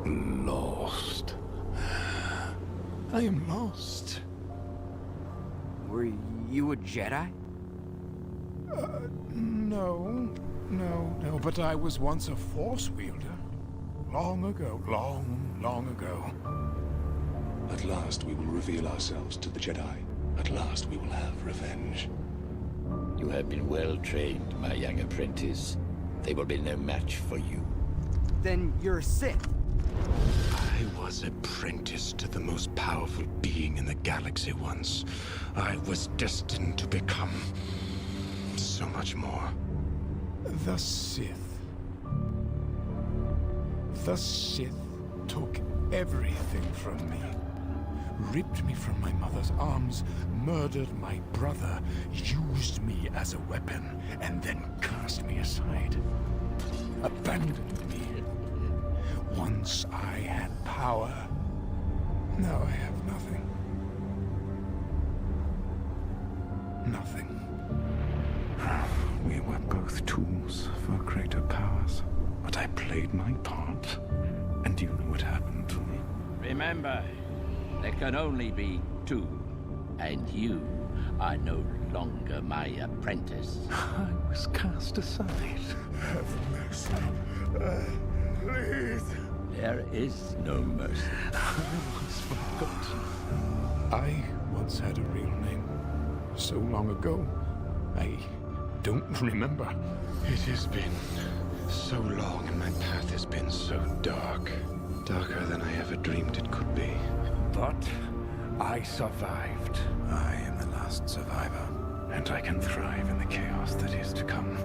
Lost. I am lost. Were you a Jedi? No, but I was once a Force wielder. Long ago, long ago. At last we will reveal ourselves to the Jedi. At last we will have revenge. You have been well trained, my young apprentice. They will be no match for you. Then you're a Sith. I was apprenticed to the most powerful being in the galaxy once. I was destined to become so much more. The Sith. The Sith took everything from me. Ripped me from my mother's arms, murdered my brother, used me as a weapon, and then cast me aside. Abandoned me. Once I had power. Now I have nothing. Nothing. We were both tools for greater powers, but I played my part, and you know what happened to me. Remember, there can only be two, and you are no longer my apprentice. I was cast aside. Have mercy. Please. There is no mercy. I was forgotten. I once had a real name. So long ago, I don't remember. It has been so long and my path has been so dark. Darker than I ever dreamed it could be. But I survived. I am the last survivor, and I can thrive in the chaos that is to come.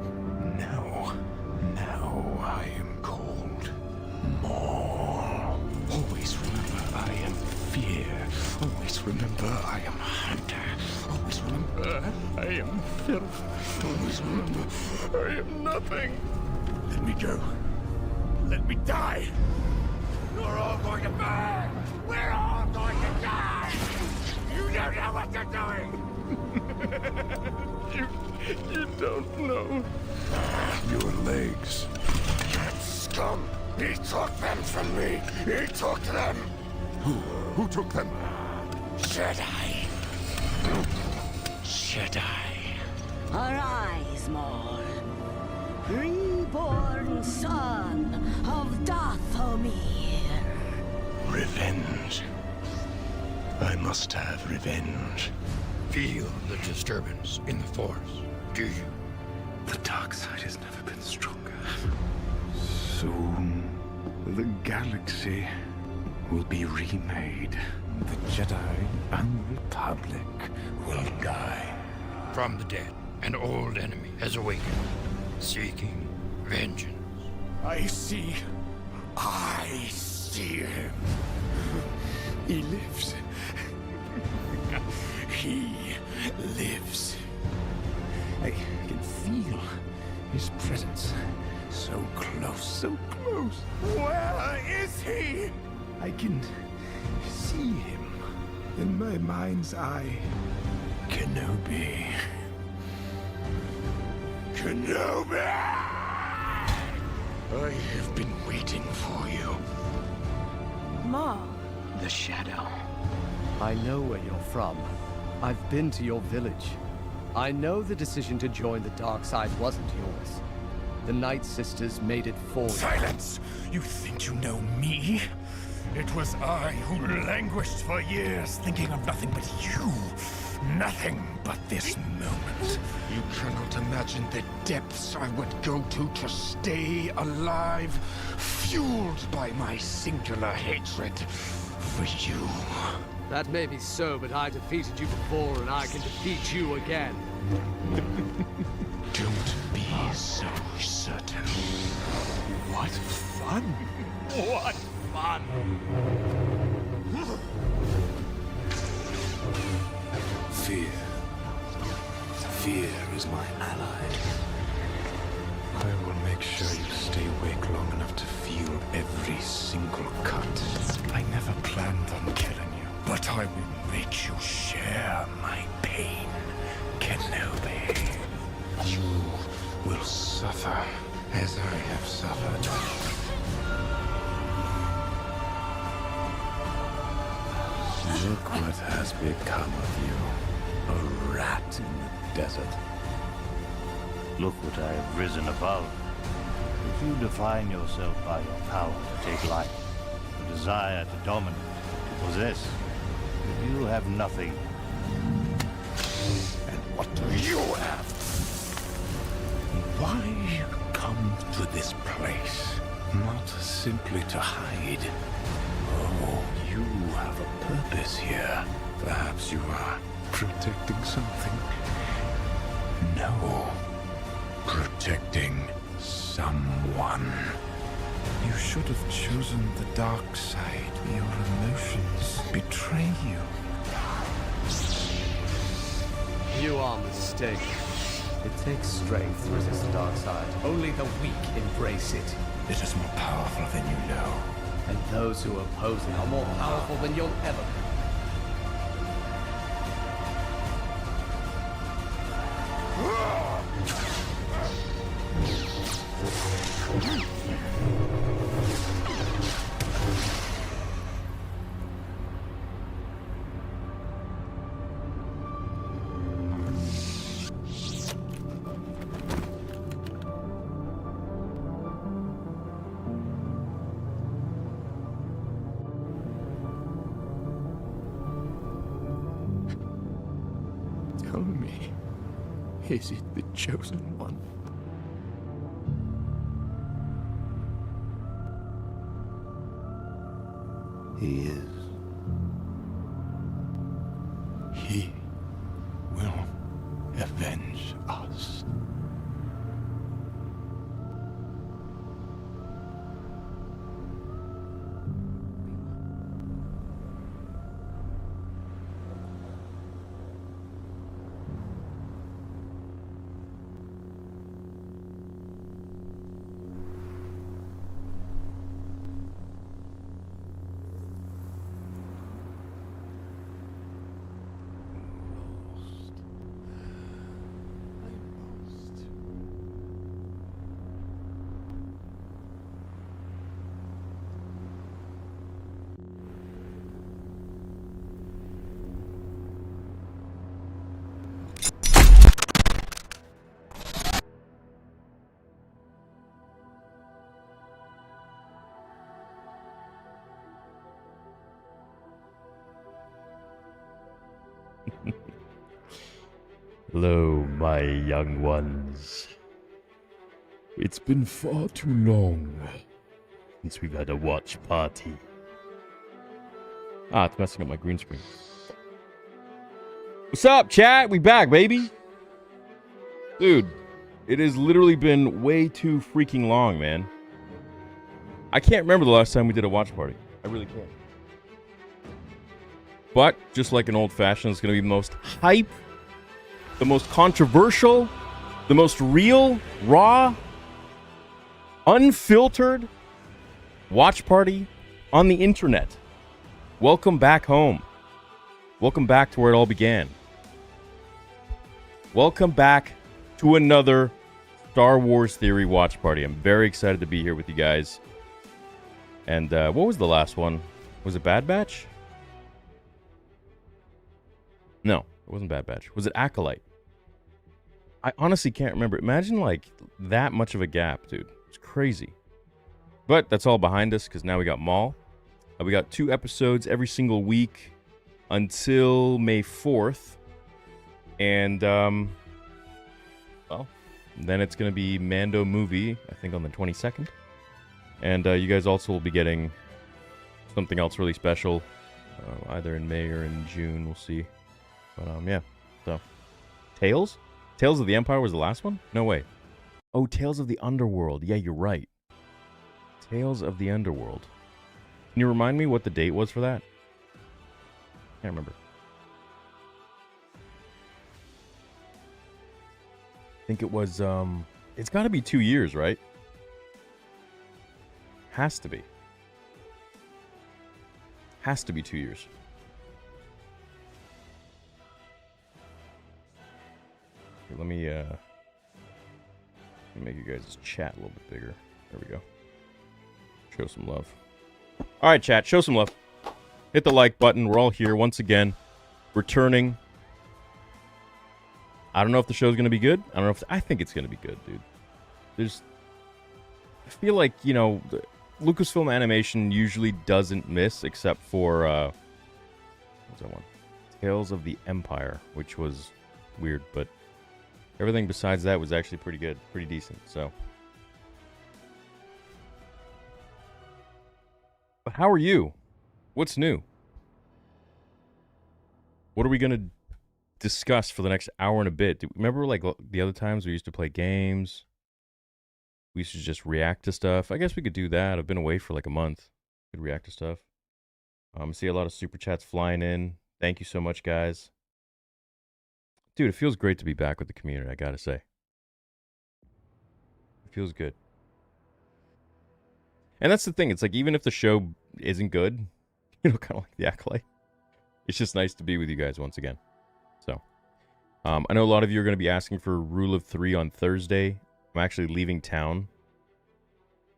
Now I am called Maul. Always remember I am fear. Always remember I am hunter. Always remember I am filth. Always remember I am nothing. Let me go. Let me die. You're all going to burn! We're all going to die! You don't know what you're doing! you don't know. Your legs. That scum! He took them from me! He took them! Who took them? Jedi. Jedi. Arise, Maul. Reborn son of Darth Maul. Revenge. I must have revenge. Feel the disturbance in the Force, do you? The dark side has never been stronger. Soon, the galaxy will be remade. The Jedi and Republic will die. From the dead, an old enemy has awakened, seeking vengeance. I see him. He lives. He lives. I can feel his presence. So close, so close. Where is he? I can see him in my mind's eye. Kenobi. I have been waiting for you. Maul. The Shadow. I know where you're from. I've been to your village. I know the decision to join the dark side wasn't yours. The Night Sisters made it for you. Silence! You think you know me? It was I who languished for years, thinking of nothing but you. Nothing but this moment. You cannot imagine the depths I would go to stay alive, fueled by my singular hatred for you. That may be so, but I defeated you before and I can defeat you again. Don't be so certain. What fun! What fun! Fear. Fear is my ally. I will make sure you stay awake long enough to feel every single cut. I never planned on killing you, but I will make you share my pain, Kenobi. You will suffer as I have suffered. What has become of you? A rat in the desert. Look what I have risen above. If you define yourself by your power to take life, the desire to dominate, to possess, you have nothing. And what do you have? Why come to this place? Not simply to hide. Oh, you have a purpose here. Perhaps you are protecting something. No. Protecting someone. You should have chosen the dark side. Your emotions betray you. You are mistaken. It takes strength to resist the dark side. Only the weak embrace it. It is more powerful than you know. And those who oppose it are more powerful than you'll ever be. Tell me, is it the chosen one? He is. He will avenge us. Hello, my young ones. It's been far too long since we've had a watch party. Ah, it's messing up my green screen. What's up, chat? We back, baby. Dude, it has literally been way too freaking long, man. I can't remember the last time we did a watch party. I really can't. But, just like an old-fashioned, it's going to be the most hype, the most controversial, the most real, raw, unfiltered watch party on the internet. Welcome back home. Welcome back to where it all began. Welcome back to another Star Wars Theory watch party. I'm very excited to be here with you guys. And what was the last one? Was it Bad Batch? No, it wasn't Bad Batch. Was it Acolyte? I honestly can't remember. Imagine like that much of a gap, dude. It's crazy. But that's all behind us because now we got Maul. We got 2 episodes every single week until May 4th. And, well, then it's going to be Mando movie, I think on the 22nd. And you guys also will be getting something else really special, either in May or in June. We'll see. But, yeah. So, Tales? Tales of the Empire was the last one? No way. Oh, Tales of the Underworld. Yeah, you're right. Tales of the Underworld. Can you remind me what the date was for that? Can't remember. I think it was, it's got to be 2 years, right? Has to be. Has to be 2 years. Here, let me make you guys' chat a little bit bigger. There we go. Show some love. All right, chat. Show some love. Hit the like button. We're all here once again. Returning. I don't know if the show's going to be good. I don't know if... I think it's going to be good, dude. I feel like, you know, Lucasfilm Animation usually doesn't miss, except for... what's that one? Tales of the Empire, which was weird, but everything besides that was actually pretty good. Pretty decent, so... But how are you? What's new? What are we going to discuss for the next hour and a bit? Remember, like, the other times we used to play games? We used to just react to stuff. I guess we could do that. I've been away for like a month. Could react to stuff. I see a lot of super chats flying in. Thank you so much, guys. Dude, it feels great to be back with the community, I gotta say. It feels good. And that's the thing. It's like, even if the show isn't good, you know, kind of like The Acolyte, it's just nice to be with you guys once again. So, I know a lot of you are going to be asking for Rule of 3 on Thursday. I'm actually leaving town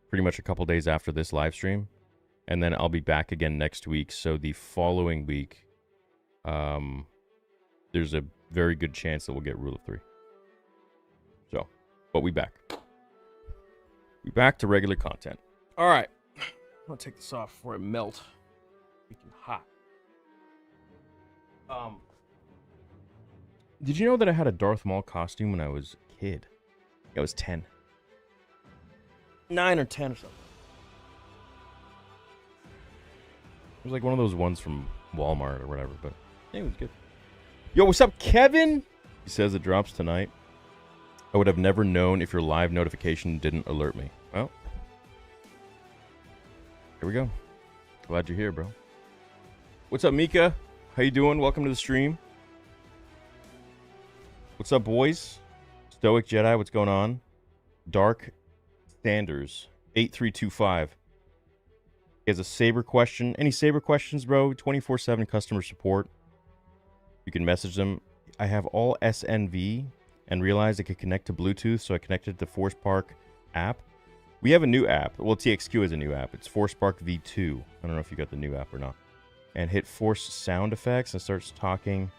pretty much a couple days after this live stream. And then I'll be back again next week. So the following week, there's a very good chance that we'll get Rule of 3. So, but we back. We back to regular content. All right. I'm going to take this off before it melts. Freaking hot. Did you know that I had a Darth Maul costume when I was a kid? I was 10. 9 or 10 or something. It was like one of those ones from Walmart or whatever, but it was good. Yo, what's up, Kevin? He says it drops tonight. I would have never known if your live notification didn't alert me. Well, here we go. Glad you're here, bro. What's up, Mika? How you doing? Welcome to the stream. What's up, boys? Stoic Jedi, what's going on? Dark Sanders, 8325. He has a Saber question. Any Saber questions, bro? 24/7 customer support. You can message them. I have all SNV and realized it could connect to Bluetooth, so I connected to Force Park app. We have a new app. Well, TXQ is a new app. It's Force Park V2. I don't know if you got the new app or not. And hit Force sound effects and starts talking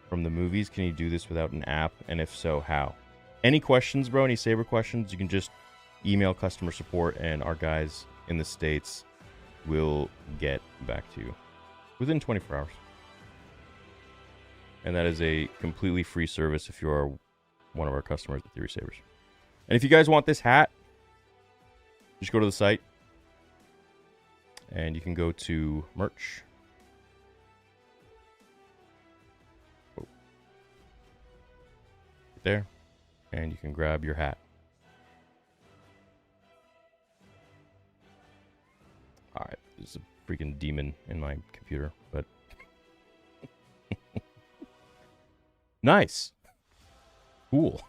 from the movies. Can you do this without an app? And if so, how? Any questions, bro? Any Saber questions? You can just email customer support, and our guys in the States will get back to you within 24 hours. And that is a completely free service if you are one of our customers at Theory Sabers. And if you guys want this hat, just go to the site and you can go to merch. There, and you can grab your hat. Alright, there's a freaking demon in my computer, but nice. Cool.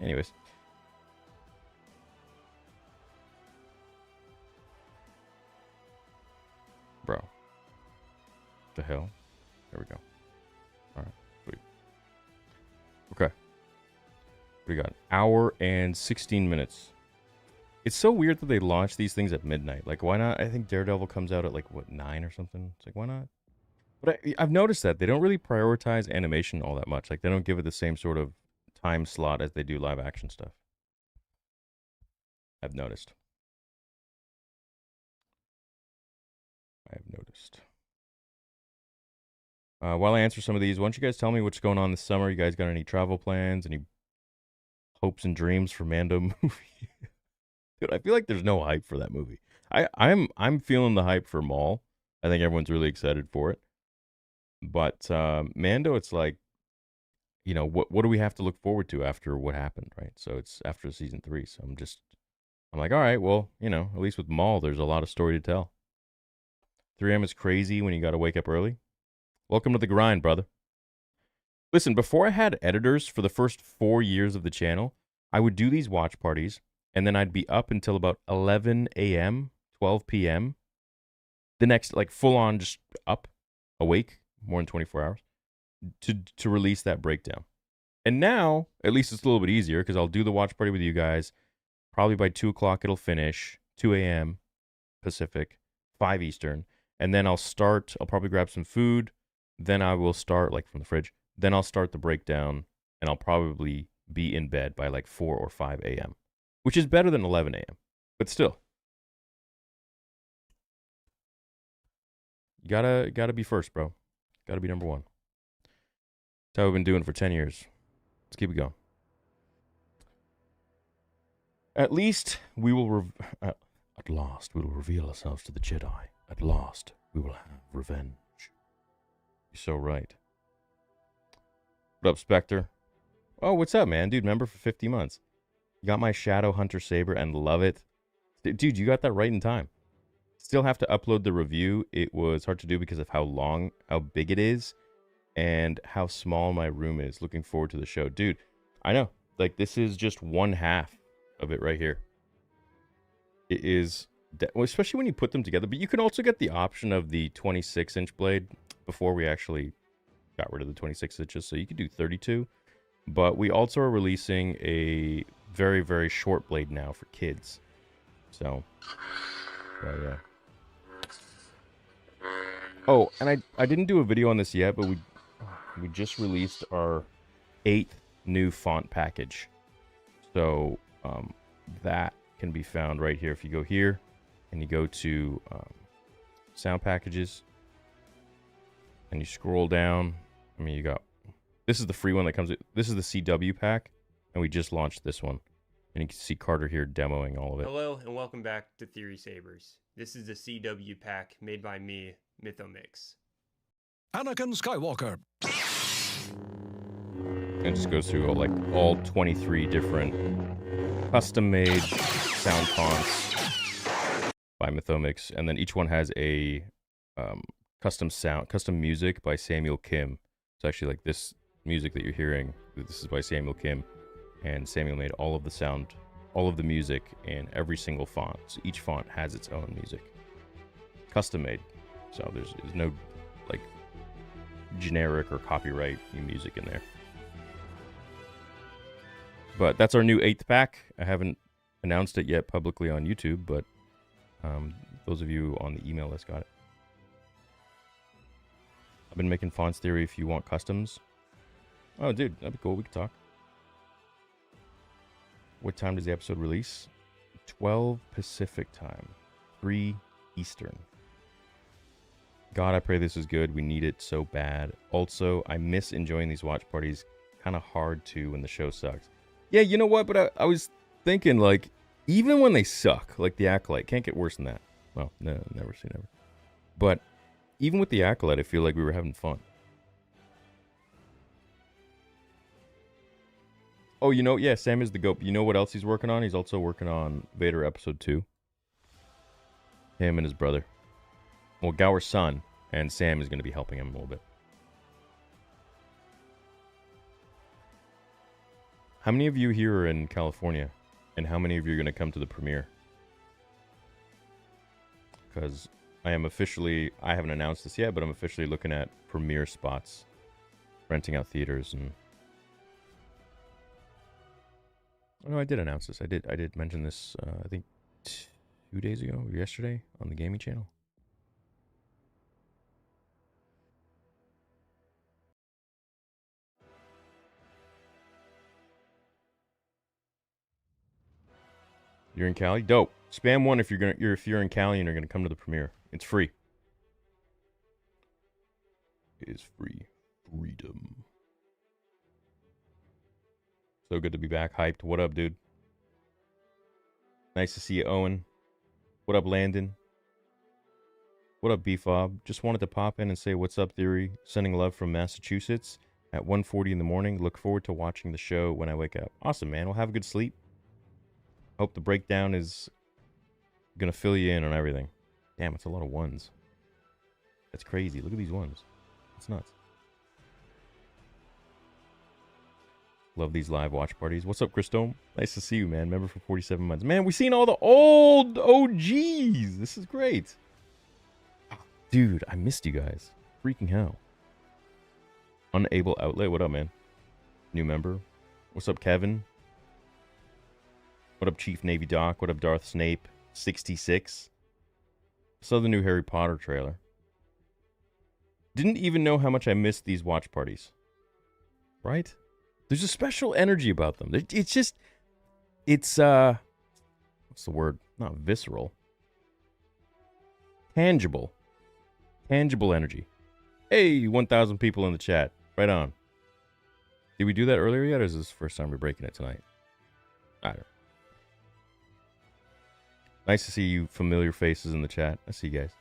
Anyways. Bro. The hell? There we go. Alright, sweet. Okay. We got an hour and 16 minutes. It's so weird that they launch these things at midnight. Like, why not? I think Daredevil comes out at, like, what, 9 or something? It's like, why not? But I've noticed that they don't really prioritize animation all that much. Like, they don't give it the same sort of time slot as they do live action stuff. I've noticed. While I answer some of these, why don't you guys tell me what's going on this summer? You guys got any travel plans? Any hopes and dreams for Mando movie? Dude, I feel like there's no hype for that movie. I'm feeling the hype for Maul. I think everyone's really excited for it. But Mando, it's like, you know, what do we have to look forward to after what happened, right? So it's after season 3. So I'm like, all right, well, you know, at least with Maul, there's a lot of story to tell. 3 a.m. is crazy when you got to wake up early. Welcome to the grind, brother. Listen, before I had editors for the first 4 years of the channel, I would do these watch parties, and then I'd be up until about 11 a.m., 12 p.m. The next, like, full-on just up, awake, more than 24 hours, to release that breakdown. And now, at least it's a little bit easier, because I'll do the watch party with you guys. Probably by 2 o'clock it'll finish, 2 a.m. Pacific. 5 Eastern. And then I'll probably grab some food. Then I will start, like from the fridge. Then I'll start the breakdown, and I'll probably be in bed by like 4 or 5 a.m., which is better than 11 a.m. But still, you gotta be first, bro. Gotta be number one. That's how we've been doing for 10 years. Let's keep it going. At least we will, at last we will reveal ourselves to the Jedi. At last we will have revenge. You're so right. What up, Spectre? Oh, what's up, man? Dude, member for 50 months. You got my Shadow Hunter Saber and love it. Dude, you got that right in time. Still have to upload the review. It was hard to do because of how big it is, and how small my room is. Looking forward to the show. Dude, I know. Like, this is just one half of it right here. It is, well, especially when you put them together. But you can also get the option of the 26-inch blade before we actually got rid of the 26 inches. So you could do 32. But we also are releasing a very, very short blade now for kids. So, yeah. Oh, and I didn't do a video on this yet, but we just released our 8th new font package. So that can be found right here. If you go here and you go to sound packages and you scroll down, I mean, you got, this is the free one that comes, this is the CW pack, and we just launched this one. And you can see Carter here demoing all of it. Hello, and welcome back to Theory Sabers. This is the CW pack made by me, Mythomix. Anakin Skywalker. And it just goes through all 23 different custom-made sound fonts by Mythomix, and then each one has a custom music by Samuel Kim. It's actually like this music that you're hearing. This is by Samuel Kim, and Samuel made all of the sound, all of the music in every single font. So each font has its own music, custom made. So there's no like generic or copyright music in there. But that's our new 8th pack. I haven't announced it yet publicly on YouTube, but those of you on the email list got it. I've been making fonts theory if you want customs. Oh, dude, that'd be cool. We could talk. What time does the episode release? 12 Pacific time, 3 Eastern. God, I pray this is good. We need it so bad. Also, I miss enjoying these watch parties. Kind of hard to when the show sucks. Yeah, you know what? But I was thinking, like, even when they suck, like the Acolyte, can't get worse than that. Well, no, never say never. But even with the Acolyte, I feel like we were having fun. Oh, you know, yeah, Sam is the GOAT. You know what else he's working on? He's also working on Vader Episode 2. Him and his brother. Well, Gower's son, and Sam is going to be helping him a little bit. How many of you here are in California? And how many of you are going to come to the premiere? Because I haven't announced this yet, but I'm officially looking at premiere spots. Renting out theaters and... Oh, no, I did announce this. I did mention this, I think 2 days ago or yesterday on the gaming channel. You're in Cali? Dope. Spam 1 if you're in Cali and you're gonna come to the premiere. It's free. It is free. Freedom. So good to be back. Hyped. What up, dude? Nice to see you, Owen. What up, Landon? What up, B-Fob? Just wanted to pop in and say what's up, Theory. Sending love from Massachusetts at 1:40 in the morning. Look forward to watching the show when I wake up. Awesome, man. Well, have a good sleep. Hope the breakdown is gonna fill you in on everything. Damn, it's a lot of ones. That's crazy. Look at these ones. It's nuts. Love these live watch parties. What's up, Christome? Nice to see you, man. Member for 47 months. Man, we've seen all the old OGs. This is great. Dude, I missed you guys. Freaking hell. Unable Outlet. What up, man? New member. What's up, Kevin? What up, Chief Navy Doc? What up, Darth Snape? 66. Saw the new Harry Potter trailer. Didn't even know how much I missed these watch parties. Right? There's a special energy about them. It's just, it's, what's the word? Not visceral. Tangible. Tangible energy. Hey, 1,000 people in the chat. Right on. Did we do that earlier yet, or is this the first time we're breaking it tonight? I don't know. Nice to see you familiar faces in the chat. I see you guys.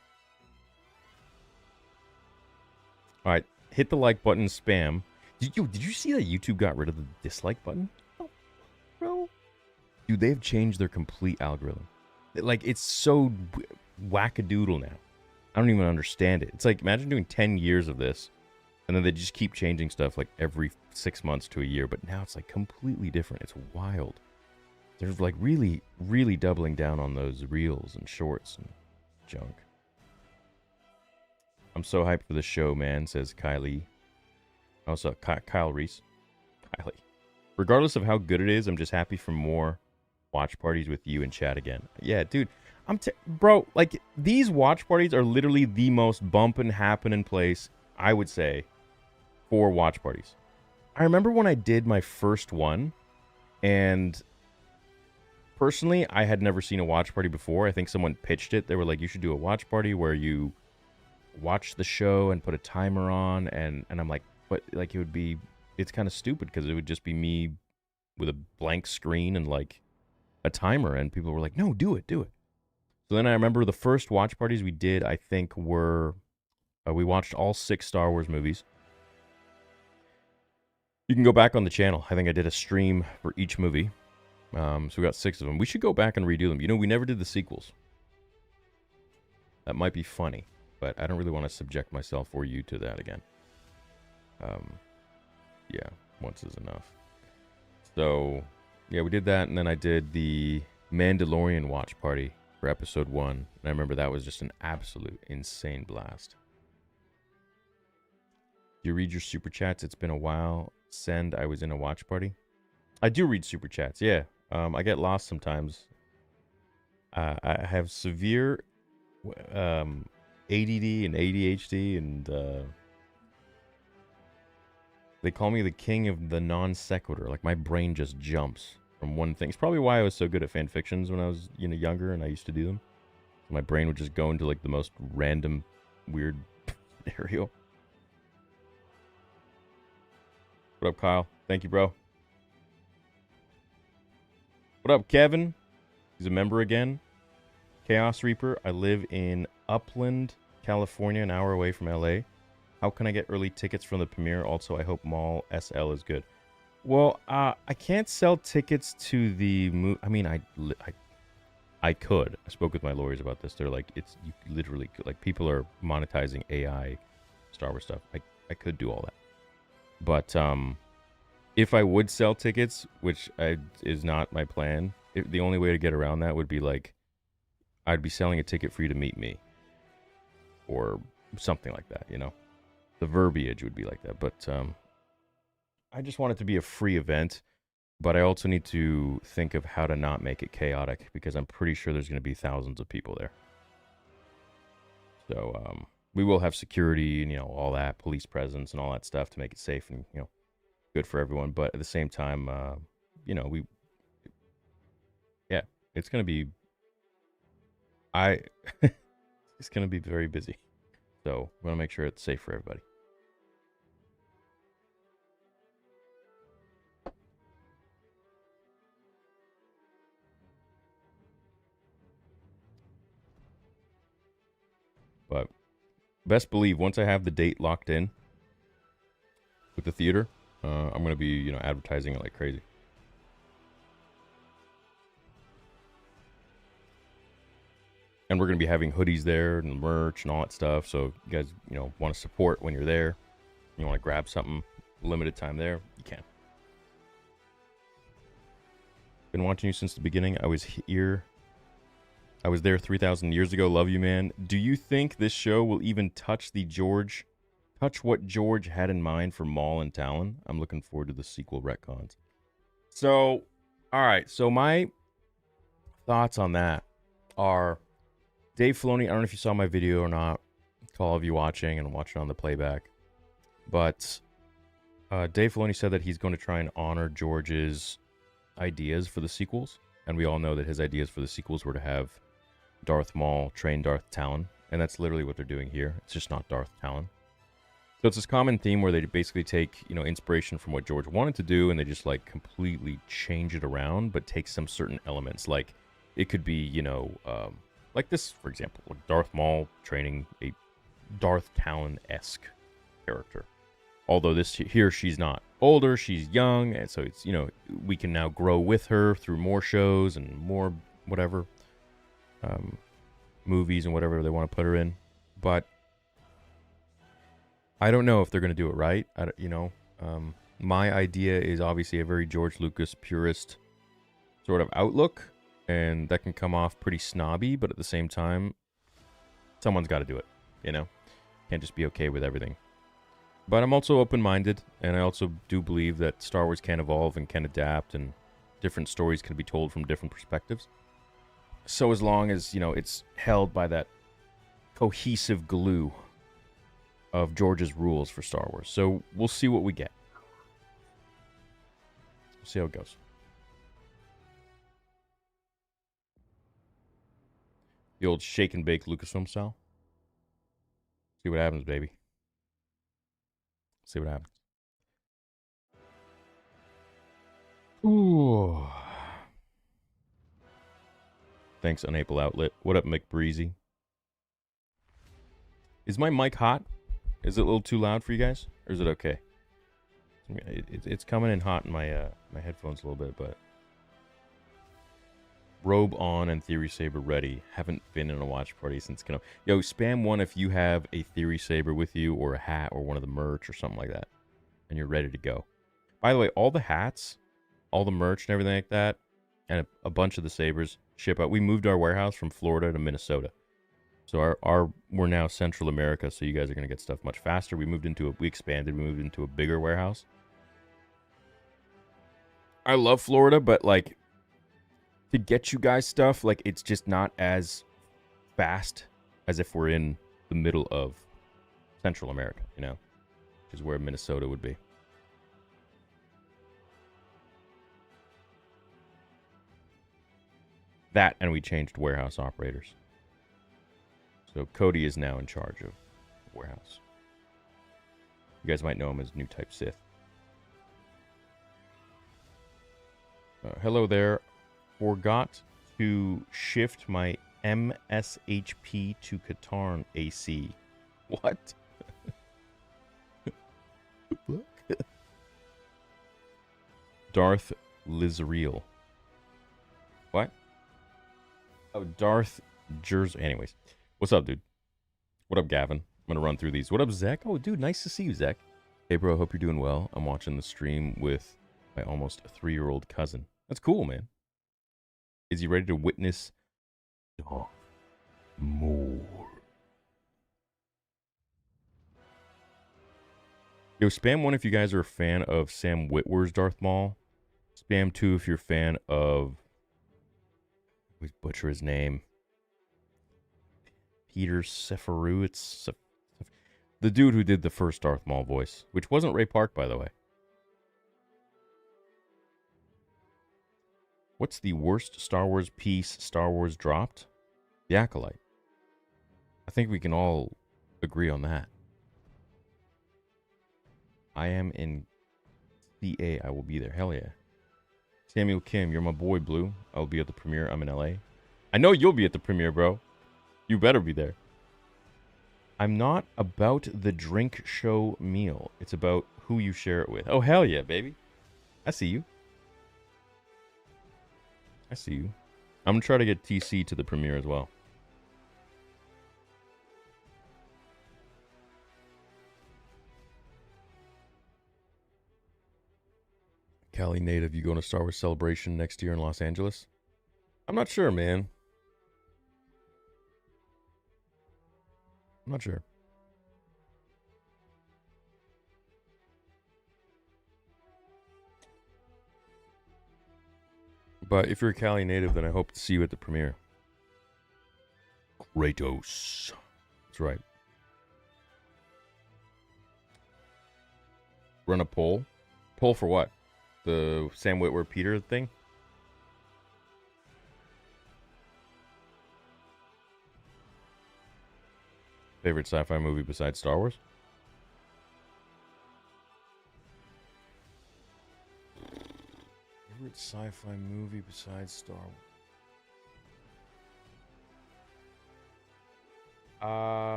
All right, hit the like button, spam. Did you see that YouTube got rid of the dislike button? Oh, bro. Dude, they've changed their complete algorithm. Like, it's so wackadoodle now. I don't even understand it. It's like, imagine doing 10 years of this, and then they just keep changing stuff like every 6 months to a year, but now it's like completely different. It's wild. They're like really, really doubling down on those reels and shorts and junk. I'm so hyped for the show, man, says Kylie. Also, Kyle Reese. Kylie. Regardless of how good it is, I'm just happy for more watch parties with you and chat again. Yeah, dude. Bro, like, these watch parties are literally the most bumpin' happening place, I would say, for watch parties. I remember when I did my first one, and personally, I had never seen a watch party before. I think someone pitched it. They were like, you should do a watch party where you watch the show and put a timer on, and I'm like, but like, it would be, it's kind of stupid because it would just be me with a blank screen and like a timer, and people were like, no, do it. So then I remember the first watch parties we did, I think, were, we watched all 6 Star Wars movies. You can go back on the channel. I think I did a stream for each movie. So we got 6 of them. We should go back and redo them. You know, we never did the sequels. That might be funny, but I don't really want to subject myself or you to that again. Yeah, once is enough. So, yeah, we did that, and then I did the Mandalorian watch party for episode 1. And I remember that was just an absolute insane blast. Do you read your super chats? It's been a while. Send, I was in a watch party. I do read super chats, yeah. I get lost sometimes. I have severe ADD and ADHD, and they call me the king of the non sequitur. Like, my brain just jumps from one thing. It's probably why I was so good at fan fictions when I was, younger and I used to do them. My brain would just go into like the most random, weird scenario. What up, Kyle? Thank you, bro. What up, Kevin? He's a member again. Chaos Reaper. I live in Upland, California, an hour away from LA. How can I get early tickets from the premiere? Also, I hope Maul SL is good. Well, I can't sell tickets to the movie. I mean, I could. I spoke with my lawyers about this. They're like, you literally, like, people are monetizing AI Star Wars stuff. I could do all that. But if I would sell tickets, which is not my plan, the only way to get around that would be like, I'd be selling a ticket for you to meet me. Or something like that, The verbiage would be like that. But I just want it to be a free event. But I also need to think of how to not make it chaotic, because I'm pretty sure there's going to be thousands of people there. So we will have security and, all that, police presence and all that stuff to make it safe and, good for everyone. But at the same time, it's going to be, it's going to be very busy. So we want to make sure it's safe for everybody. But best believe once I have the date locked in with the theater, I'm going to be, advertising it like crazy. And we're going to be having hoodies there and merch and all that stuff. So if you guys, want to support when you're there, you want to grab something, limited time there, you can. Been watching you since the beginning. I was there 3,000 years ago. Love you, man. Do you think this show will even touch what George had in mind for Maul and Talon? I'm looking forward to the sequel retcons. So, all right. So my thoughts on that are, Dave Filoni, I don't know if you saw my video or not, to all of you watching and watching on the playback, but Dave Filoni said that he's going to try and honor George's ideas for the sequels, and we all know that his ideas for the sequels were to have Darth Maul train Darth Talon, and that's literally what they're doing here. It's just not Darth Talon. So it's this common theme where they basically take, inspiration from what George wanted to do, and they just like completely change it around, but take some certain elements. Like it could be, like this, for example, like Darth Maul training a Darth Talon-esque character. Although she's not older, she's young, and so it's, we can now grow with her through more shows and more whatever, movies and whatever they want to put her in. But I don't know if they're going to do it right. My idea is obviously a very George Lucas purist sort of outlook, and that can come off pretty snobby, but at the same time, someone's got to do it, Can't just be okay with everything. But I'm also open-minded, and I also do believe that Star Wars can evolve and can adapt, and different stories can be told from different perspectives. So as long as, it's held by that cohesive glue of George's rules for Star Wars. So we'll see what we get. We'll see how it goes. The old shake and bake Lucasfilm style. See what happens, baby. See what happens. Ooh. Thanks, Unable Outlet. What up, McBreezy? Is my mic hot? Is it a little too loud for you guys? Or is it okay? It's coming in hot in my my headphones a little bit, but... Robe on and Theory Saber ready. Haven't been in a watch party since... Yo, spam one if you have a Theory Saber with you, or a hat, or one of the merch, or something like that. And you're ready to go. By the way, all the hats, all the merch and everything like that, and a bunch of the sabers ship out. We moved our warehouse from Florida to Minnesota. So we're now Central America, so you guys are going to get stuff much faster. We moved into a bigger warehouse. I love Florida, but like... to get you guys stuff, like, it's just not as fast as if we're in the middle of Central America, which is where Minnesota would be. That, and we changed warehouse operators. So Cody is now in charge of warehouse. You guys might know him as New Type Sith. Hello there. Forgot to shift my MSHP to Katarn AC. What? Darth Lizreal. What? Oh, Darth Jers. Anyways. What's up, dude? What up, Gavin? I'm going to run through these. What up, Zach? Oh, dude, nice to see you, Zach. Hey, bro, hope you're doing well. I'm watching the stream with my almost 3-year-old cousin. That's cool, man. Is he ready to witness Darth Maul? Yo, spam 1 if you guys are a fan of Sam Witwer's Darth Maul. Spam 2 if you're a fan of... I butcher his name. Peter Seferu. The dude who did the first Darth Maul voice, which wasn't Ray Park, by the way. What's the worst Star Wars piece Star Wars dropped? The Acolyte. I think we can all agree on that. I am in CA. I will be there. Hell yeah. Samuel Kim, you're my boy, Blue. I'll be at the premiere. I'm in LA. I know you'll be at the premiere, bro. You better be there. I'm not about the drink show meal. It's about who you share it with. Oh, hell yeah, baby. I see you. I see you. I'm going to try to get TC to the premiere as well. Cali native, you going to Star Wars Celebration next year in Los Angeles? I'm not sure, man. I'm not sure. But if you're a Cali native, then I hope to see you at the premiere. Kratos. That's right. Run a poll. Poll for what? The Sam Witwer Peter thing? Favorite sci-fi movie besides Star Wars? Favorite sci-fi movie besides Star Wars?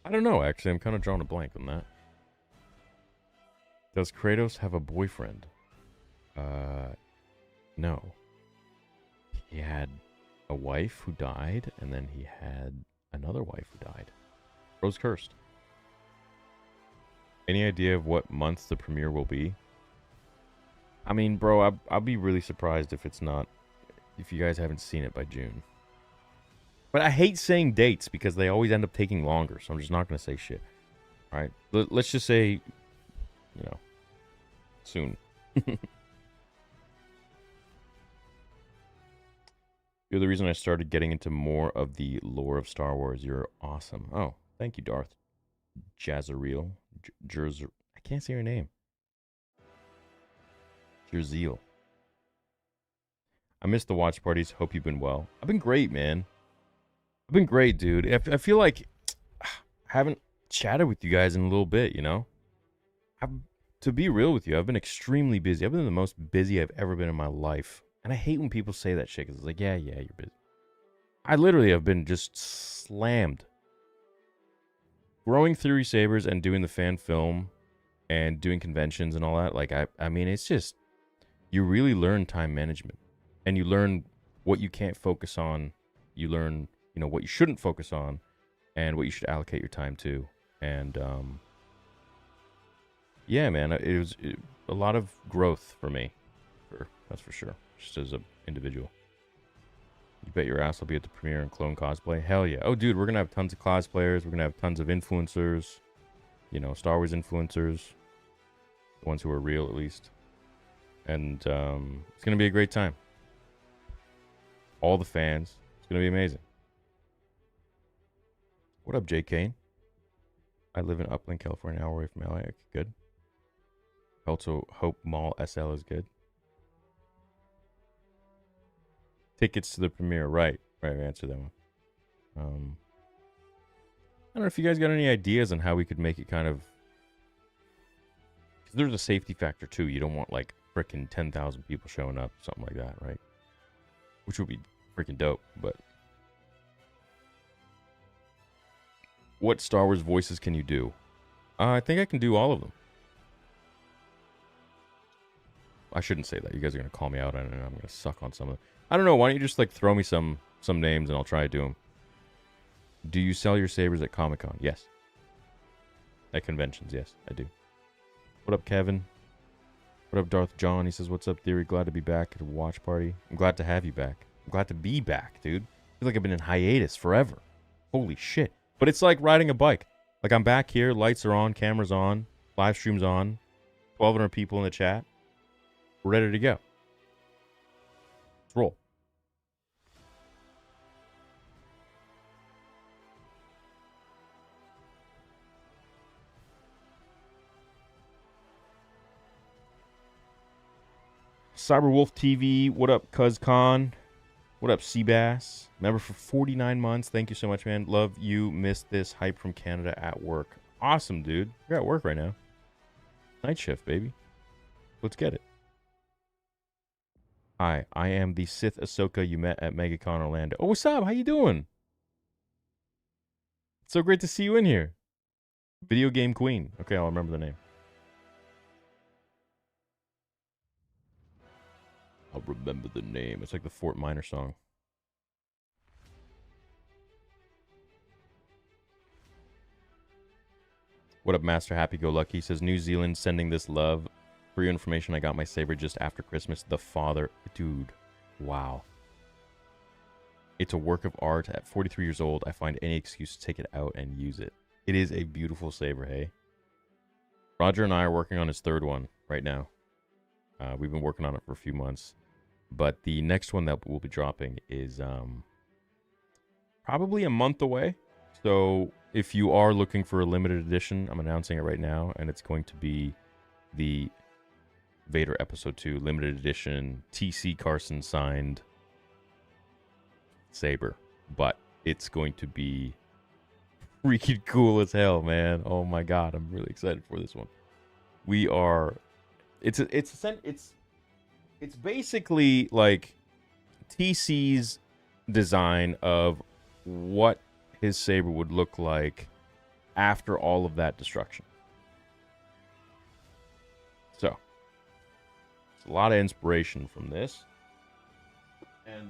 I don't know, actually. I'm kind of drawing a blank on that. Does Kratos have a boyfriend? No. He had a wife who died, and then he had another wife who died. Rose cursed. Any idea of what month the premiere will be? I mean, bro, I'll be really surprised if it's not, if you guys haven't seen it by June. But I hate saying dates because they always end up taking longer, so I'm just not going to say shit. All right? Let's just say, you know, soon. You're the reason I started getting into more of the lore of Star Wars. You're awesome. Oh, thank you, Darth. Jazariel. I can't say your name. Jerzeal. I missed the watch parties. Hope you've been well. I've been great, man. I've been great, dude. I feel like I haven't chatted with you guys in a little bit, you know? To be real with you, I've been extremely busy. I've been the most busy I've ever been in my life. And I hate when people say that shit, because it's like, yeah, you're busy. I literally have been just slammed. Growing Theory Sabers and doing the fan film and doing conventions and all that, like, I mean, it's just, you really learn time management. And you learn what you can't focus on. You learn, you know, what you shouldn't focus on and what you should allocate your time to. And, yeah, man, it was a lot of growth for me. That's for sure. Just as an individual. You bet your ass I'll be at the premiere in clone cosplay. Hell yeah. Oh, dude, we're going to have tons of cosplayers. We're going to have tons of influencers. You know, Star Wars influencers. The ones who are real, at least. And it's going to be a great time. All the fans. It's going to be amazing. What up, J. Kane? I live in Upland, California, an hour away from LA. Okay, good. Also, Hope Mall SL is good. Tickets to the premiere, right? Right, I answered that one. I don't know if you guys got any ideas on how we could make it kind of... 'Cause there's a safety factor, too. You don't want, like, frickin' 10,000 people showing up, something like that, right? Which would be freaking dope, but... What Star Wars voices can you do? I think I can do all of them. I shouldn't say that. You guys are going to call me out on it, and I'm going to suck on some of them. I don't know. Why don't you just, like, throw me some names, and I'll try to do them. Do you sell your sabers at Comic-Con? Yes. At conventions, yes, I do. What up, Kevin? What up, Darth John? He says, what's up, Theory? Glad to be back at a watch party. I'm glad to have you back. I'm glad to be back, dude. I feel like I've been in hiatus forever. Holy shit. But it's like riding a bike. Like, I'm back here, lights are on, cameras on, live streams on, 1,200 people in the chat. We're ready to go. Let's roll. Cyberwolf TV, what up, Cuz Khan? What up, Seabass? Member for 49 months. Thank you so much, man. Love you. Missed this hype from Canada at work. Awesome, dude. You're at work right now. Night shift, baby. Let's get it. Hi, I am the Sith Ahsoka you met at MegaCon Orlando. Oh, what's up? How you doing? It's so great to see you in here. Video Game Queen. Okay, I'll remember the name. I'll remember the name. It's like the Fort Minor song. What up, Master Happy Go Lucky? He says, New Zealand sending this love. For your information, I got my saber just after Christmas. The father. Dude. Wow. It's a work of art. At 43 years old, I find any excuse to take it out and use it. It is a beautiful saber, hey? Roger and I are working on his third one right now. We've been working on it for a few months. But the next one that we'll be dropping is probably a month away. So if you are looking for a limited edition, I'm announcing it right now, and it's going to be the Vader Episode 2 limited edition TC Carson signed saber. But it's going to be freaking cool as hell, man. Oh my god, I'm really excited for this one. We are it's basically like TC's design of what his saber would look like after all of that destruction. So, it's a lot of inspiration from this. And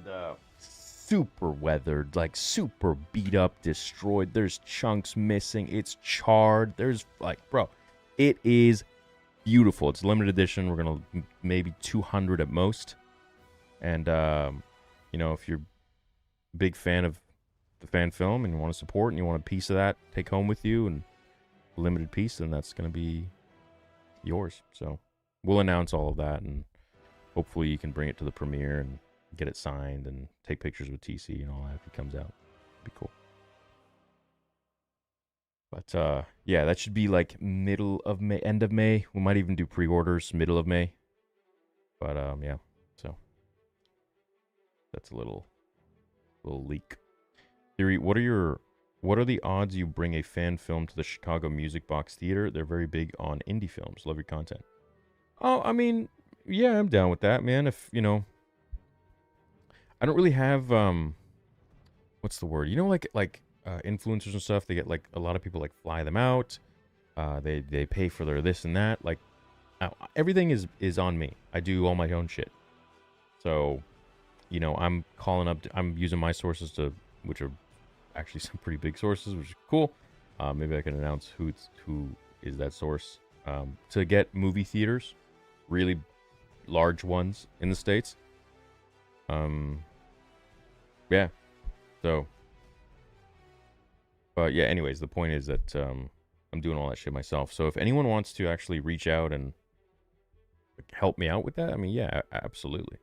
super weathered, like super beat up, destroyed. There's chunks missing. It's charred. There's like, bro, it is beautiful. It's limited edition. We're gonna maybe 200 at most. And you know, if you're a big fan of the fan film and you want to support and you want a piece of that take home with you and a limited piece, then that's gonna be yours. So we'll announce all of that, and hopefully you can bring it to the premiere and get it signed and take pictures with TC and all that if it comes out. It'd be cool. But yeah, that should be like middle of May, end of May. We might even do pre-orders middle of May. But yeah, so that's a little leak. Theory, what are the odds you bring a fan film to the Chicago Music Box Theater? They're very big on indie films. Love your content. Oh, I mean, yeah, I'm down with that, man. If, you know, I don't really have what's the word? You know, like influencers and stuff, they get like a lot of people like fly them out. They pay for their this and that. Like everything is on me. I do all my own shit. So, you know, I'm using my sources which are actually some pretty big sources, which is cool. Maybe I can announce who is that source. To get movie theaters, really large ones in the States. Yeah. So, but yeah, anyways, the point is that I'm doing all that shit myself. So if anyone wants to actually reach out and help me out with that, I mean, yeah, absolutely.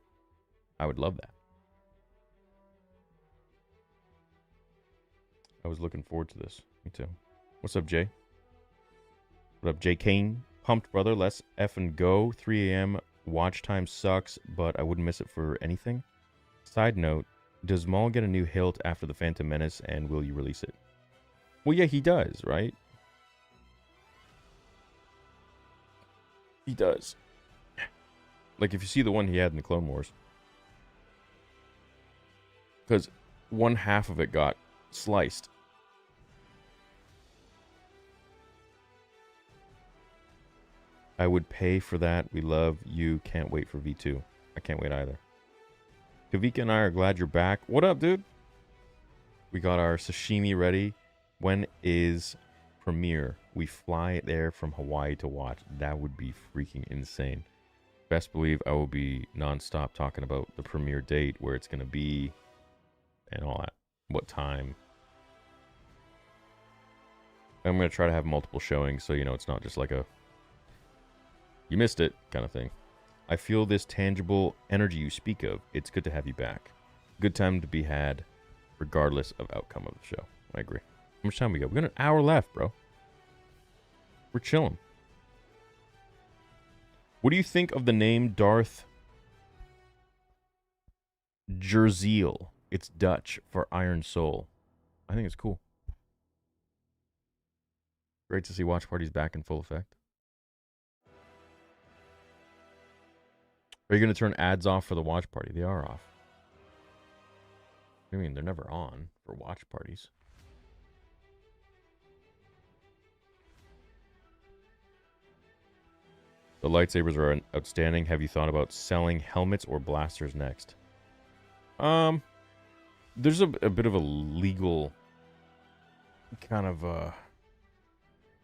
I would love that. I was looking forward to this. Me too. What's up, Jay? What up, Jay Kane? Pumped, brother. Let's effing go. 3 a.m. Watch time sucks, but I wouldn't miss it for anything. Side note, does Maul get a new hilt after the Phantom Menace, and will you release it? Well, yeah, he does, right? He does. Like, if you see the one he had in the Clone Wars. Because one half of it got sliced. I would pay for that. We love you. Can't wait for V2. I can't wait either. Kavika and I are glad you're back. What up, dude? We got our sashimi ready. When is premiere? We fly there from Hawaii to watch. That would be freaking insane. Best believe I will be nonstop talking about the premiere date, where it's going to be, and all that. What time. I'm going to try to have multiple showings, so, you know, it's not just like a you missed it kind of thing. I feel this tangible energy you speak of. It's good to have you back. Good time to be had, regardless of outcome of the show. I agree. How much time we got? We got an hour left, bro. We're chilling. What do you think of the name Darth Jerziel? It's Dutch for Iron Soul. I think it's cool. Great to see watch parties back in full effect. Are you going to turn ads off for the watch party? They are off. I mean, they're never on for watch parties. The lightsabers are outstanding. Have you thought about selling helmets or blasters next? There's a bit of a legal kind of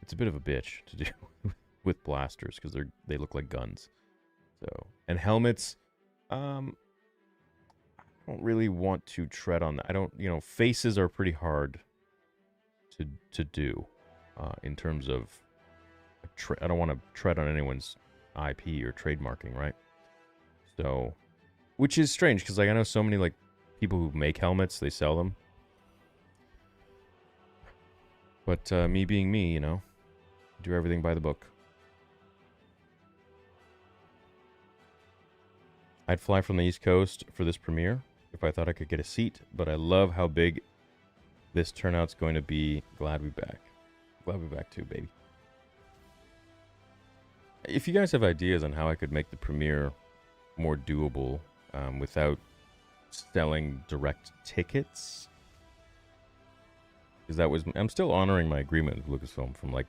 it's a bit of a bitch to do with blasters because they look like guns. So, and helmets, I don't really want to tread on that. I don't, you know, faces are pretty hard to do in terms of I don't want to tread on anyone's IP or trademarking, right? So, which is strange because like I know so many like people who make helmets, they sell them. But me being me, you know, do everything by the book. I'd fly from the East Coast for this premiere if I thought I could get a seat, but I love how big this turnout's going to be. Glad we're back. Glad we're back too, baby. If you guys have ideas on how I could make the premiere more doable without selling direct tickets, because that was, I'm still honoring my agreement with Lucasfilm from like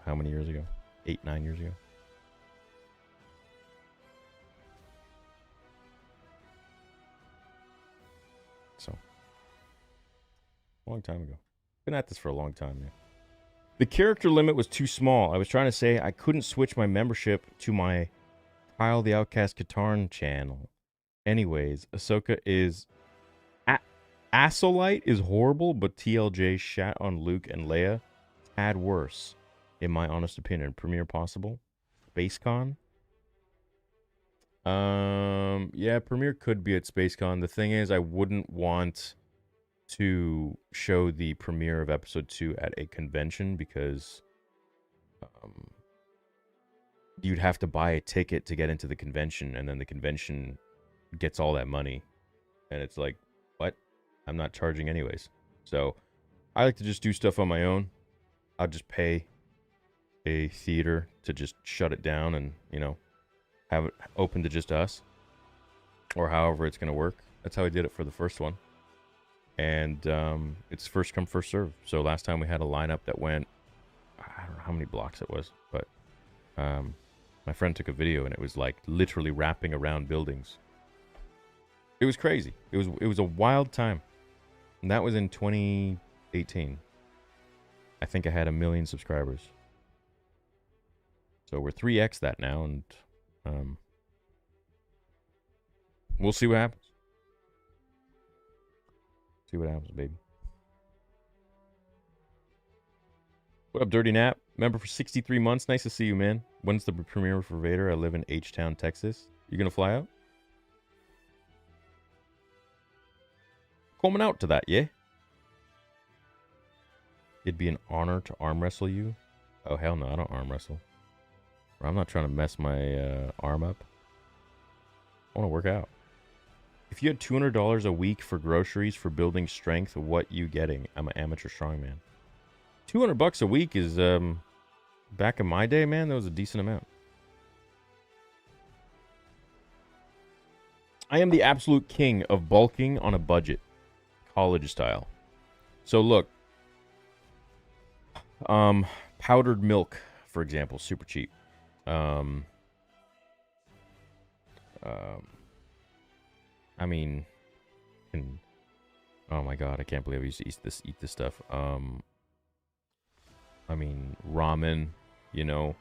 how many years ago? 8, 9 years ago. So, a long time ago. Been at this for a long time, man. The character limit was too small. I was trying to say I couldn't switch my membership to my Kyle the Outcast Katarn channel. Anyways, Ahsoka is... Asolite is horrible, but TLJ shat on Luke and Leia had worse, in my honest opinion. Premiere possible? SpaceCon? Yeah, premiere could be at SpaceCon. The thing is, I wouldn't want to show the premiere of episode 2 at a convention because you'd have to buy a ticket to get into the convention, and then the convention gets all that money, and it's like, what? I'm not charging anyways. So I like to just do stuff on my own. I'll just pay a theater to just shut it down and, you know, have it open to just us, or however it's going to work. That's how I did it for the first one. And it's first come, first serve. So last time we had a lineup that went, I don't know how many blocks it was, but my friend took a video and it was like literally wrapping around buildings. It was crazy. It was a wild time. And that was in 2018. I think I had 1 million subscribers. So we're 3x that now, and we'll see what happens. See what happens, baby. What up, Dirty Nap? Member for 63 months. Nice to see you, man. When's the premiere for Vader? I live in H-Town, Texas. You gonna fly out? Coming out to that, yeah? It'd be an honor to arm wrestle you. Oh, hell no, I don't arm wrestle. I'm not trying to mess my arm up. I want to work out. If you had $200 a week for groceries for building strength, what you getting? I'm an amateur strongman. $200 a week is, back in my day, man, that was a decent amount. I am the absolute king of bulking on a budget. College style. So look, powdered milk, for example, super cheap. I mean, oh my god, I can't believe I used to eat this stuff. I mean, ramen, you know,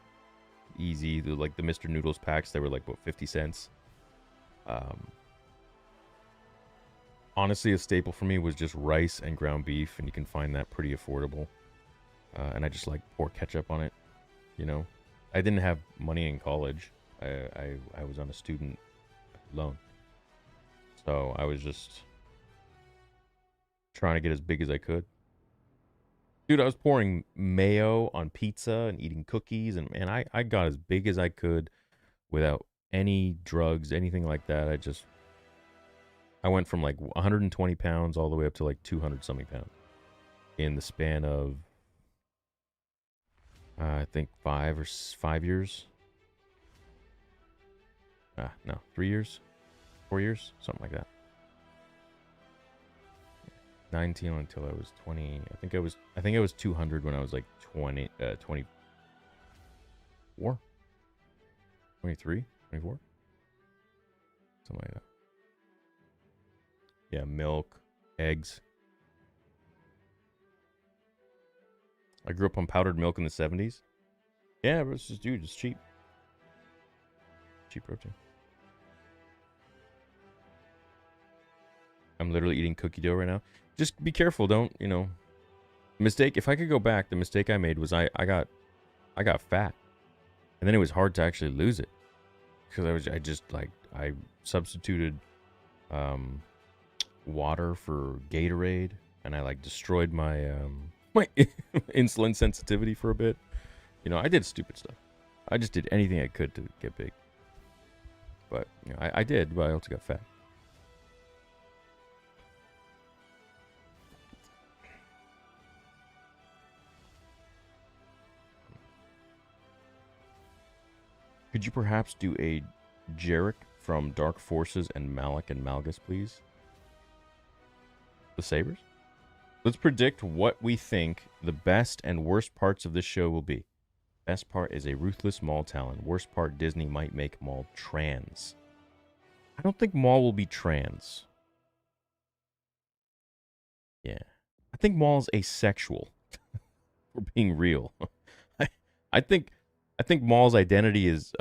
easy. Like the Mr. Noodles packs, they were like what, 50 cents. Honestly, a staple for me was just rice and ground beef, and you can find that pretty affordable. And I just like pour ketchup on it, you know. I didn't have money in college. I was on a student loan. So I was just trying to get as big as I could. Dude, I was pouring mayo on pizza and eating cookies, and man, I got as big as I could without any drugs, anything like that. I went from like 120 pounds all the way up to like 200 something pounds in the span of I think 5 years. No, 3 years, 4 years, something like that. 19 until I was 20. I think I was 200 when I was like 24, 23, 24, something like that. Yeah, milk, eggs. I grew up on powdered milk in the 70s. Yeah, but it's just, dude, it's cheap. Cheap protein. I'm literally eating cookie dough right now. Just be careful, don't, you know. Mistake, if I could go back, the mistake I made was I got fat. And then it was hard to actually lose it. Because I substituted water for Gatorade, and I like destroyed my my insulin sensitivity for a bit. You know, I did stupid stuff. I just did anything I could to get big. But you know, I did, but I also got fat. Could you perhaps do a Jarek from Dark Forces and Malik and Malgus, please? The Sabers? Let's predict what we think the best and worst parts of this show will be. Best part is a ruthless Maul Talon. Worst part, Disney might make Maul trans. I don't think Maul will be trans. Yeah. I think Maul's asexual. For being real. I think Maul's identity is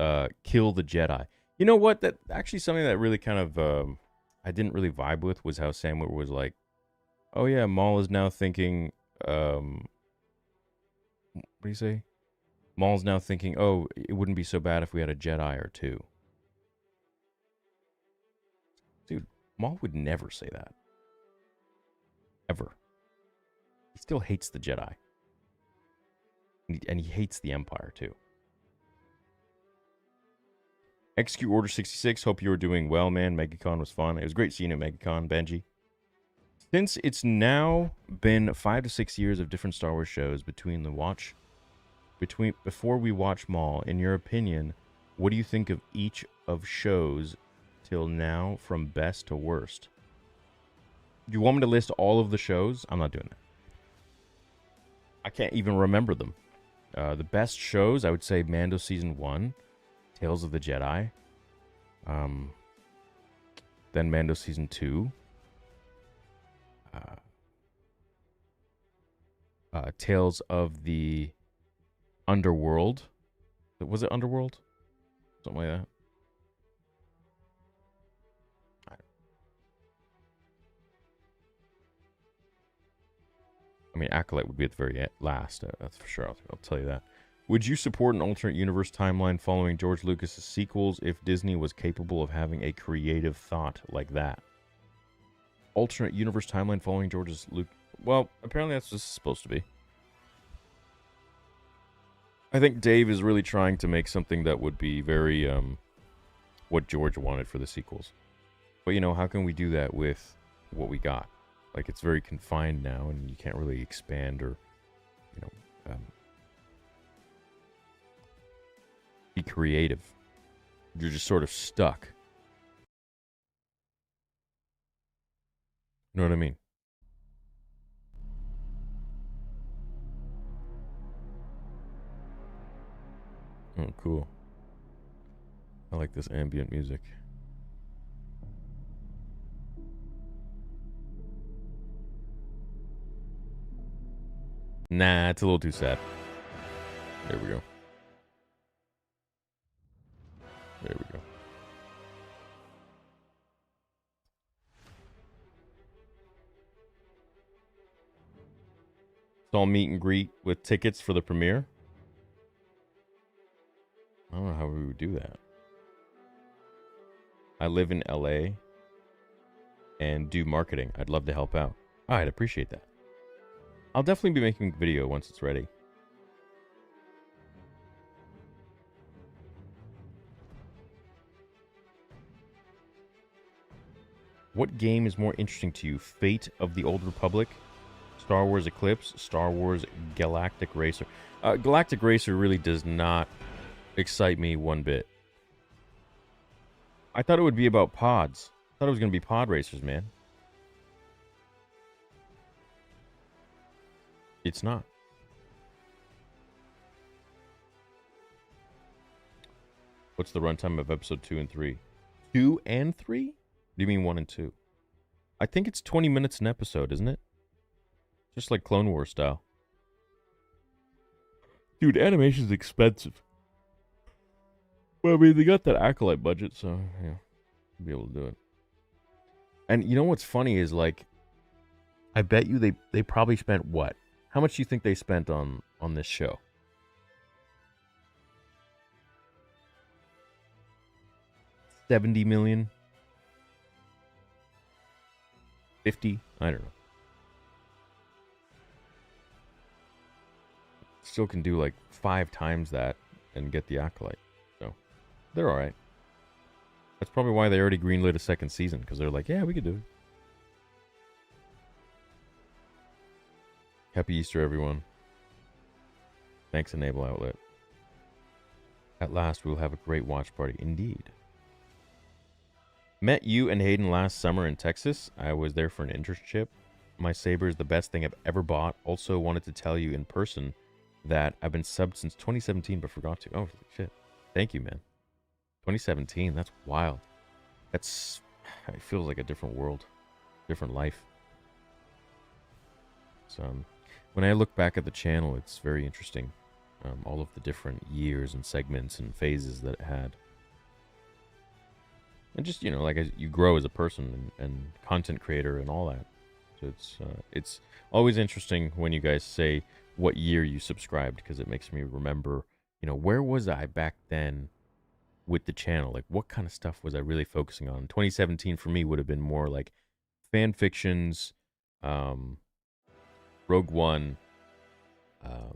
kill the Jedi. You know what? That actually something that really kind of I didn't really vibe with was how Sam was like, oh yeah, Maul is now thinking what do you say? Maul's now thinking, oh, it wouldn't be so bad if we had a Jedi or two. Dude, Maul would never say that. Ever. He still hates the Jedi. And he hates the Empire, too. XQ Order 66, hope you were doing well, man. MegaCon was fun. It was great seeing you at MegaCon, Benji. Since it's now been 5 to 6 years of different Star Wars shows before we watch Maul, in your opinion, what do you think of each of shows till now from best to worst? Do you want me to list all of the shows? I'm not doing that. I can't even remember them. The best shows, I would say Mando Season 1, Tales of the Jedi. Then Mando Season 2. Tales of the Underworld. Was it Underworld? Something like that. I mean, Acolyte would be at the very last. That's for sure. I'll tell you that. Would you support an alternate universe timeline following George Lucas's sequels if Disney was capable of having a creative thought like that? Alternate universe timeline following George's Luke. Well, apparently that's what this is supposed to be. I think Dave is really trying to make something that would be very what George wanted for the sequels. But you know, how can we do that with what we got? Like, it's very confined now, and you can't really expand or, you know, be creative. You're just sort of stuck. You know what I mean? Oh, cool. I like this ambient music. Nah, it's a little too sad. There we go. There we go. Saw meet and greet with tickets for the premiere. I don't know how we would do that. I live in LA and do marketing. I'd love to help out. I'd appreciate that. I'll definitely be making a video once it's ready. What game is more interesting to you? Fate of the Old Republic, Star Wars Eclipse, Star Wars Galactic Racer. Galactic Racer really does not excite me one bit. I thought it would be about pods. I thought it was going to be pod racers, man. It's not. What's the runtime of episode 2 and 3? 2 and 3? Do you mean 1 and 2? I think it's 20 minutes an episode, isn't it? Just like Clone Wars style. Dude, animation's expensive. Well, I mean, they got that Acolyte budget, so, yeah. Be able to do it. And you know what's funny is, like, I bet you they probably spent what? How much do you think they spent on this show? $70 million? 50? I don't know. Still can do like 5 times that and get the Acolyte. So, they're alright. That's probably why they already greenlit a second season, because they're like, yeah, we could do it. Happy Easter, everyone. Thanks, Enable Outlet. At last, we'll have a great watch party. Indeed. Met you and Hayden last summer in Texas. I was there for an internship. My Saber is the best thing I've ever bought. Also wanted to tell you in person that I've been subbed since 2017, but forgot to. Oh, shit. Thank you, man. 2017, that's wild. It feels like a different world, different life. So, when I look back at the channel, it's very interesting. All of the different years and segments and phases that it had. And just, you know, like as you grow as a person and content creator and all that. So it's always interesting when you guys say what year you subscribed, because it makes me remember, you know, where was I back then with the channel? Like, what kind of stuff was I really focusing on? 2017 for me would have been more like fan fictions, Rogue One, a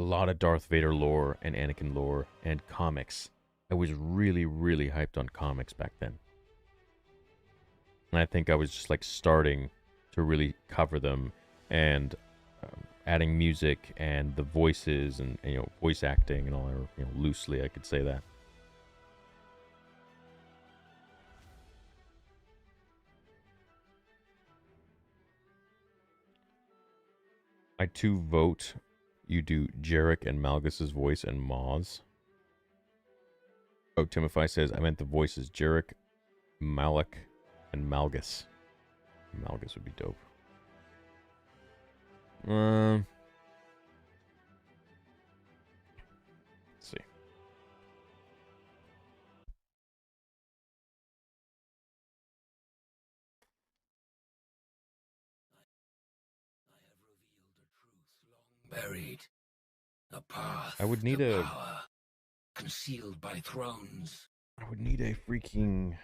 lot of Darth Vader lore and Anakin lore and comics. I was really, really hyped on comics back then. And I think I was just like starting to really cover them and adding music and the voices and, you know, voice acting and all that, you know, loosely I could say that. I too vote you do Jarek and Malgus's voice and Maz. Oh, Timothy says, I meant the voices Jarek, Malak, and Malgus. Malgus would be dope. Let's see. Buried. A path I would need to a power, concealed by thrones. I would need a freaking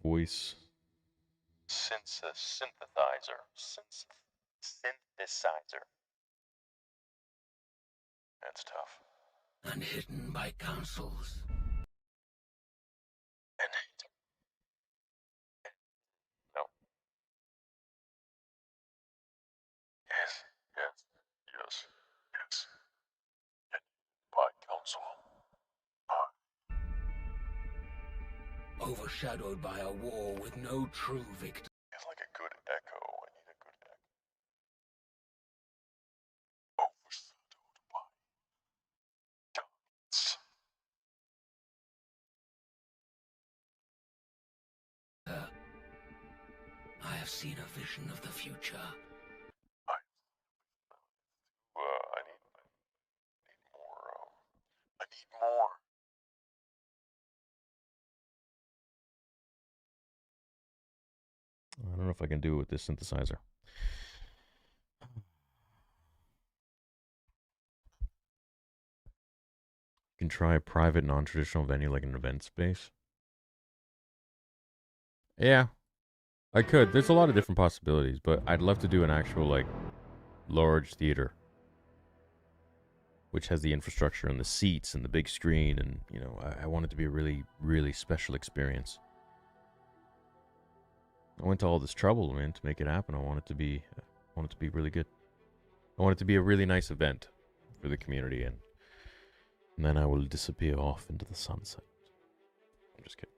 voice synthesizer. Synthesizer. That's tough. And hidden by councils. No. Yes. By council. Overshadowed by a war with no true victor. It's like a good echo. I need a good echo. Overshadowed by giants. I have seen a vision of the future. I need more. I need more. I don't know if I can do it with this synthesizer. You can try a private, non-traditional venue like an event space. Yeah, I could. There's a lot of different possibilities, but I'd love to do an actual, like, large theater, which has the infrastructure and the seats and the big screen, and, you know, I want it to be a really, really special experience. I went to all this trouble, man, to make it happen. I want it to be really good. I want it to be a really nice event for the community, and then I will disappear off into the sunset. I'm just kidding.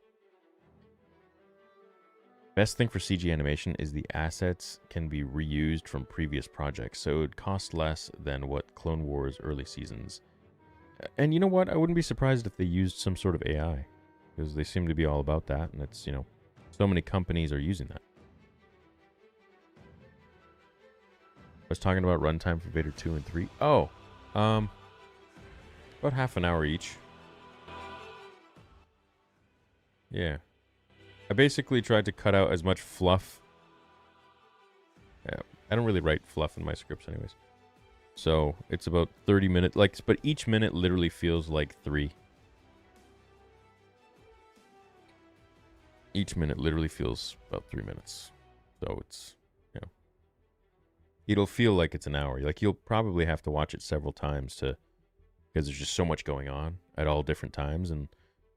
Best thing for CG animation is the assets can be reused from previous projects, so it would cost less than what Clone Wars early seasons. And you know what? I wouldn't be surprised if they used some sort of AI, because they seem to be all about that, and it's, you know, so many companies are using that. I was talking about runtime for Vader 2 and 3. Oh, about half an hour each. Yeah. I basically tried to cut out as much fluff. Yeah, I don't really write fluff in my scripts anyways. So it's about 30 minutes, like, but each minute literally feels like 3. Each minute literally feels about 3 minutes. So it's, you know, it'll feel like it's an hour. Like you'll probably have to watch it several times because there's just so much going on at all different times. And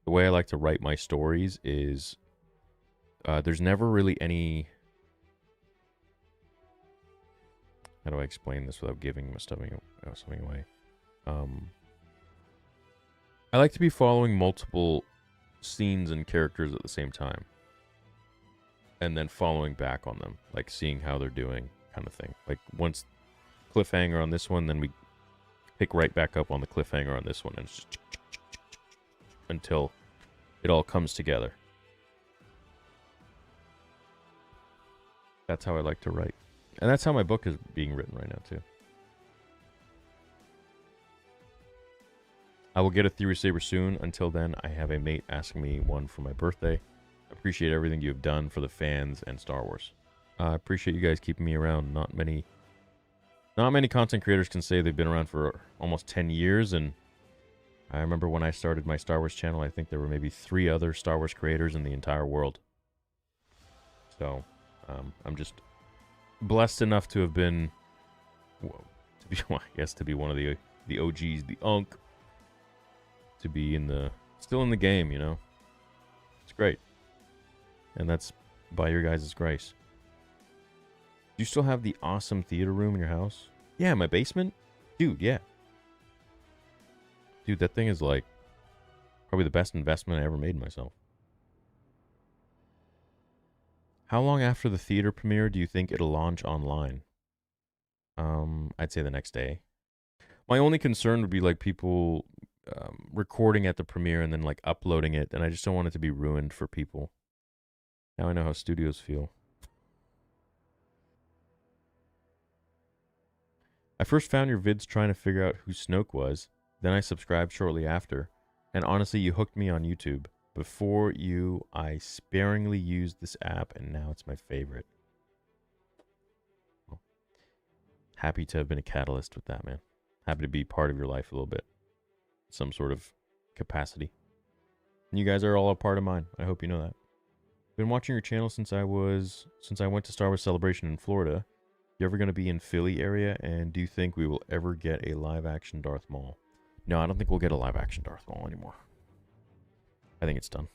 the way I like to write my stories is there's never really any... How do I explain this without giving something away? I like to be following multiple scenes and characters at the same time. And then following back on them. Like seeing how they're doing kind of thing. Like once cliffhanger on this one, then we pick right back up on the cliffhanger on this one. And it's just until it all comes together. That's how I like to write. And that's how my book is being written right now, too. I will get a Theory Saber soon. Until then, I have a mate asking me one for my birthday. I appreciate everything you have done for the fans and Star Wars. I appreciate you guys keeping me around. Not many content creators can say they've been around for almost 10 years. And I remember when I started my Star Wars channel, I think there were maybe 3 other Star Wars creators in the entire world. So, I'm just... blessed enough to have been, to be one of the OGs, the Unk, to be still in the game, you know. It's great, and that's by your guys' grace. Do you still have the awesome theater room in your house? Yeah, my basement, dude. Yeah, dude, that thing is like probably the best investment I ever made in myself. How long after the theater premiere do you think it'll launch online? I'd say the next day. My only concern would be like people recording at the premiere and then like uploading it, and I just don't want it to be ruined for people. Now I know how studios feel. I first found your vids trying to figure out who Snoke was, then I subscribed shortly after, and honestly you hooked me on YouTube. Before you, I sparingly used this app, and now it's my favorite. Well, happy to have been a catalyst with that, man. Happy to be part of your life a little bit. Some sort of capacity. And you guys are all a part of mine. I hope you know that. Been watching your channel since I went to Star Wars Celebration in Florida. You ever going to be in Philly area? And do you think we will ever get a live-action Darth Maul? No, I don't think we'll get a live-action Darth Maul anymore. I think it's done.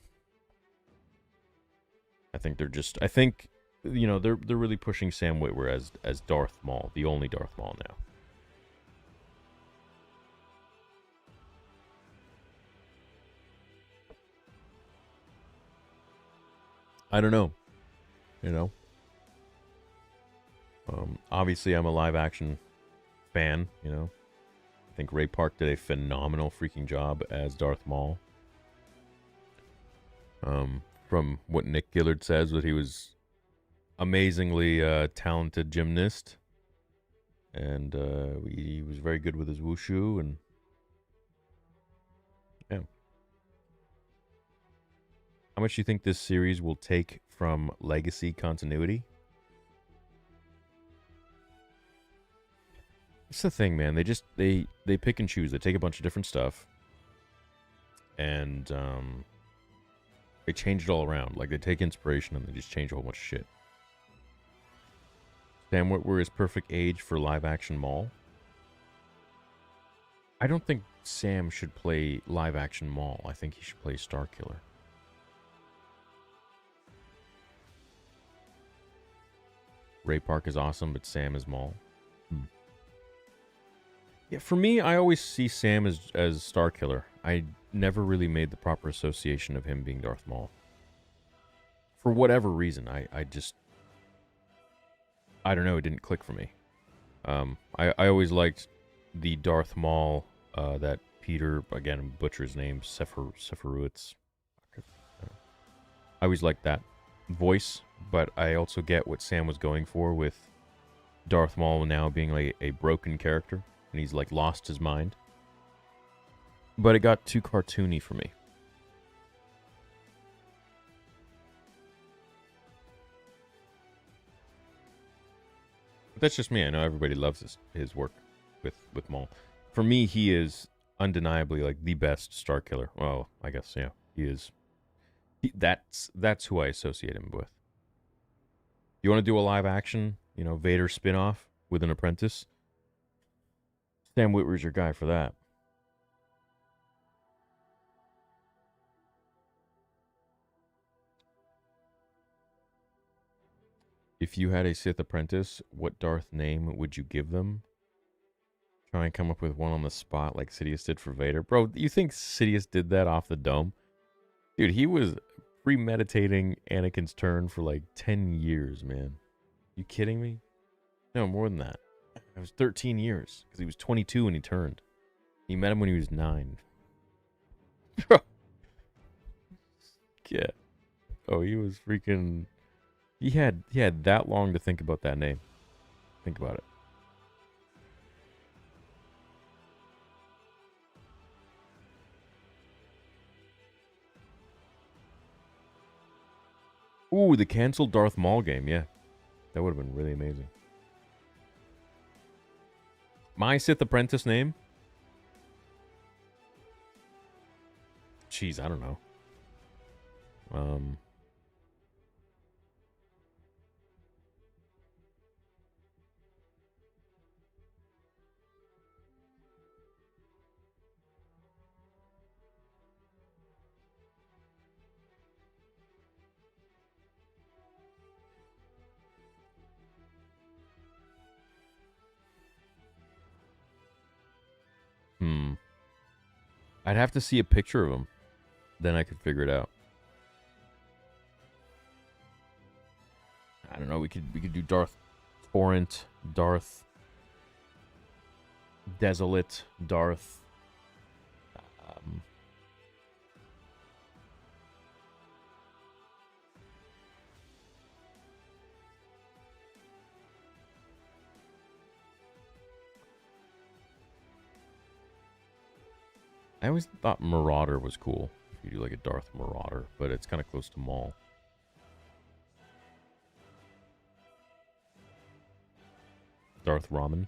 I think you know, they're really pushing Sam Witwer as Darth Maul, the only Darth Maul now. I don't know. You know? Obviously I'm a live action fan, you know. I think Ray Park did a phenomenal freaking job as Darth Maul. From what Nick Gillard says, that he was amazingly talented gymnast, and he was very good with his wushu, and yeah. How much do you think this series will take from legacy continuity? It's the thing, man. They pick and choose. They take a bunch of different stuff, and they change it all around. Like, they take inspiration and they just change a whole bunch of shit. Sam Witwer is perfect age for live-action Maul. I don't think Sam should play live-action Maul. I think he should play Starkiller. Ray Park is awesome, but Sam is Maul. Yeah, for me, I always see Sam as Starkiller. I never really made the proper association of him being Darth Maul. For whatever reason, I don't know, it didn't click for me. I always liked the Darth Maul that Peter, again, butcher his name, Sephiroth's. I always liked that voice, but I also get what Sam was going for with Darth Maul now being like a broken character, and he's like lost his mind. But it got too cartoony for me. But that's just me. I know everybody loves his work with Maul. For me, he is undeniably like the best Starkiller. Well, I guess, yeah, he is. That's who I associate him with. You want to do a live action, Vader spin-off with an apprentice? Sam Witwer's your guy for that. If you had a Sith apprentice, what Darth name would you give them? Try and come up with one on the spot like Sidious did for Vader. Bro, you think Sidious did that off the dome? Dude, he was premeditating Anakin's turn for like 10 years, man. You kidding me? No, more than that. It was 13 years because he was 22 when he turned. He met him when he was 9. Bro. Yeah. Oh, he was freaking... He had that long to think about that name. Think about it. Ooh, the canceled Darth Maul game, yeah. That would have been really amazing. My Sith apprentice name? Jeez, I don't know. I'd have to see a picture of him. Then I could figure it out. I don't know. We could do Darth Torrent, Darth Desolate, Darth. I always thought Marauder was cool. If you do like a Darth Marauder, but it's kind of close to Maul. Darth Ramen.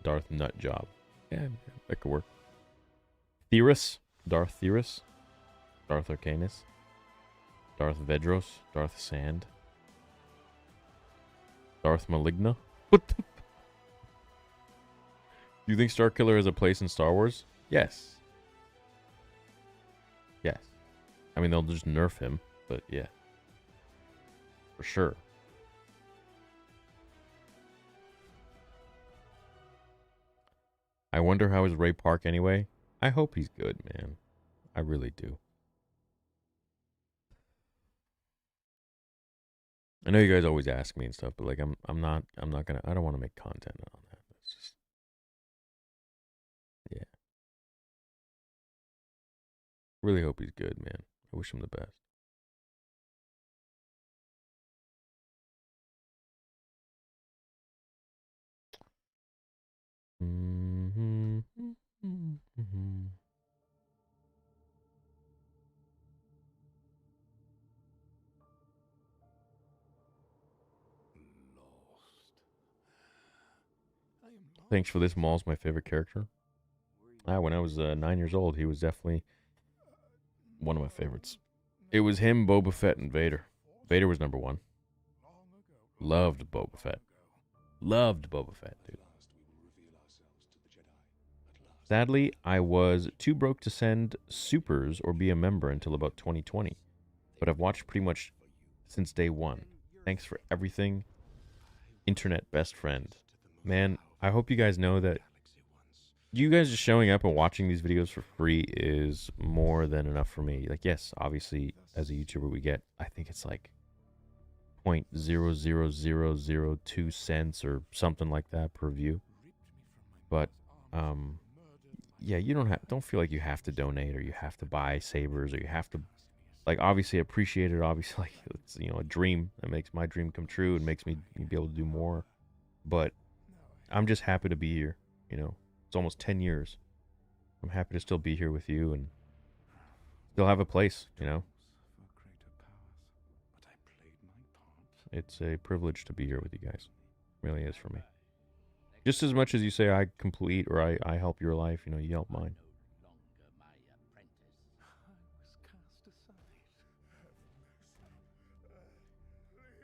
Darth Nutjob. Yeah, that could work. Theris. Darth Theris. Darth Arcanus. Darth Vedros. Darth Sand. Darth Maligna. What the... Do you think Starkiller has a place in Star Wars? Yes. Yes. I mean, they'll just nerf him, but yeah. For sure. I wonder how is Ray Park anyway? I hope he's good, man. I really do. I know you guys always ask me and stuff, but like I'm not gonna, I don't want to make content on that. It's just, yeah. Really hope he's good, man. I wish him the best. Thanks for this. Maul's my favorite character. When I was 9 years old, he was definitely one of my favorites. It was him, Boba Fett, and Vader. Vader was number one. Loved Boba Fett. Loved Boba Fett, dude. Sadly, I was too broke to send supers or be a member until about 2020. But I've watched pretty much since day one. Thanks for everything, internet best friend. Man, I hope you guys know that you guys just showing up and watching these videos for free is more than enough for me. Like, yes, obviously, as a YouTuber, we get, I think it's like 0.00002 cents or something like that per view. But, yeah, you don't feel like you have to donate or you have to buy Sabers or you have to, like, obviously appreciate it. Obviously, like, it's, a dream that makes my dream come true and makes me be able to do more. But I'm just happy to be here, It's almost 10 years. I'm happy to still be here with you and still have a place, It's a privilege to be here with you guys. It really is for me. Just as much as you say I complete or I help your life, you help mine.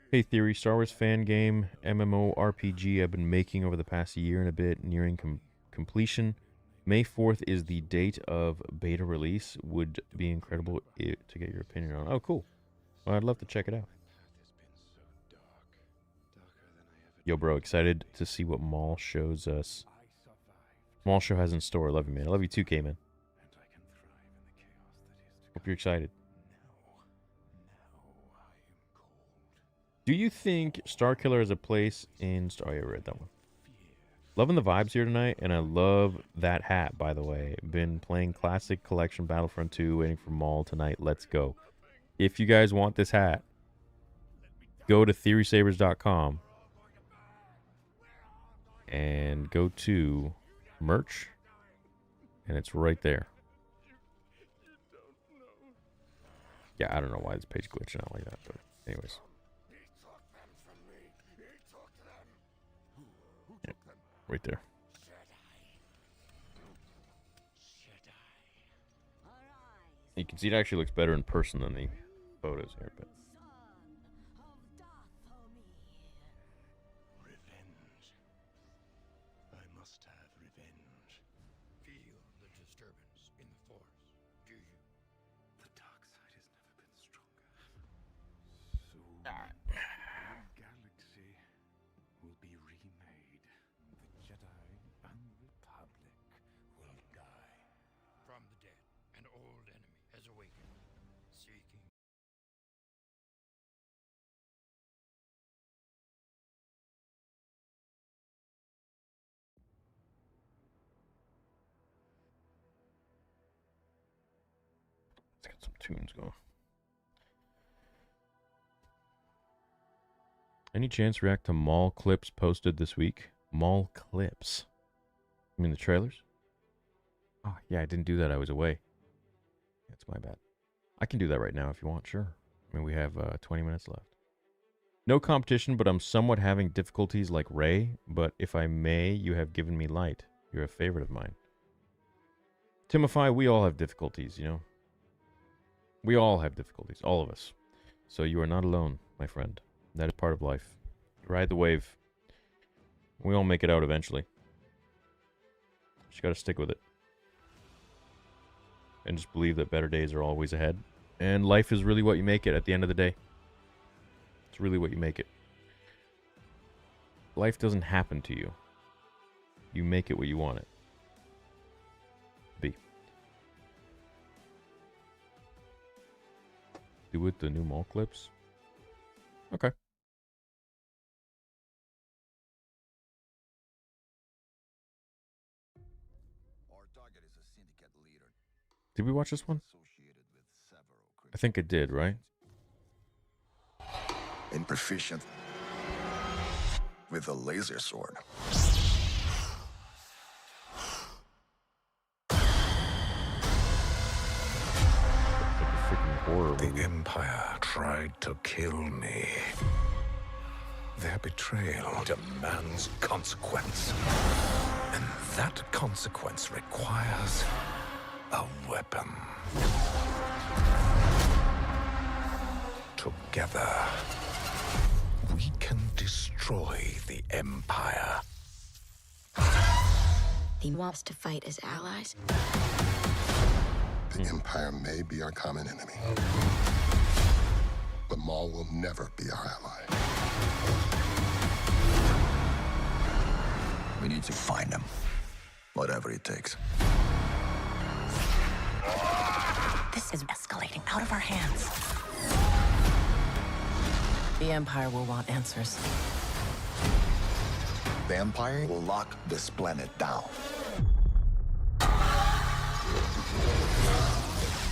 Hey Theory, Star Wars fan game, MMORPG I've been making over the past year and a bit, nearing completion. May 4th is the date of beta release. Would be incredible to get your opinion on. Oh, cool. Well, I'd love to check it out. Yo, bro, excited to see what Maul shows us. Maul show has in store. I love you, man. I love you too, K-Man. Hope you're excited. Do you think Starkiller is a place in... Oh, yeah, I read that one. Loving the vibes here tonight, and I love that hat, by the way. Been playing Classic Collection Battlefront 2, waiting for Maul tonight. Let's go. If you guys want this hat, go to theorysabers.com and go to merch, and it's right there. Yeah, I don't know why this page glitching out like that, but anyways. Yeah, right there. You can see it actually looks better in person than the photos here, but Revenge. I must have revenge. Feel the disturbance in the force, do you? The dark side has never been stronger. So the galaxy will be remade. The Jedi and Republic will die. From the dead, an old enemy has awakened, seeking. let's get some tunes going. Any chance react to Maul clips posted this week? Maul clips? You mean the trailers? Oh, yeah, I didn't do that. I was away. That's my bad. I can do that right now if you want, sure. I mean, we have 20 minutes left. No competition, but I'm somewhat having difficulties like Ray. But if I may, you have given me light. You're a favorite of mine. Timify, we all have difficulties, you know? We all have difficulties, all of us. So you are not alone, my friend. That is part of life. Ride the wave. We all make it out eventually. Just gotta stick with it. And just believe that better days are always ahead. And life is really what you make it at the end of the day. It's really what you make it. Life doesn't happen to you. You make it what you want it to be. Do with the new Maul clips? Okay. Did we watch this one? I think it did, right? And proficient with a laser sword. The Empire tried to kill me. Their betrayal demands consequence. And that consequence requires a weapon. Together, we can destroy the Empire. He wants to fight as allies. The Empire may be our common enemy, but Maul will never be our ally. We need to find him, whatever it takes. This is escalating out of our hands. The Empire will want answers. The Empire will lock this planet down.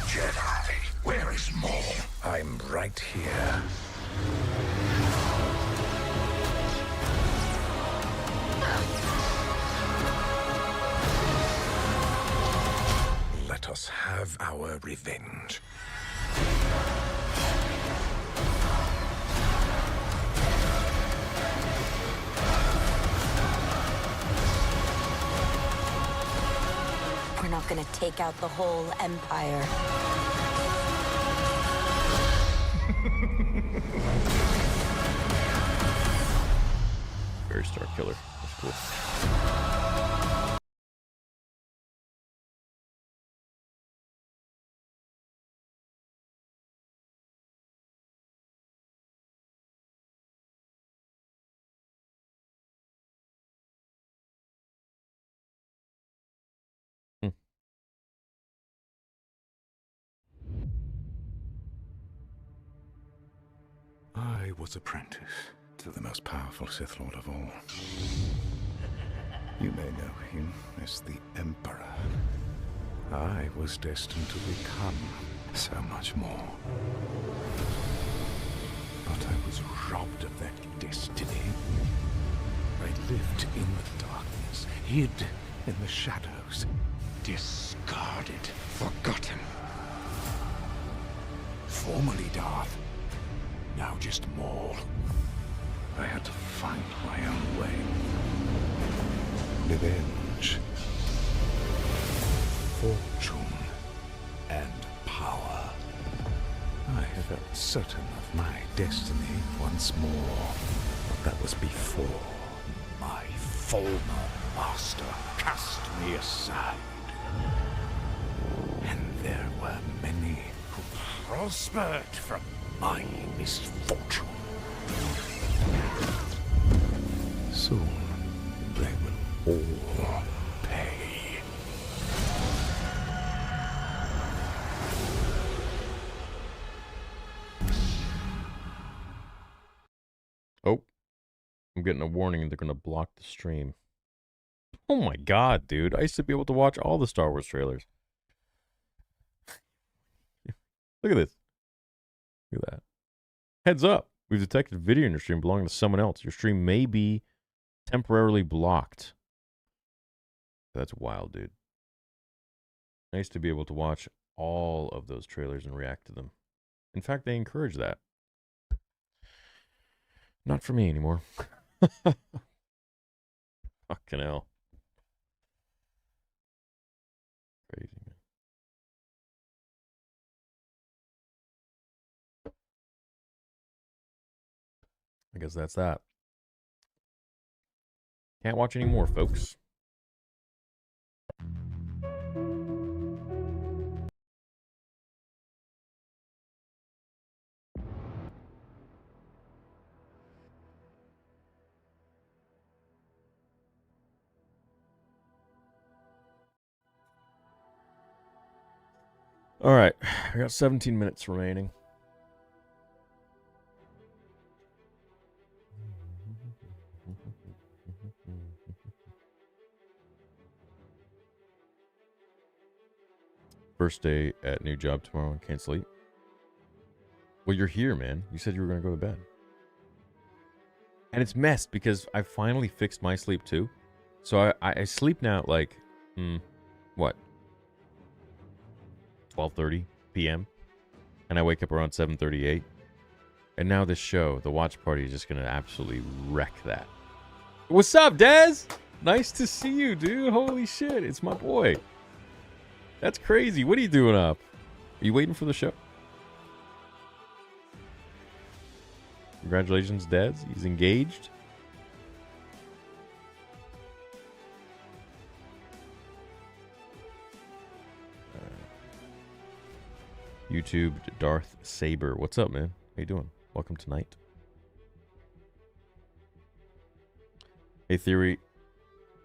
Jedi, where is Maul? I'm right here. Let us have our revenge. We're not gonna take out the whole Empire. trailer. That's cool. I was apprentice to the most powerful Sith Lord of all. You may know him as the Emperor. I was destined to become so much more. But I was robbed of that destiny. I lived in the darkness, hid in the shadows, discarded, forgotten. Formerly Darth, now just Maul. I had to find my own way. Revenge, fortune, and power. I had felt certain of my destiny once more, but that was before my former master cast me aside. And there were many who prospered from my misfortune. Soon, they will all pay. Oh, I'm getting a warning. They're going to block the stream. Oh my god, dude. I used to be able to watch all the Star Wars trailers. Look at this. Look at that. Heads up. We've detected video in your stream belonging to someone else. Your stream may be temporarily blocked. That's wild, dude. I used to be able to watch all of those trailers and react to them. In fact, they encourage that. Not for me anymore. Fucking hell. Crazy, man. I guess that's that. Can't watch anymore, folks. All right, I got 17 minutes remaining. First day at new job tomorrow and can't sleep. Well, you're here, man. You said you were going to go to bed. And it's messed because I finally fixed my sleep too. So I sleep now at like, what? 12:30 p.m. And I wake up around 7:38. And now this show, the watch party, is just going to absolutely wreck that. What's up, Dez? Nice to see you, dude. Holy shit, it's my boy. That's crazy. What are you doing up? Are you waiting for the show? Congratulations, Dez. He's engaged. YouTube, Darth Saber. What's up, man? How you doing? Welcome tonight. Hey, Theory.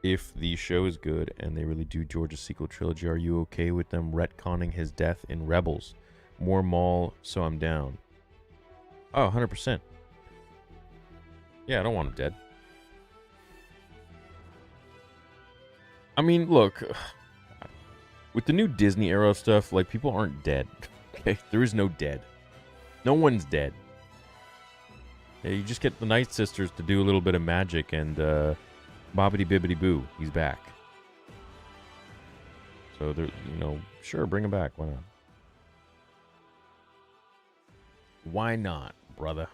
If the show is good and they really do George's sequel trilogy, are you okay with them retconning his death in Rebels? More Maul, so I'm down. Oh, 100%. Yeah, I don't want him dead. I mean, look. With the new Disney era stuff, like, people aren't dead. Okay? There is no dead. No one's dead. Yeah, you just get the Night Sisters to do a little bit of magic and, bobbity bibbity boo, he's back. So they're, sure, bring him back. Why not? Why not, brother?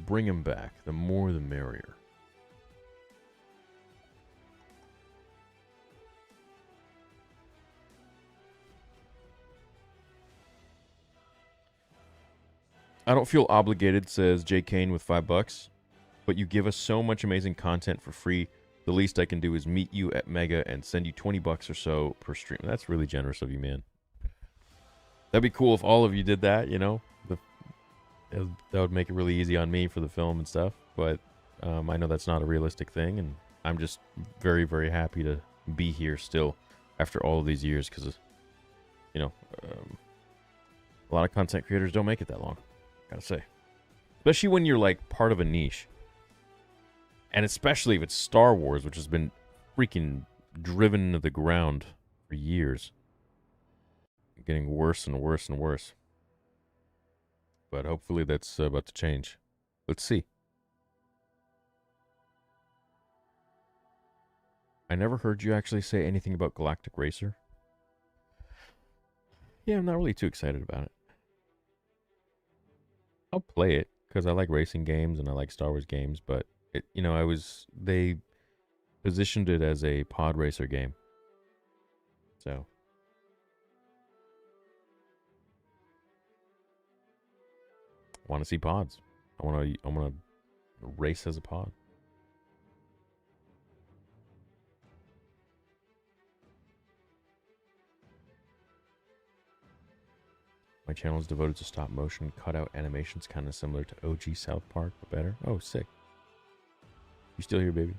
Bring him back. The more the merrier. I don't feel obligated, says J. Kane with $5. but you give us so much amazing content for free. The least I can do is meet you at Mega and send you $20 or so per stream. That's really generous of you, man. That'd be cool if all of you did that, you know? That would make it really easy on me for the film and stuff. But I know that's not a realistic thing, and I'm just very, very happy to be here still after all of these years because, you know, a lot of content creators don't make it that long, gotta say. Especially when you're, like, part of a niche. And especially if it's Star Wars, which has been freaking driven into the ground for years. Getting worse and worse and worse. But hopefully that's about to change. Let's see. I never heard you actually say anything about Galactic Racer. Yeah, I'm not really too excited about it. I'll play it because I like racing games and I like Star Wars games, but it, you know, they positioned it as a pod racer game. So I want to see pods. I want to race as a pod. My channel is devoted to stop motion cutout animations, kind of similar to OG South Park, but better. Oh, sick. You still here, baby?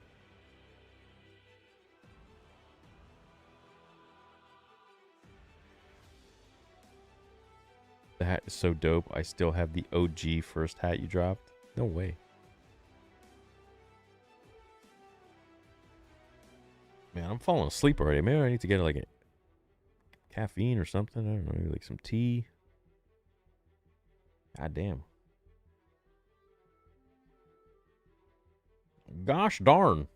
The hat is so dope. I still have the OG first hat you dropped. No way. Man, I'm falling asleep already. Maybe I need to get like a caffeine or something. I don't know, maybe like some tea. God damn. Gosh darn.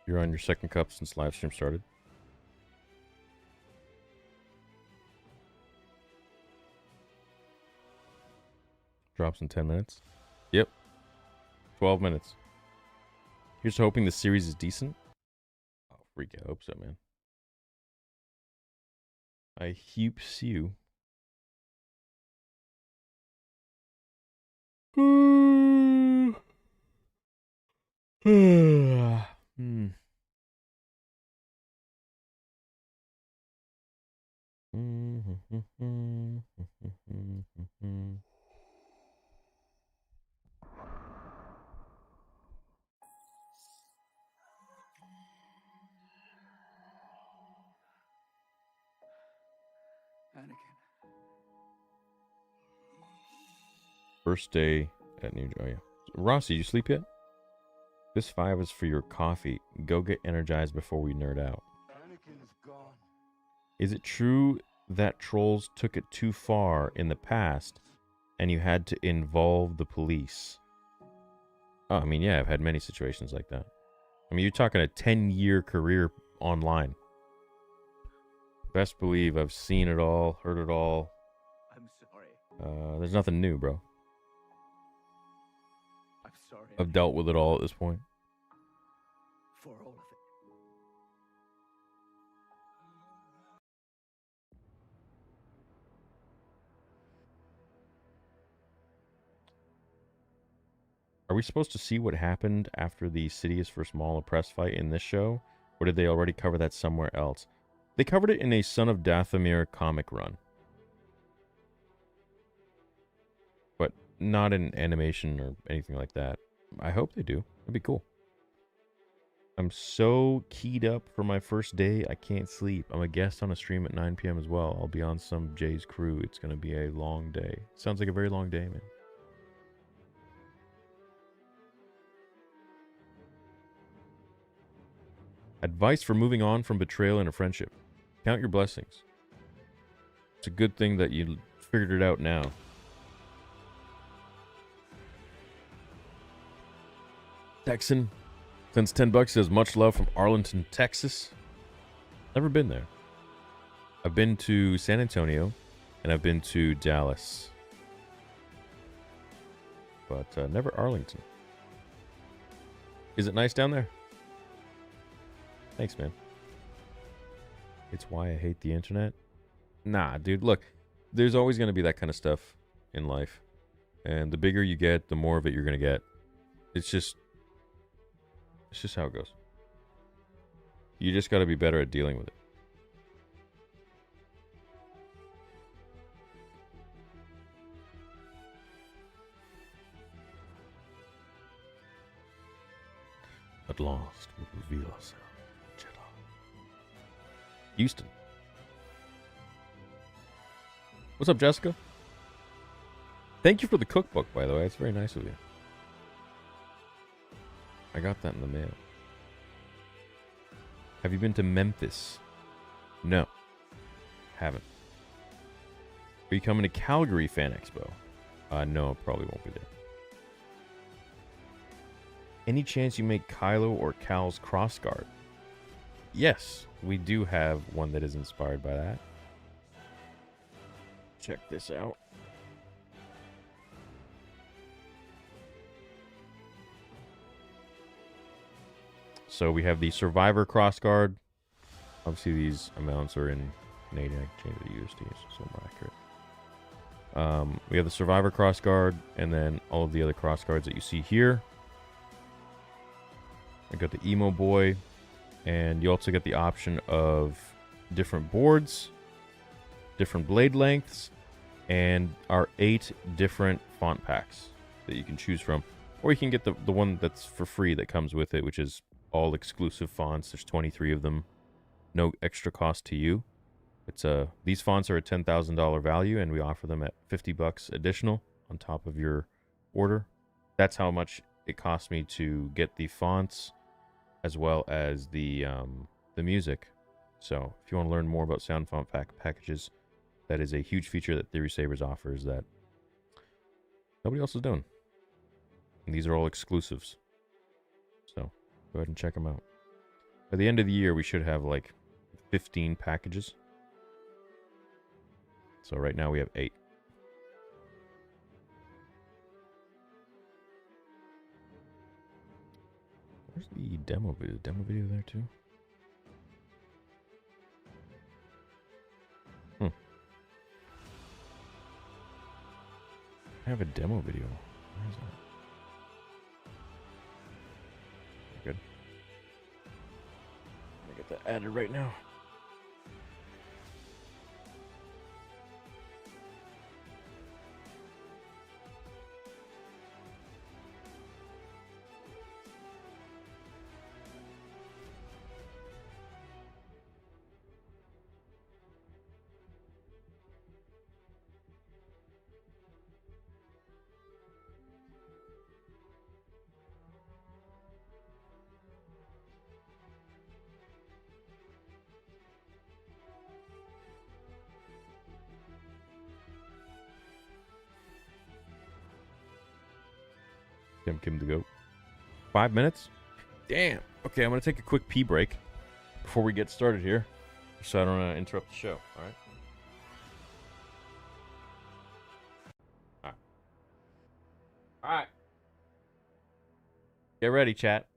You're on your second cup since live stream started. Drops in 10 minutes. Yep. 12 minutes. Here's hoping the series is decent. Oh, freak, I hope so, man. I hopes you. Anakin. First day at New York. Oh, yeah. Rossi, did you sleep yet? This 5 is for your coffee. Go get energized before we nerd out. Anakin is gone. Is it true that trolls took it too far in the past and you had to involve the police? Oh, I mean, yeah, I've had many situations like that. I mean, you're talking a 10-year career online. Best believe I've seen it all, heard it all. I'm sorry. There's nothing new, bro. I'm sorry. I've dealt with it all at this point. For all of it. Are we supposed to see what happened after the Sidious vs. Maul press fight in this show? Or did they already cover that somewhere else? They covered it in a Son of Dathomir comic run. But not in animation or anything like that. I hope they do. That'd be cool. I'm so keyed up for my first day, I can't sleep. I'm a guest on a stream at 9 p.m. as well. I'll be on some Jay's crew. It's going to be a long day. Sounds like a very long day, man. Advice for moving on from betrayal in a friendship. Count your blessings. It's a good thing that you figured it out now. Texan sends $10, says much love from Arlington, Texas. Never been there. I've been to San Antonio and I've been to Dallas, but never Arlington. Is it nice down there? Thanks, man. It's why I hate the internet. Nah, dude, look, there's always going to be that kind of stuff in life. And the bigger you get, the more of it you're going to get. It's just how it goes. You just got to be better at dealing with it. At last, we reveal ourselves. Houston. What's up, Jessica? Thank you for the cookbook, by the way. It's very nice of you. I got that in the mail. Have you been to Memphis? No. Haven't. Are you coming to Calgary Fan Expo? No, probably won't be there. Any chance you make Kylo or Cal's crossguard? Yes, we do have one that is inspired by that. Check this out. So we have the Survivor crossguard. Obviously, these amounts are in Canadian. I can change it to USD, so it's more accurate. We have the Survivor crossguard, and then all of the other crossguards that you see here. I got the Emo Boy, and you also get the option of different boards, different blade lengths, and our 8 different font packs that you can choose from. Or you can get the one that's for free that comes with it, which is all exclusive fonts. There's 23 of them. No extra cost to you. It's these fonts are a $10,000 value, and we offer them at $50 additional on top of your order. That's how much it cost me to get the fonts as well as the music. So if you want to learn more about sound font packages, that is a huge feature that Theory Sabers offers that nobody else is doing. And these are all exclusives. So go ahead and check them out. By the end of the year, we should have like 15 packages. So right now we have 8. Where's the demo video? Demo video there too? I have a demo video. Where is that? Good. I'm gonna get that added right now. Kim to go. 5 minutes? Damn. Okay, I'm going to take a quick pee break before we get started here, so I don't interrupt the show. All right? All right. All right. Get ready, chat.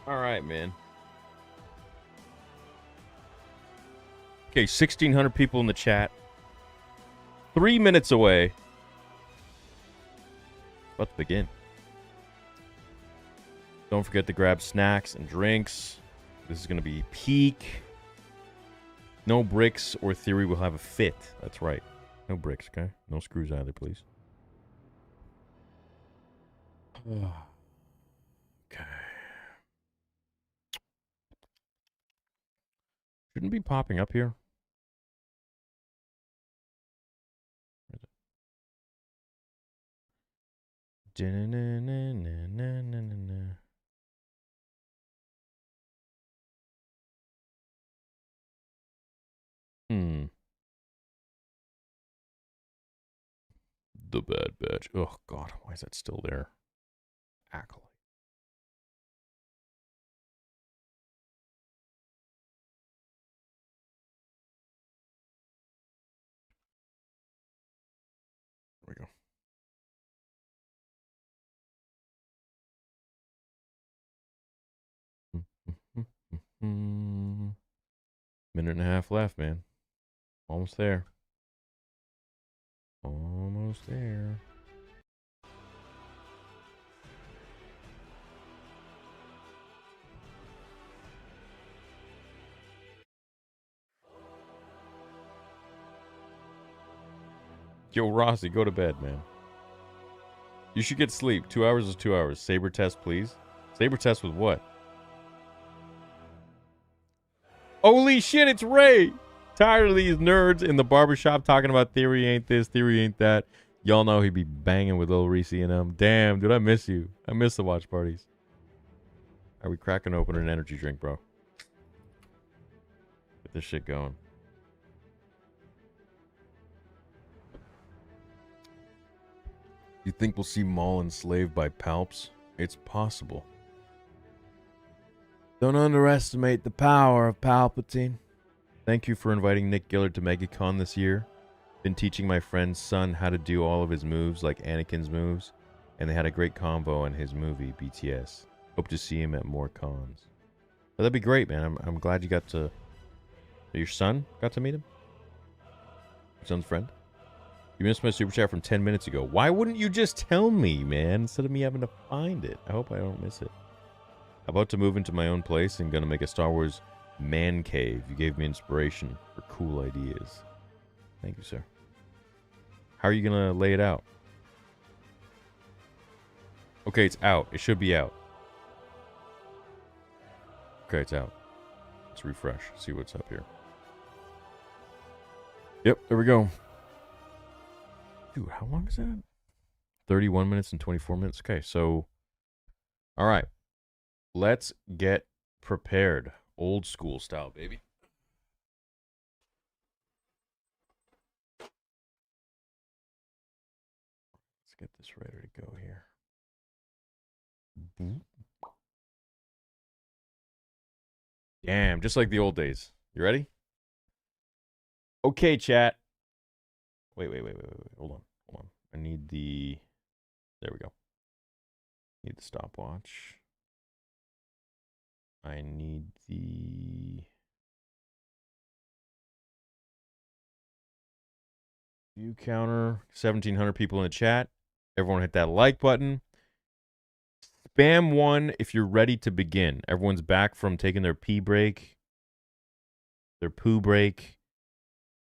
All right, man. Okay, 1,600 people in the chat. 3 minutes away. About to begin. Don't forget to grab snacks and drinks. This is going to be peak. No bricks or theory will have a fit. That's right. No bricks, okay? No screws either, please. Okay. Shouldn't be popping up here. The Bad Batch. Oh, God. Why is that still there? Acolyte. There we go. Minute and a half left, man. Almost there. Almost there. Yo, Rossi, go to bed, man. You should get sleep. 2 hours is 2 hours. Saber test, please. Saber test with what? Holy shit, it's Ray! Tired of these nerds in the barbershop talking about theory ain't this, theory ain't that. Y'all know he'd be banging with Lil Reese and them. Damn, dude, I miss you. I miss the watch parties. Are we cracking open an energy drink, bro? Get this shit going. You think we'll see Maul enslaved by Palps? It's possible. Don't underestimate the power of Palpatine. Thank you for inviting Nick Gillard to MegaCon this year. Been teaching my friend's son how to do all of his moves like Anakin's moves, and they had a great convo on his movie, BTS. Hope to see him at more cons. But that'd be great, man. I'm glad you got to... Your son got to meet him? Your son's friend? You missed my super chat from 10 minutes ago. Why wouldn't you just tell me, man, instead of me having to find it? I hope I don't miss it. About to move into my own place and gonna make a Star Wars man cave. You gave me inspiration for cool ideas. Thank you, sir. How are you gonna lay it out? Okay, it's out. It should be out. Okay, it's out. Let's refresh. See what's up here. Yep, there we go. Dude, how long is that? 31 minutes and 24 minutes. Okay, so... Alright. Let's get prepared. Old school style, baby. Let's get this ready to go here. Damn, just like the old days. You ready? Okay, chat. Wait. Hold on. I need the... There we go. Need the stopwatch. I need the... view counter. 1,700 people in the chat. Everyone hit that like button. Spam 1 if you're ready to begin. Everyone's back from taking their pee break. Their poo break.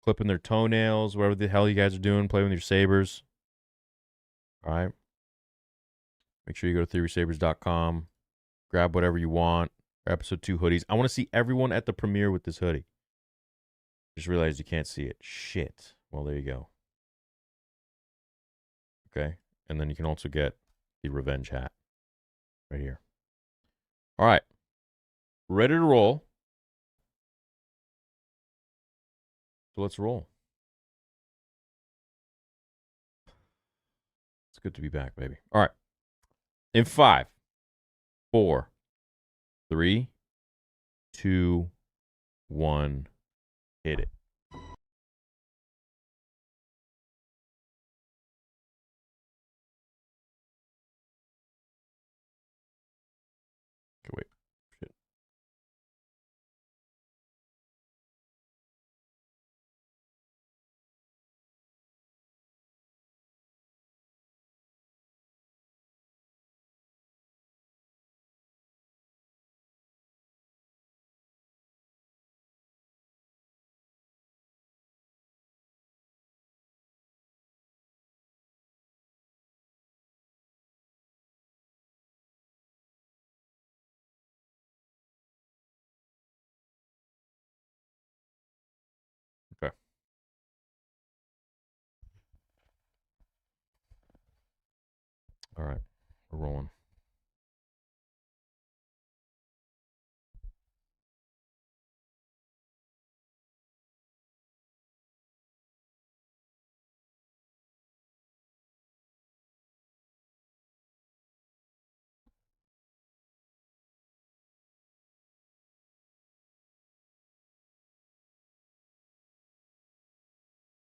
Clipping their toenails. Whatever the hell you guys are doing. Playing with your sabers. Alright. Make sure you go to theorysabers.com. Grab whatever you want. Episode 2 hoodies. I want to see everyone at the premiere with this hoodie. Just realized you can't see it. Shit. Well, there you go. Okay. And then you can also get the revenge hat. Right here. All right. Ready to roll. So let's roll. It's good to be back, baby. All right. In 5, 4, 3, 2, 1. Hit it. Okay, wait. All right, we're rolling.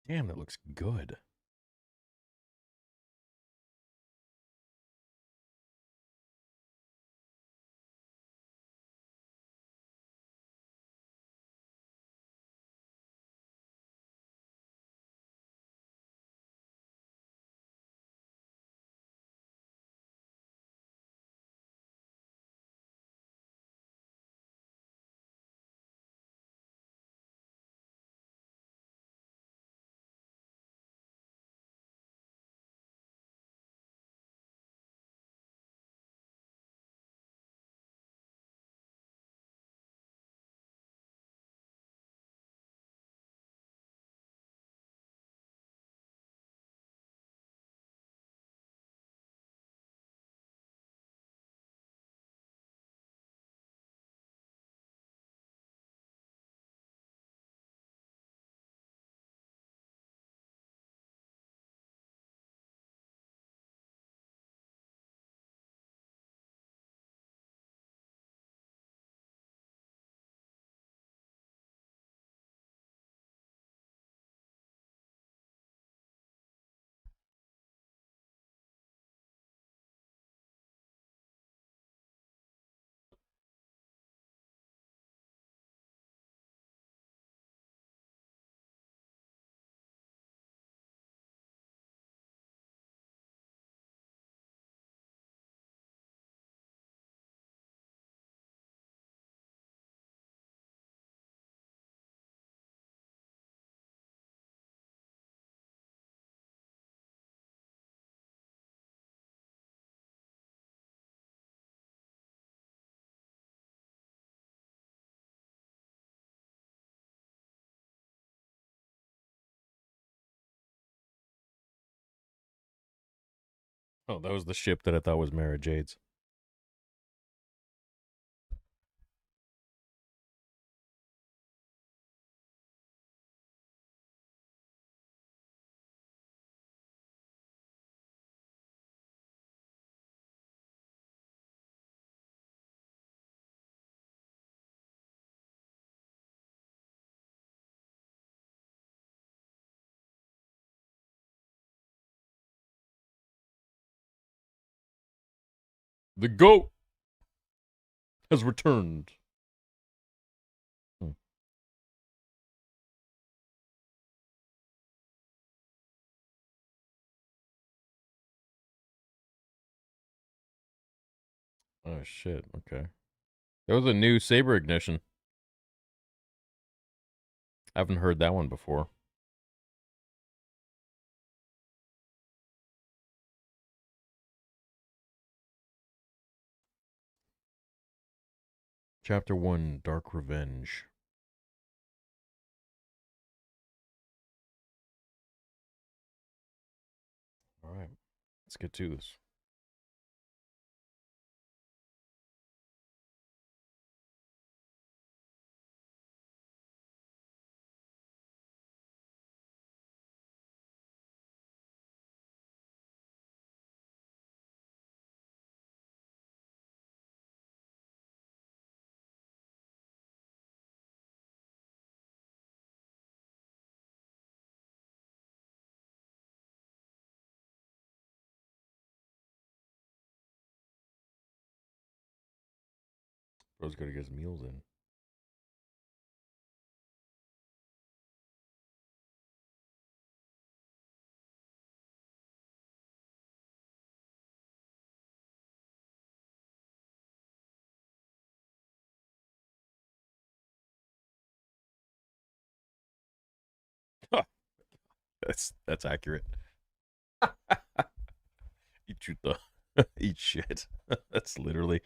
Damn, that looks good. Oh, that was the ship that I thought was Mara Jade's. The goat has returned. Oh shit, okay. That was a new Saber ignition. I haven't heard that one before. Chapter 1, Dark Revenge. Alright, let's get to this. Bro's gotta get his meals in. That's accurate. Eat chuta. Eat shit. That's literally.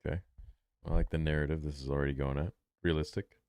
Okay. I like the narrative this is already going at. Realistic.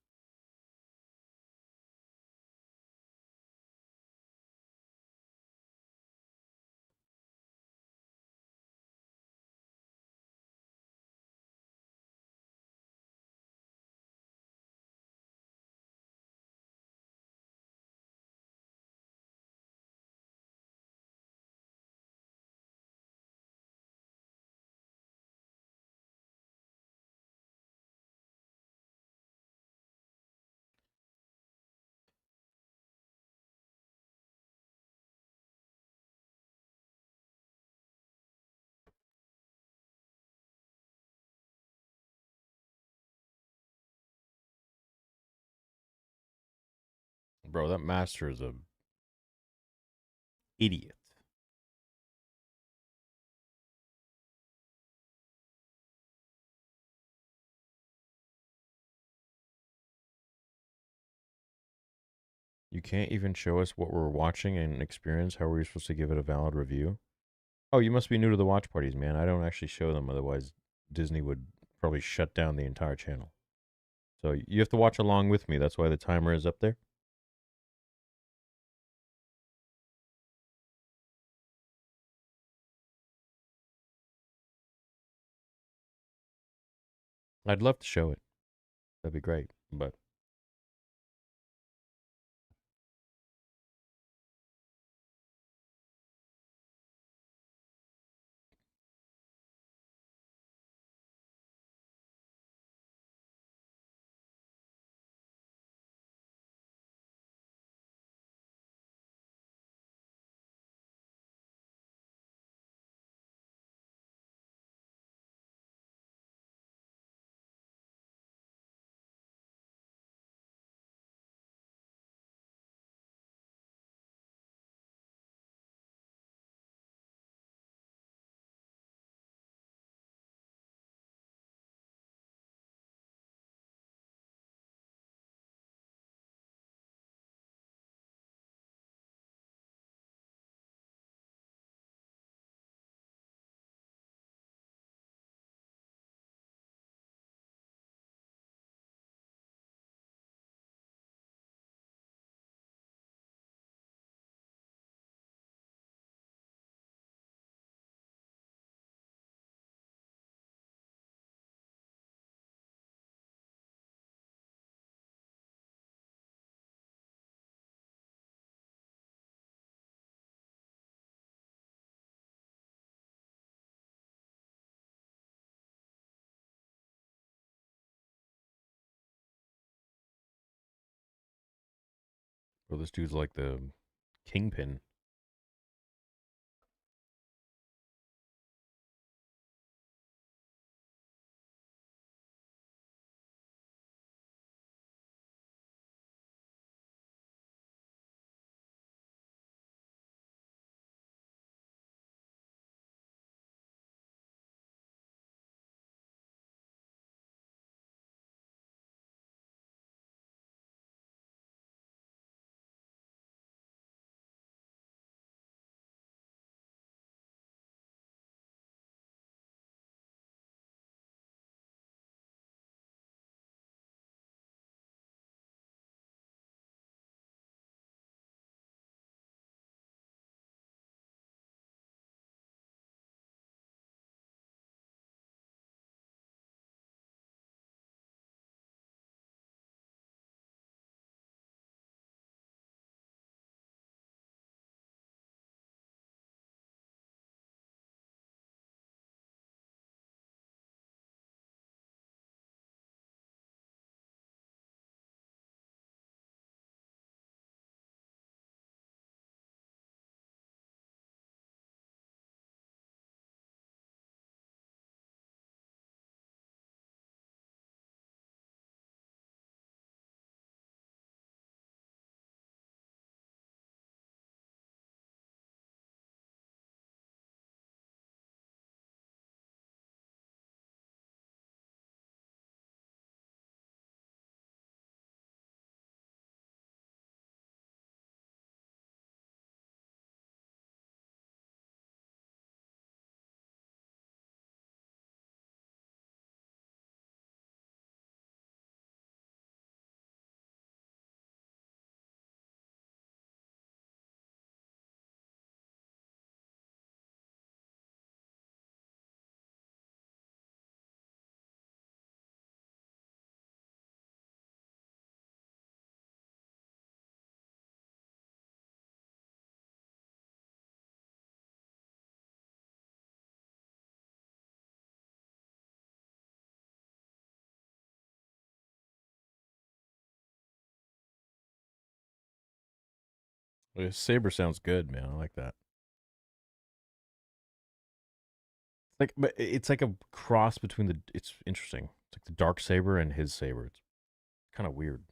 Bro, that master is a idiot. You can't even show us what we're watching and experience. How are we supposed to give it a valid review? Oh, you must be new to the watch parties, man. I don't actually show them, otherwise Disney would probably shut down the entire channel. So you have to watch along with me. That's why the timer is up there. I'd love to show it. That'd be great, but bro, this dude's like the kingpin. Saber sounds good, man. I like that. Like, but it's like a cross between the. It's interesting. It's like the dark saber and his saber. It's kind of weird.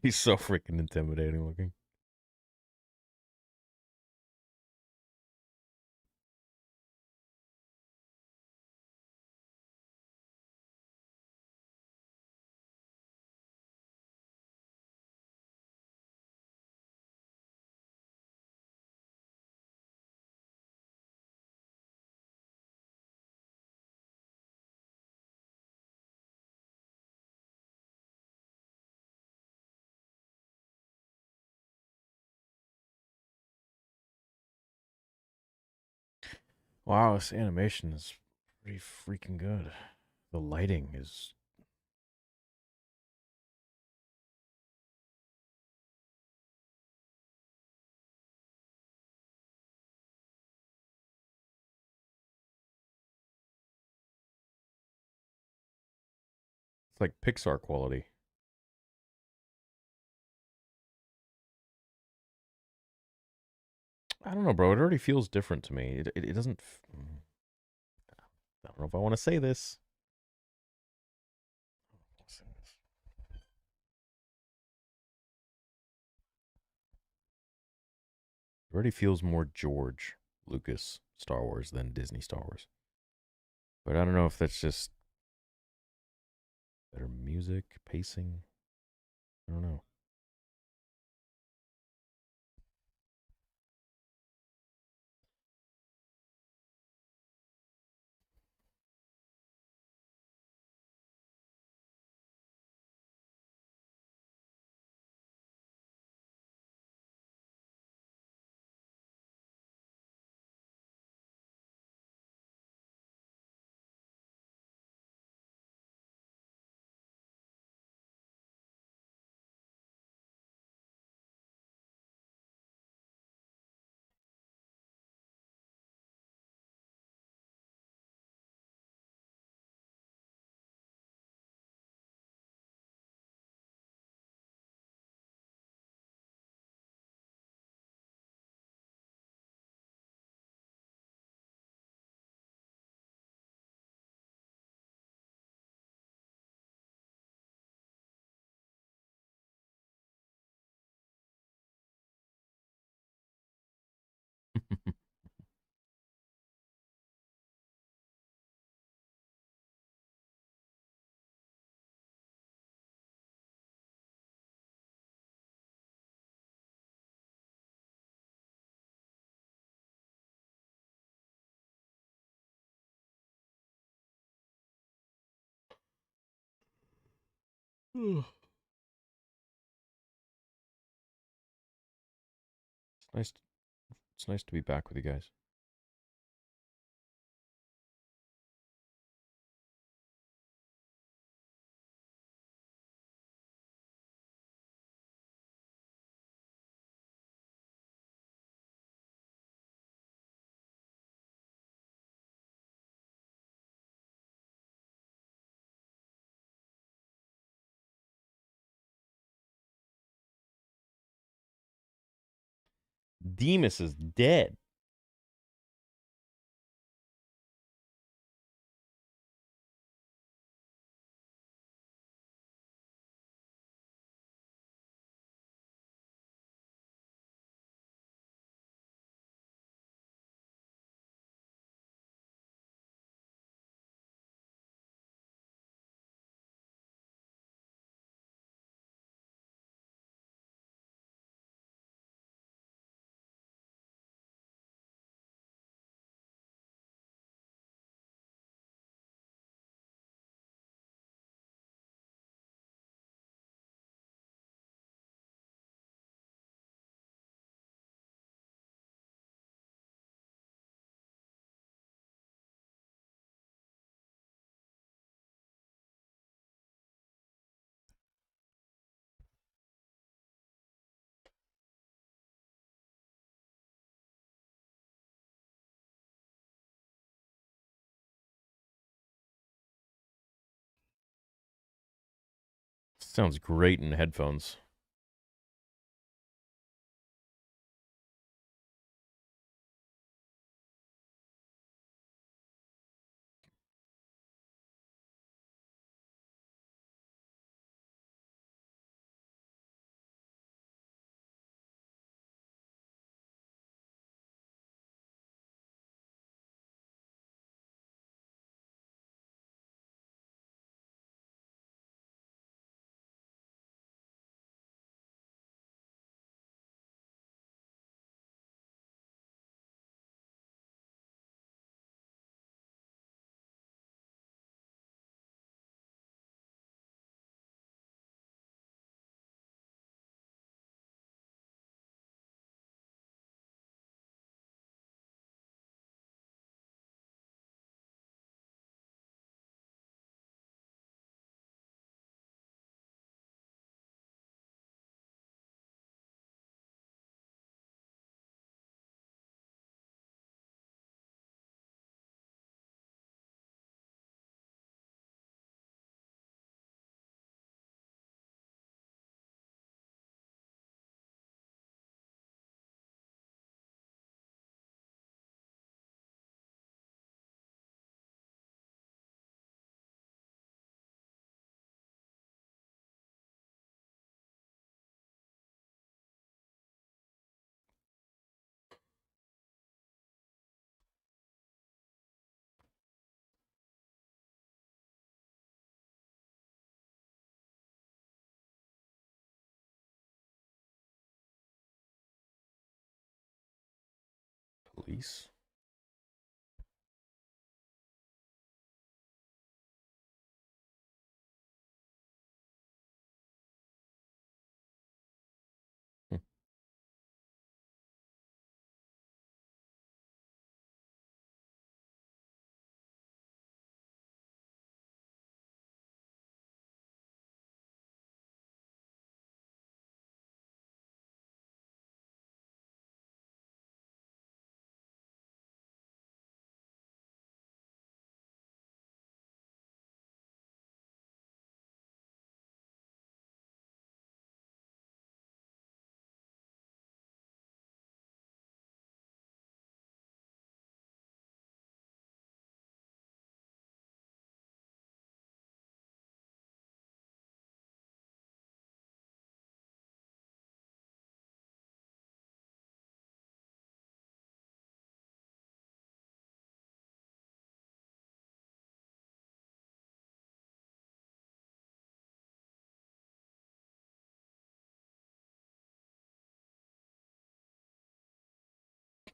He's so freaking intimidating looking. Wow, this animation is pretty freaking good. The lighting is. It's like Pixar quality. I don't know, bro. It already feels different to me. It doesn't. I don't know if I want to say this. It already feels more George Lucas Star Wars than Disney Star Wars. But I don't know if that's just better music, pacing. I don't know. It's nice. It's nice to be back with you guys. Demas is dead. Sounds great in headphones. Police.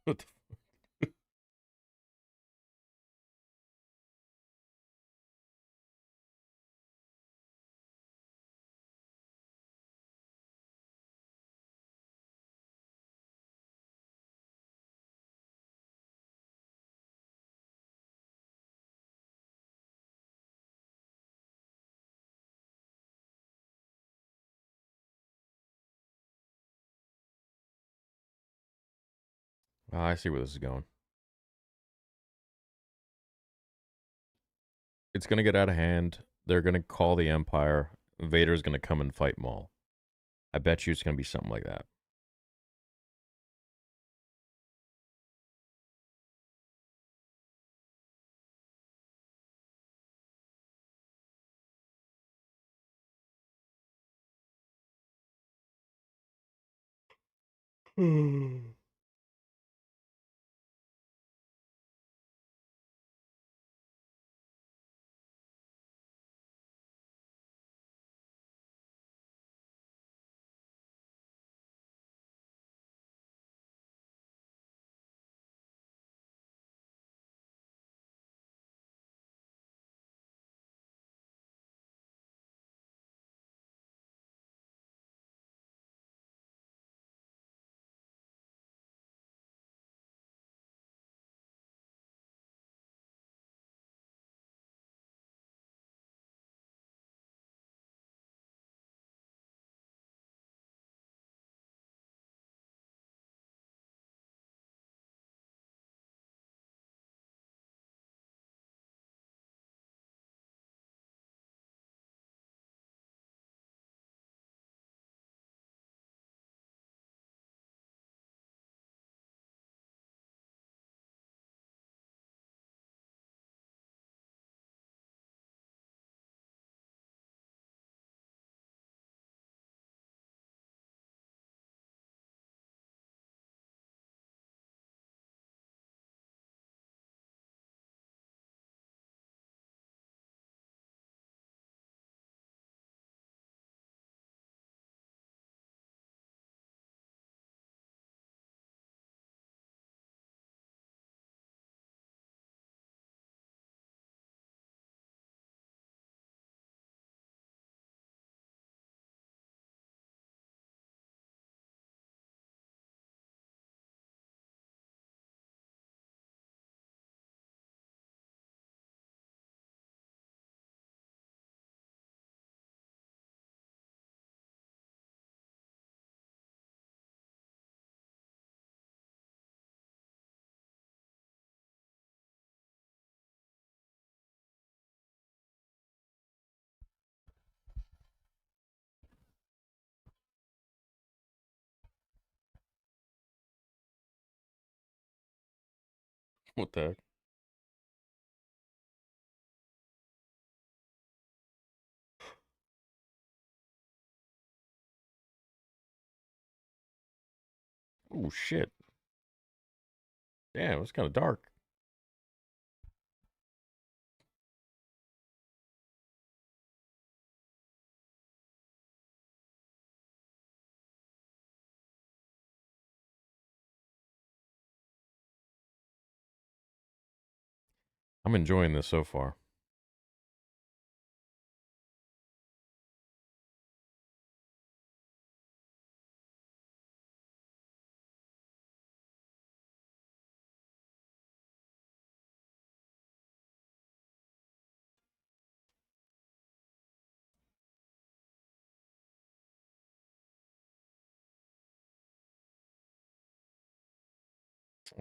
What the I see where this is going. It's gonna get out of hand. They're gonna call the Empire. Vader's gonna come and fight Maul. I bet you it's gonna be something like that. What the heck? Oh shit. Damn, it's kind of dark. I'm enjoying this so far.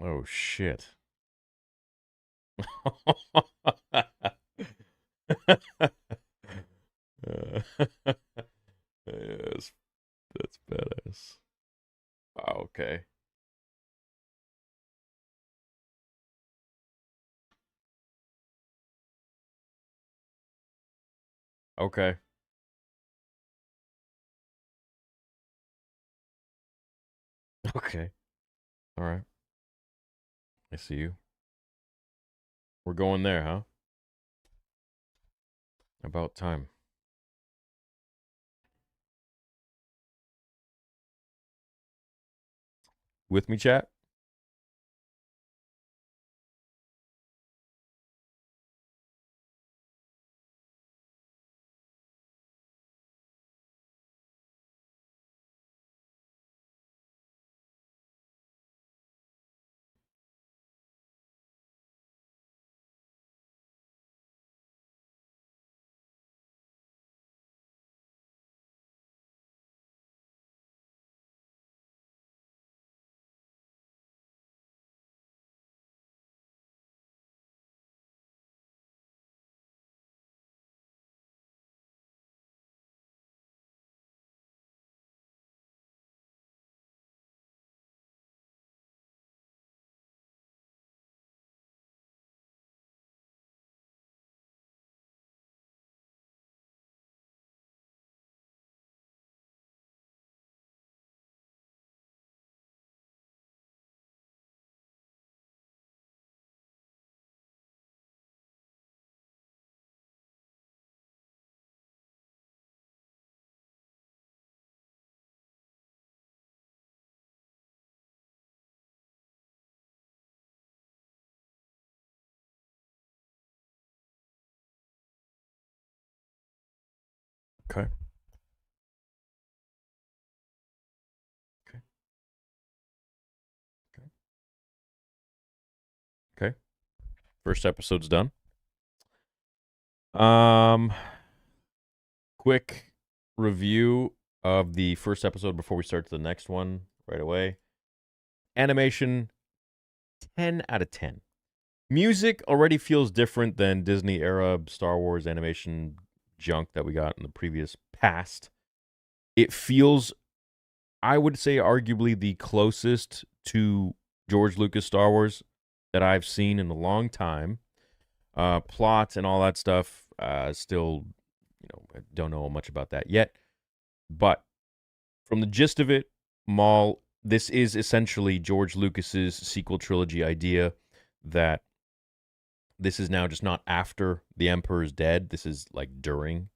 Oh, shit. Yes, that's badass. Wow, okay. Okay. Okay. All right. I see you. We're going there, huh? About time. With me, chat? Okay. Okay. Okay. Okay. First episode's done. Quick review of the first episode before we start to the next one right away. Animation, 10 out of 10. Music already feels different than Disney era Star Wars animation junk that we got in the previous past. It feels, I would say, arguably the closest to George Lucas Star Wars that I've seen in a long time. Plot and all that stuff, still, I don't know much about that yet. But from the gist of it, Maul, this is essentially George Lucas's sequel trilogy idea that this is now just not after the Emperor's dead. This is like during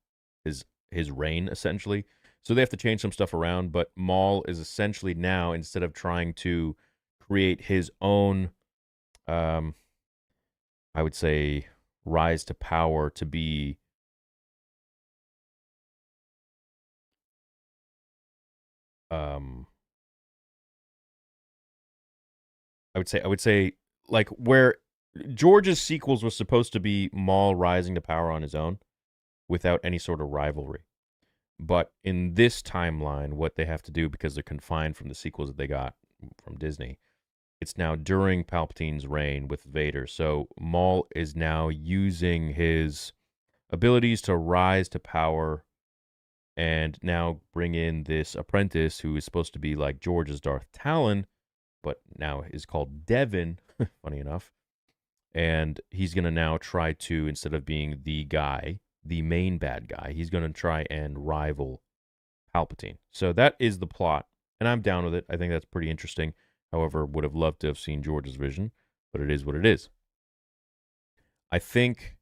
his reign, essentially. So they have to change some stuff around, but Maul is essentially now, instead of trying to create his own, I would say, rise to power to be I would say like where George's sequels was supposed to be Maul rising to power on his own without any sort of rivalry. But in this timeline, what they have to do, because they're confined from the sequels that they got from Disney, it's now during Palpatine's reign with Vader. So Maul is now using his abilities to rise to power and now bring in this apprentice who is supposed to be like George's Darth Talon, but now is called Devin, funny enough. And he's going to now try to, instead of being the guy, the main bad guy, he's going to try and rival Palpatine. So that is the plot, and I'm down with it. I think that's pretty interesting. However, would have loved to have seen George's vision, but it is what it is. I think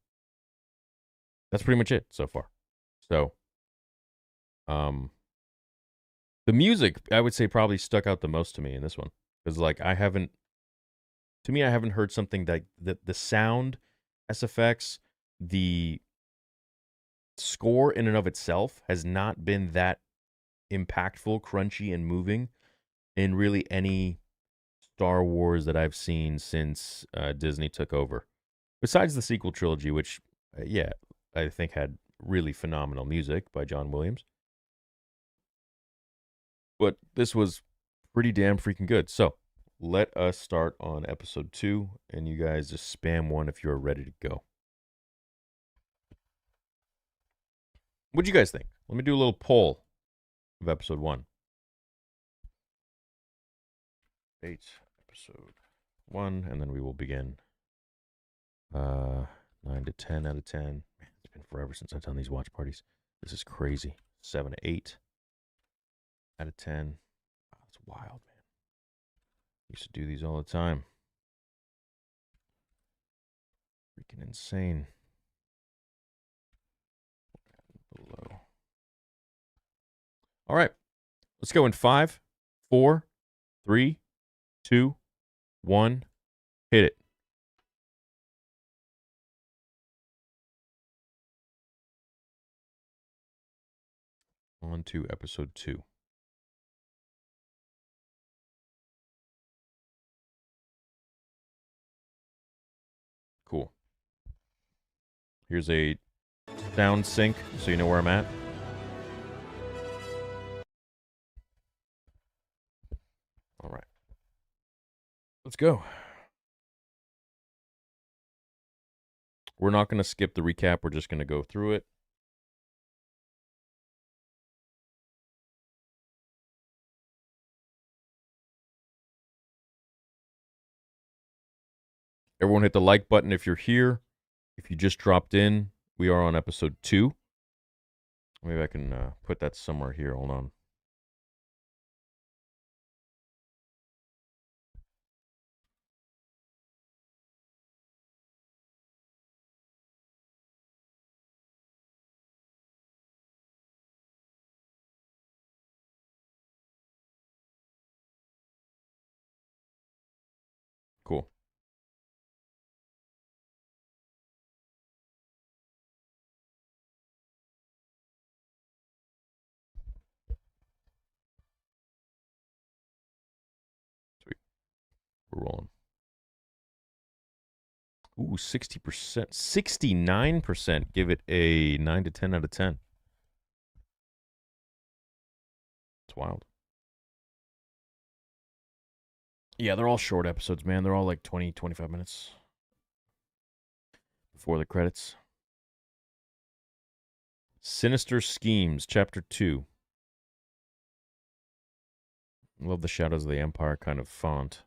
that's pretty much it so far. So, the music, I would say, probably stuck out the most to me in this one. Because, like, I haven't heard something that the sound SFX, the score in and of itself has not been that impactful, crunchy, and moving in really any Star Wars that I've seen since Disney took over. Besides the sequel trilogy, which, yeah, I think had really phenomenal music by John Williams. But this was pretty damn freaking good. So let us start on episode 2, and you guys just spam 1 if you're ready to go. What'd you guys think? Let me do a little poll of episode 1. 8, episode 1, and then we will begin. 9 to 10 out of 10. Man, it's been forever since I've done these watch parties. This is crazy. 7 to 8 out of 10. Oh, that's wild, man. Used to do these all the time. Freaking insane. Below. All right. Let's go in 5, 4, 3, 2, 1. Hit it. On to episode 2. Cool. Here's a sound sync so you know where I'm at. All right. Let's go. We're not going to skip the recap. We're just going to go through it. Everyone hit the like button if you're here. If you just dropped in, we are on episode 2. Maybe I can put that somewhere here. Hold on. Cool. Sweet. We're rolling. Ooh, 60%. 69% give it a 9 to 10 out of 10. It's wild. Yeah, they're all short episodes, man. They're all like 20, 25 minutes before the credits. Sinister Schemes, Chapter 2. Love the Shadows of the Empire kind of font.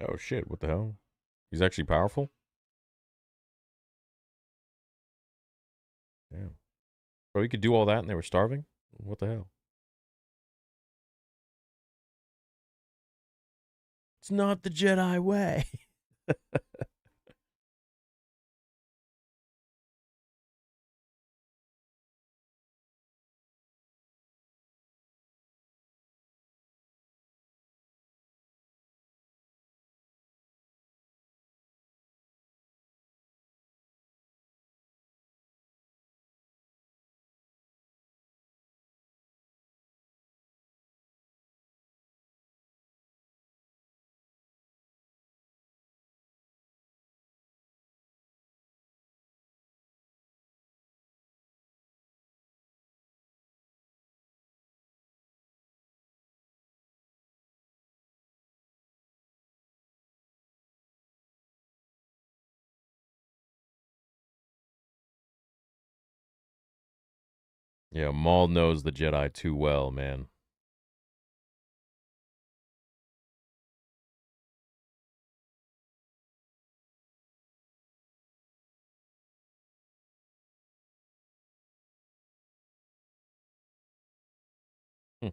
Oh shit! What the hell? He's actually powerful. Damn. Bro, he could do all that and they were starving? What the hell? It's not the Jedi way. Yeah, Maul knows the Jedi too well, man. Hmm.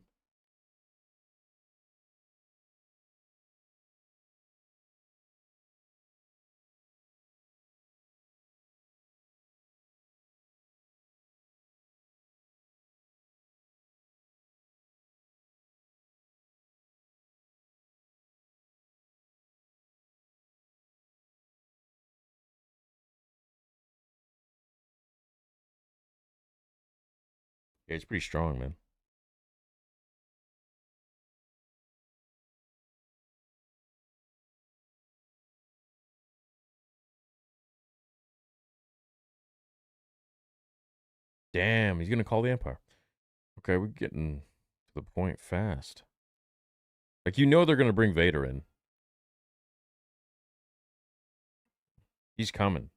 Yeah, he's pretty strong, man. Damn, he's gonna call the Empire. Okay, we're getting to the point fast. Like, you know they're gonna bring Vader in. He's coming.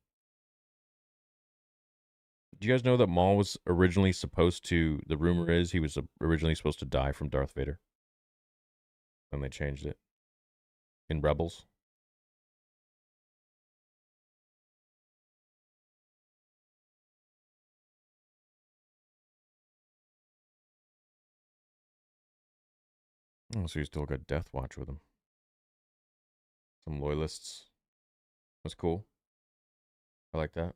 Do you guys know that Maul was originally supposed to, the rumor is he was originally supposed to die from Darth Vader? And they changed it. In Rebels. Oh, so you still got Death Watch with him. Some loyalists. That's cool. I like that.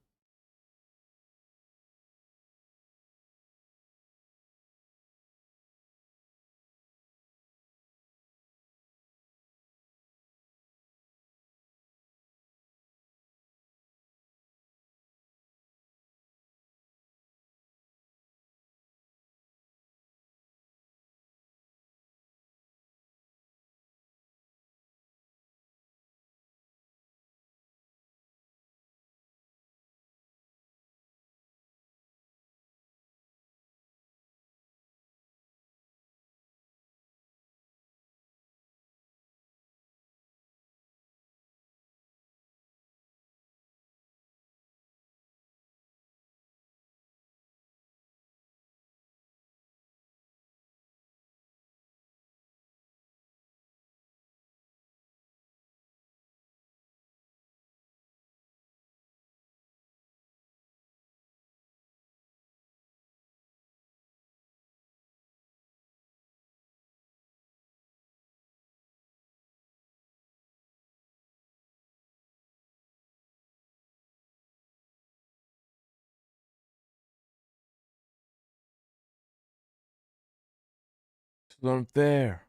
It's unfair.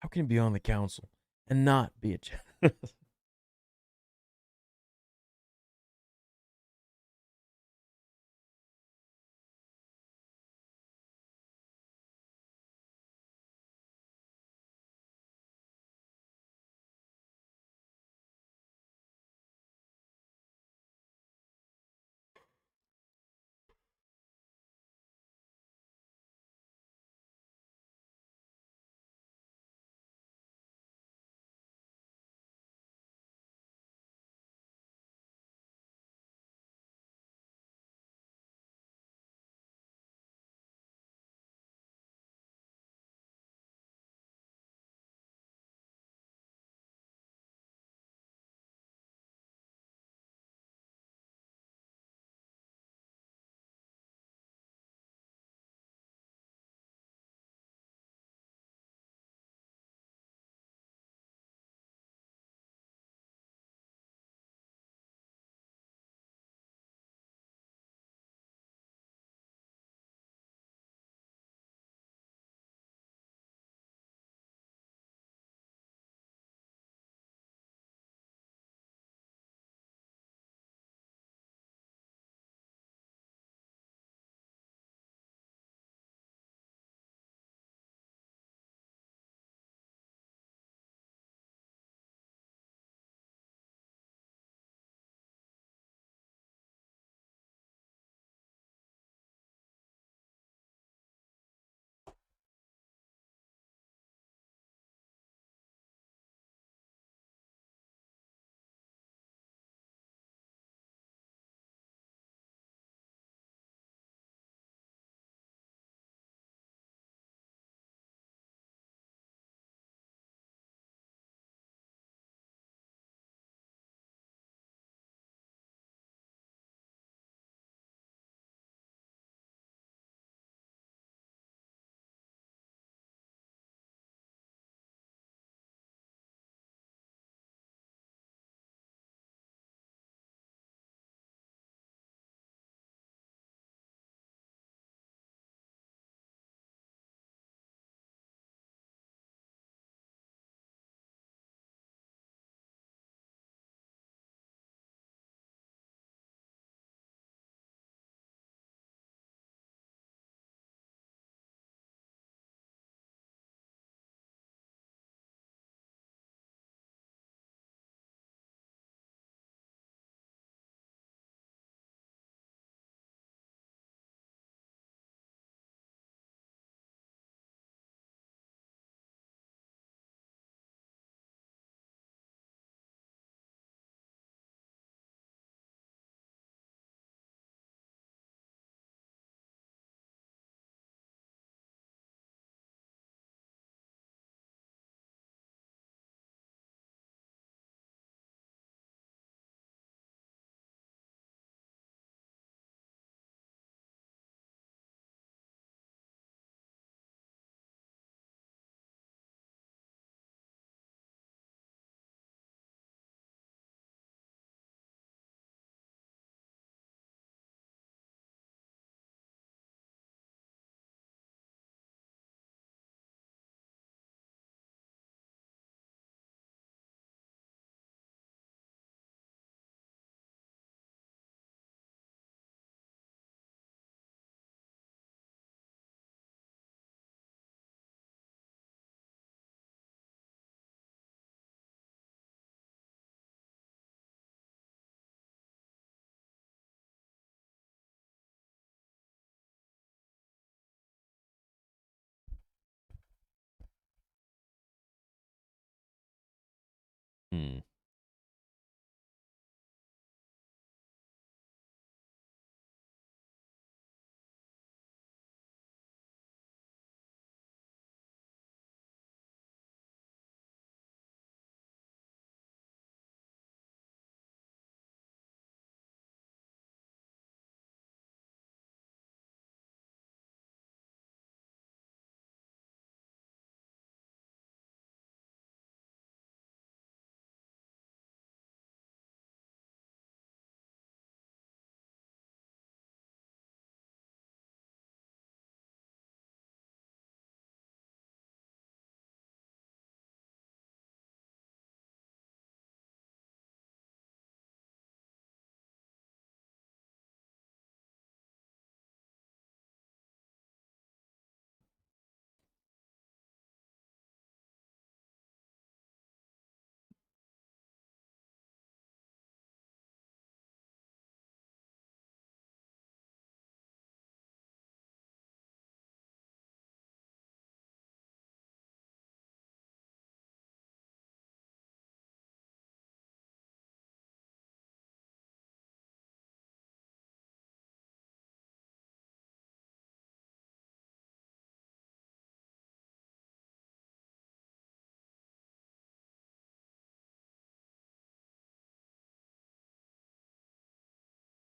How can you be on the council and not be a Jedi?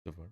So far.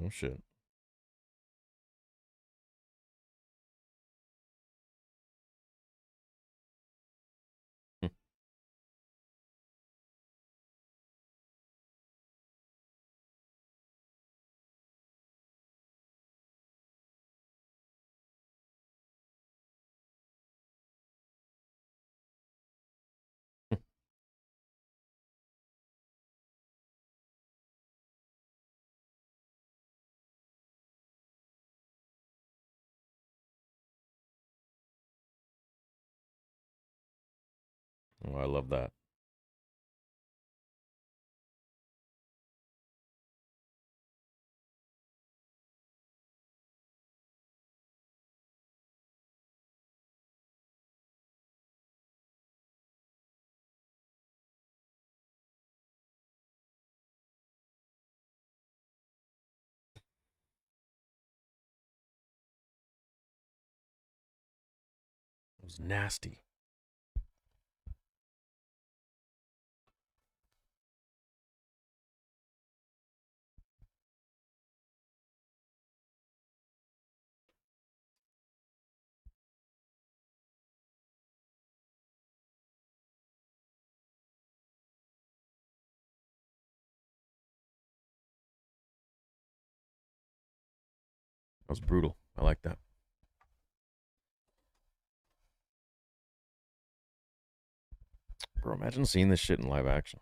Oh shit. Hmm. Oh, I love that. It was nasty. That was brutal. I like that. Bro, imagine seeing this shit in live action.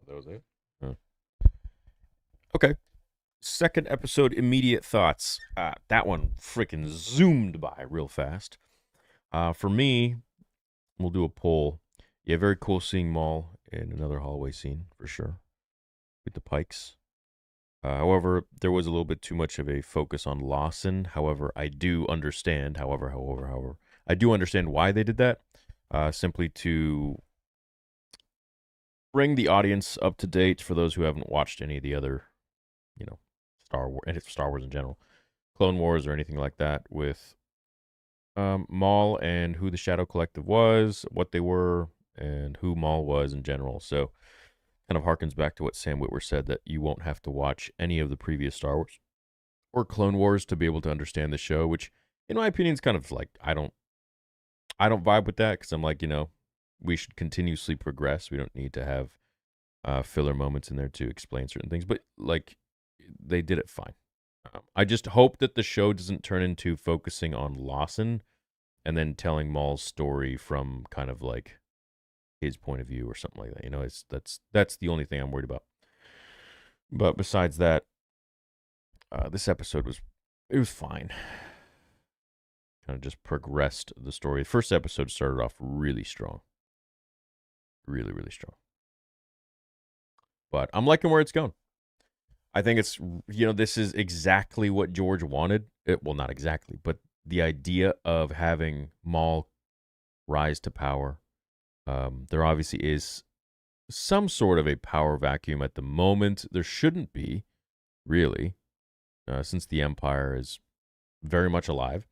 That was it? Huh. Okay. Second episode, immediate thoughts. That one freaking zoomed by real fast. For me, we'll do a poll. Yeah, very cool seeing Maul in another hallway scene, for sure, with the Pikes. However, there was a little bit too much of a focus on Lawson. However, I do understand, I do understand why they did that. Simply to bring the audience up to date for those who haven't watched any of the other, Star Wars in general, Clone Wars or anything like that, with Maul and who the Shadow Collective was, what they were, and who Maul was in general. So kind of harkens back to what Sam Witwer said, that you won't have to watch any of the previous Star Wars or Clone Wars to be able to understand the show, which in my opinion is kind of like, I don't vibe with that, because I'm like, we should continuously progress. We don't need to have filler moments in there to explain certain things, but like, they did it fine. I just hope that the show doesn't turn into focusing on Lawson and then telling Maul's story from kind of like his point of view or something like that. That's the only thing I'm worried about. But besides that, this episode was fine. Kind of just progressed the story. The first episode started off really strong. Really, really strong. But I'm liking where it's going. I think it's, this is exactly what George wanted. Well, not exactly, but the idea of having Maul rise to power. There obviously is some sort of a power vacuum at the moment. There shouldn't be, really, since the Empire is very much alive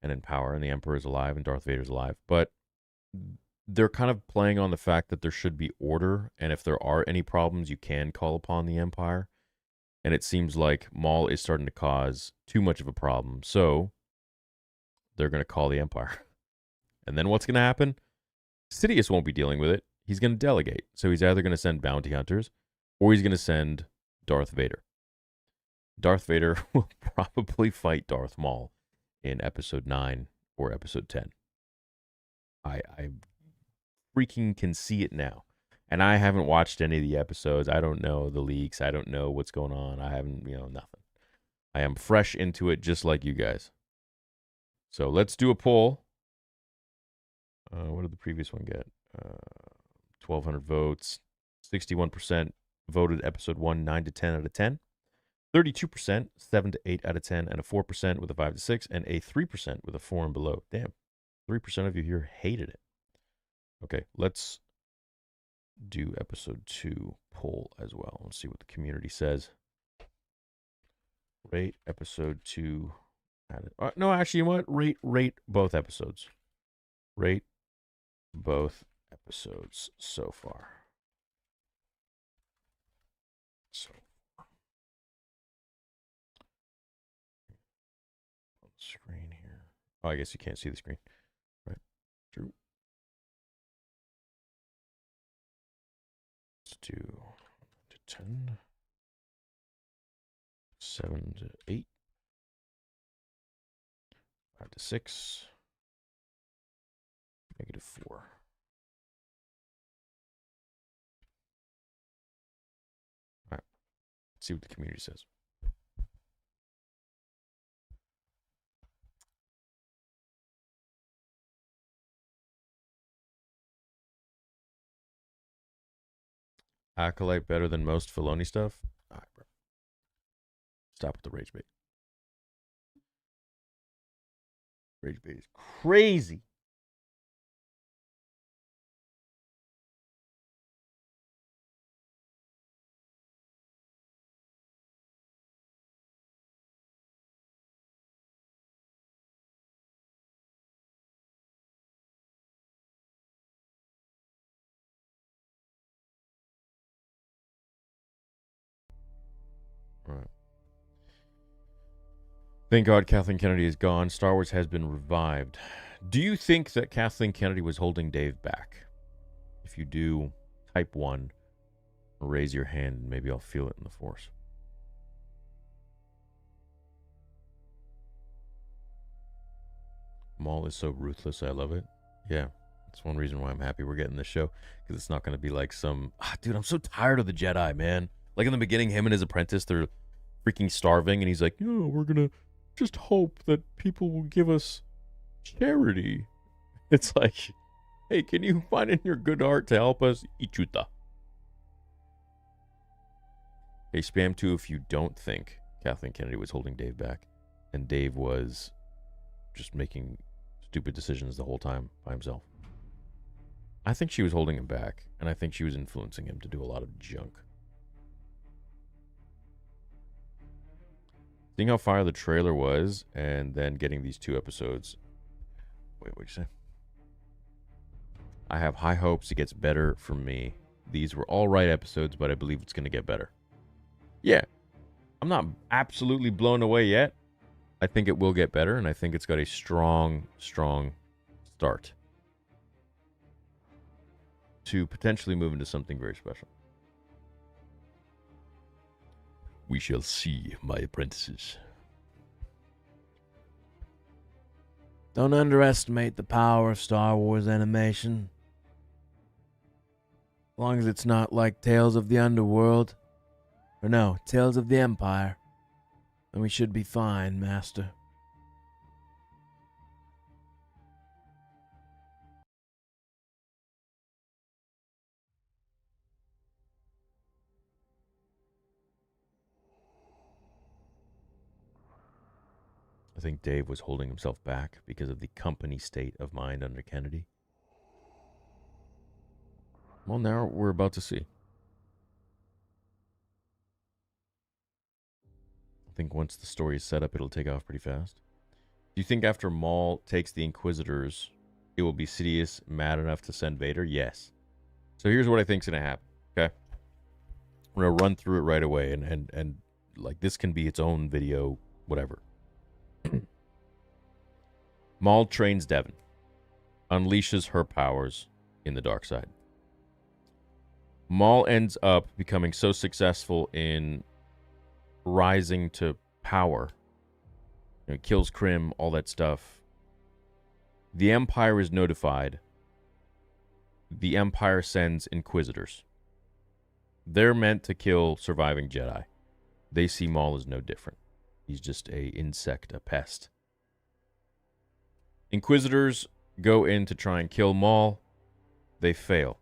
and in power, and the Emperor is alive and Darth Vader is alive. But they're kind of playing on the fact that there should be order, and if there are any problems, you can call upon the Empire. And it seems like Maul is starting to cause too much of a problem. So they're going to call the Empire. And then what's going to happen? Sidious won't be dealing with it. He's going to delegate. So he's either going to send bounty hunters or he's going to send Darth Vader. Darth Vader will probably fight Darth Maul in episode 9 or episode 10. I freaking can see it now. And I haven't watched any of the episodes. I don't know the leaks. I don't know what's going on. I haven't, nothing. I am fresh into it just like you guys. So let's do a poll. What did the previous one get? 1,200 votes. 61% voted episode 1 9 to 10 out of 10. 32% 7 to 8 out of 10. And a 4% with a 5 to 6. And a 3% with a 4 and below. Damn. 3% of you here hated it. Okay, let's do episode 2 poll as well. Let's see what the community says. Rate episode 2. No, actually, you know what? Rate both episodes. Rate both episodes so far. On the screen here. Oh, I guess you can't see the screen. Right. True. Let's do 10, 7 to 8, 5 to 6, -4. All right. Let's see what the community says. Acolyte better than most Filoni stuff? All right, bro. Stop with the rage bait. Rage bait is crazy. Right. Thank God Kathleen Kennedy is gone. Star Wars has been revived. Do you think that Kathleen Kennedy was holding Dave back? If you do, type 1. Raise your hand and maybe I'll feel it in the Force. Maul is so ruthless. I love it. Yeah, That's one reason why I'm happy we're getting this show, because it's not going to be like some... dude, I'm so tired of the Jedi, man. Like in the beginning, him and his apprentice, they're freaking starving, and he's like, "No, we're going to just hope that people will give us charity." It's like, hey, can you find in your good heart to help us? Ichuta. Hey, spam 2 if you don't think Kathleen Kennedy was holding Dave back, and Dave was just making stupid decisions the whole time by himself. I think she was holding him back, and I think she was influencing him to do a lot of junk. Seeing how fire the trailer was, and then getting these 2 episodes. Wait, what'd you say? I have high hopes it gets better for me. These were all right episodes, but I believe it's going to get better. Yeah. I'm not absolutely blown away yet. I think it will get better, and I think it's got a strong, strong start to potentially move into something very special. We shall see, my apprentices. Don't underestimate the power of Star Wars animation. As long as it's not like Tales of the Underworld, or no, Tales of the Empire, then we should be fine, Master. I think Dave was holding himself back because of the company state of mind under Kennedy. Well, now we're about to see. I think once the story is set up, it'll take off pretty fast. Do you think after Maul takes the Inquisitors, it will be Sidious mad enough to send Vader? Yes. So here's what I think's going to happen, okay? I'm going to run through it right away, and like this can be its own video, whatever. Maul trains Devon, unleashes her powers in the dark side. Maul ends up becoming so successful in rising to power, kills Krim, all that stuff. The Empire is notified. The Empire sends Inquisitors. They're meant to kill surviving Jedi. They see Maul as no different. He's just a insect, a pest. Inquisitors go in to try and kill Maul. They fail.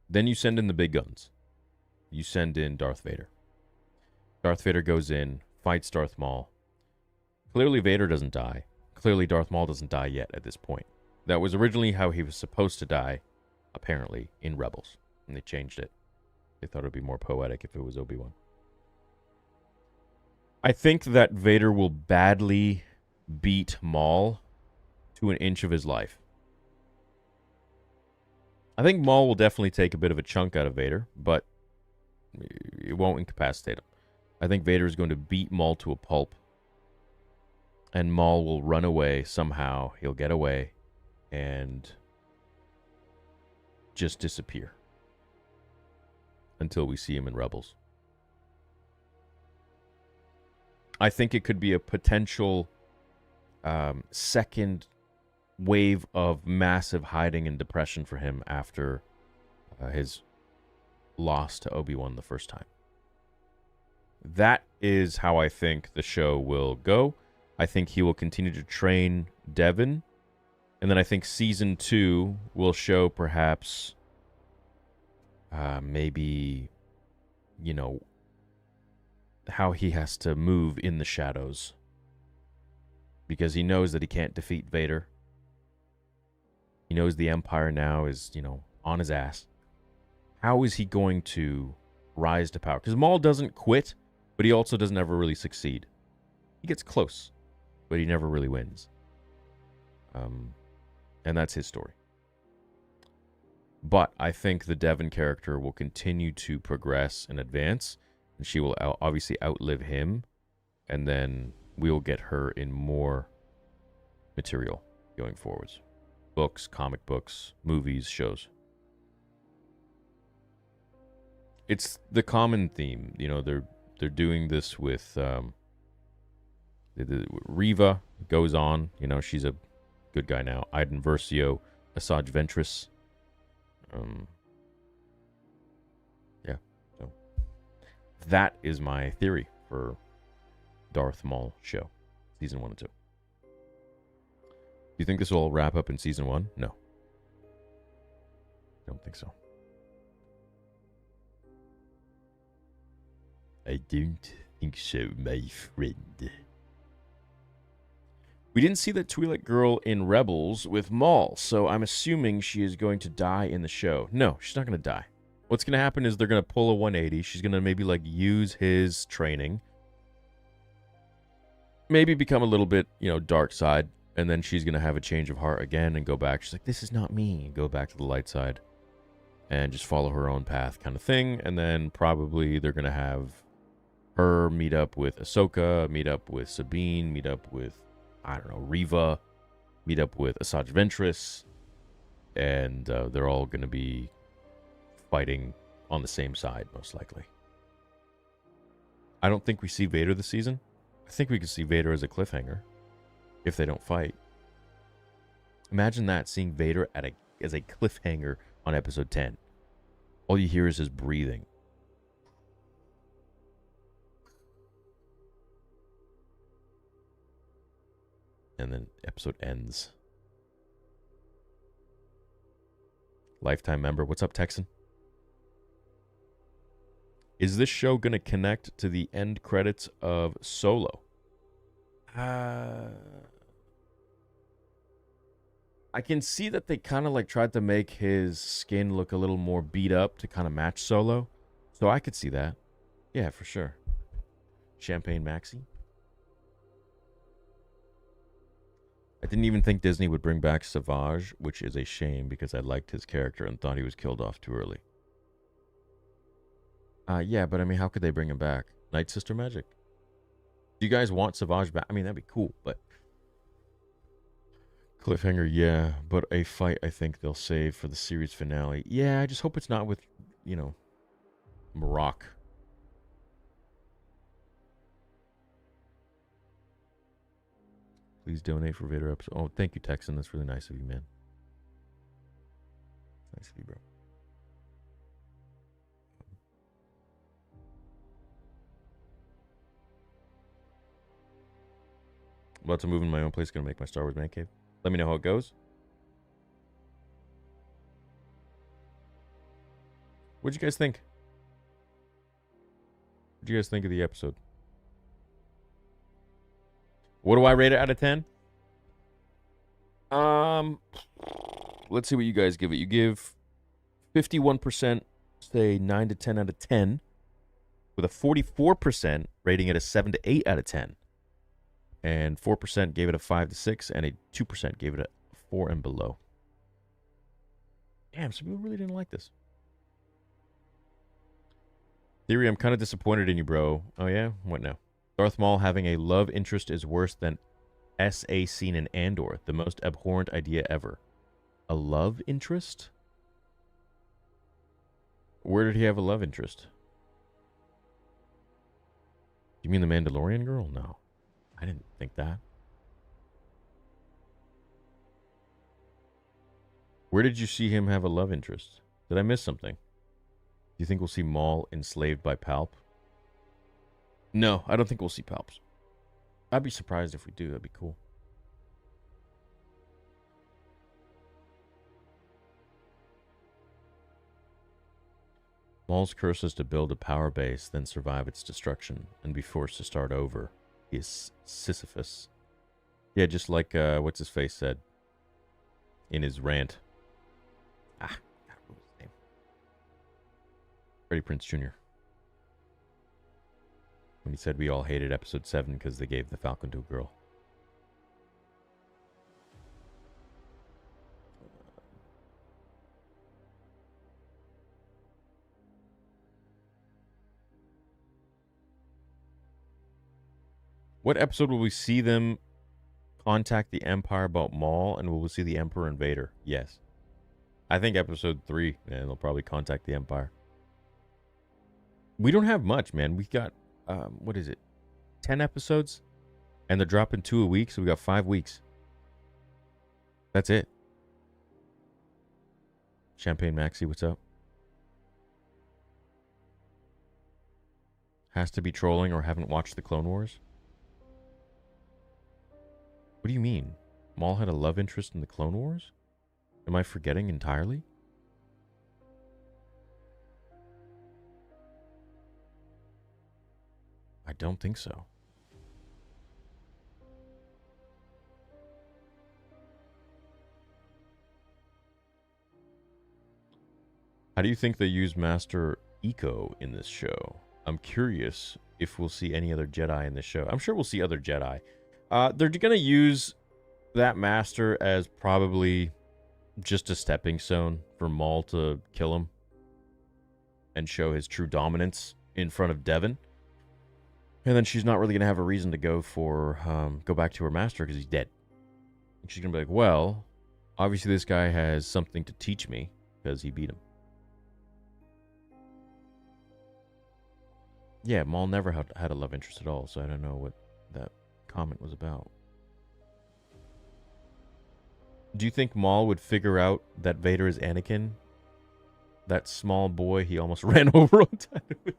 Then you send in the big guns. You send in Darth Vader. Darth Vader goes in, fights Darth Maul. Clearly Vader doesn't die. Clearly Darth Maul doesn't die yet at this point. That was originally how he was supposed to die, apparently, in Rebels. And they changed it. They thought it would be more poetic if it was Obi-Wan. I think that Vader will badly beat Maul to an inch of his life. I think Maul will definitely take a bit of a chunk out of Vader, but it won't incapacitate him. I think Vader is going to beat Maul to a pulp, and Maul will run away somehow. He'll get away and just disappear until we see him in Rebels. I think it could be a potential second wave of massive hiding and depression for him after his loss to Obi-Wan the first time. That is how I think the show will go. I think he will continue to train Devon. And then I think season 2 will show perhaps maybe, how he has to move in the shadows. Because he knows that he can't defeat Vader. He knows the Empire now is, on his ass. How is he going to rise to power? Because Maul doesn't quit, but he also doesn't ever really succeed. He gets close, but he never really wins. And that's his story. But I think the Devon character will continue to progress and advance, and she will obviously outlive him, and then we will get her in more material going forwards. Books, comic books, movies, shows. It's the common theme. They're doing this with Reva goes on. She's a good guy now. Iden Versio, Asajj Ventress. Yeah. So that is my theory for Darth Maul show, season 1 and 2. Do you think this will all wrap up in season 1? No. I don't think so. I don't think so, my friend. We didn't see that Twi'lek girl in Rebels with Maul, so I'm assuming she is going to die in the show. No, she's not going to die. What's going to happen is they're going to pull a 180. She's going to maybe, like, use his training. Maybe become a little bit, dark side. And then she's going to have a change of heart again and go back. She's like, this is not me. And go back to the light side. And just follow her own path kind of thing. And then probably they're going to have her meet up with Ahsoka, meet up with Sabine, meet up with, I don't know, Reva, meet up with Asajj Ventress, and they're all going to be fighting on the same side, most likely. I don't think we see Vader this season. I think we could see Vader as a cliffhanger if they don't fight. Imagine that, seeing Vader as a cliffhanger on episode 10. All you hear is his breathing. And then episode ends. Lifetime member. What's up, Texan? Is this show going to connect to the end credits of Solo? I can see that they kind of like tried to make his skin look a little more beat up to kind of match Solo. So I could see that. Yeah, for sure. Champagne Maxi. I didn't even think Disney would bring back Savage, which is a shame because I liked his character and thought he was killed off too early. Yeah, but I mean, how could they bring him back? Night Sister magic? Do you guys want Savage back? I mean, that'd be cool, but... Cliffhanger, yeah, but a fight I think they'll save for the series finale. Yeah, I just hope it's not with, Marok. Please donate for Vader episode. Oh, thank you, Texan. That's really nice of you, man. Nice of you, bro. I'm about to move in my own place. Gonna make my Star Wars man cave. Let me know how it goes. What'd you guys think? What'd you guys think of the episode? What do I rate it out of 10? Let's see what you guys give it. You give 51%, say 9 to 10 out of 10, with a 44% rating it a 7 to 8 out of 10. And 4% gave it a 5 to 6, and a 2% gave it a 4 and below. Damn, some people really didn't like this. Theory, I'm kind of disappointed in you, bro. Oh, yeah? What now? Darth Maul having a love interest is worse than SA scene in Andor, the most abhorrent idea ever. A love interest? Where did he have a love interest? You mean the Mandalorian girl? No. I didn't think that. Where did you see him have a love interest? Did I miss something? Do you think we'll see Maul enslaved by Palp? No, I don't think we'll see Palps. I'd be surprised if we do. That'd be cool. Maul's curse is to build a power base, then survive its destruction, and be forced to start over. He is Sisyphus. Yeah, just like what's-his-face said in his rant. I don't know his name. Freddie Prinze Jr. When he said we all hated episode 7 because they gave the Falcon to a girl. What episode will we see them contact the Empire about Maul, and will we see the Emperor and Vader? Yes. I think episode 3, and they'll probably contact the Empire. We don't have much, man. We got, what is it? 10 episodes? And they're dropping 2 a week, so we got 5 weeks. That's it. Champagne Maxi, what's up? Has to be trolling or haven't watched the Clone Wars? What do you mean? Maul had a love interest in the Clone Wars? Am I forgetting entirely? I don't think so. How do you think they use Master Eco in this show? I'm curious if we'll see any other Jedi in this show. I'm sure we'll see other Jedi. They're going to use that Master as probably just a stepping stone for Maul to kill him and show his true dominance in front of Devin. And then she's not really going to have a reason to go back to her Master because he's dead. And she's going to be like, well, obviously this guy has something to teach me because he beat him. Yeah, Maul never had a love interest at all, so I don't know what that comment was about. Do you think Maul would figure out that Vader is Anakin? That small boy he almost ran over on Tatooine?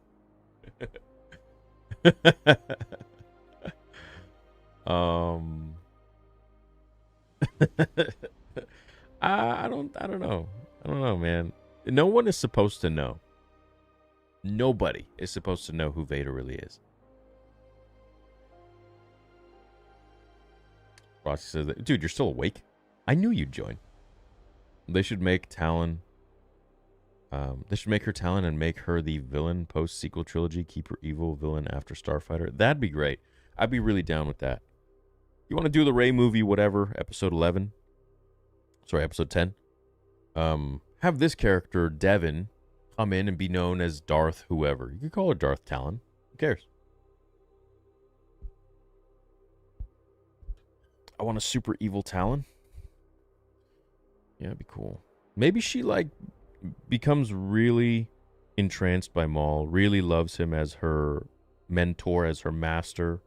I don't know. I don't know, man. No one is supposed to know. Nobody is supposed to know who Vader really is. Rossi says that, dude, you're still awake? I knew you'd join. They should make Talon. They should make her Talon and make her the villain post-sequel trilogy. Keep her evil villain after Starfighter. That'd be great. I'd be really down with that. You want to do the Rey movie, whatever, episode 11? Sorry, episode 10? Have this character, Devin, come in and be known as Darth whoever. You could call her Darth Talon. Who cares? I want a super evil Talon. Yeah, it'd be cool. Maybe she, becomes really entranced by Maul, really loves him as her mentor, as her master,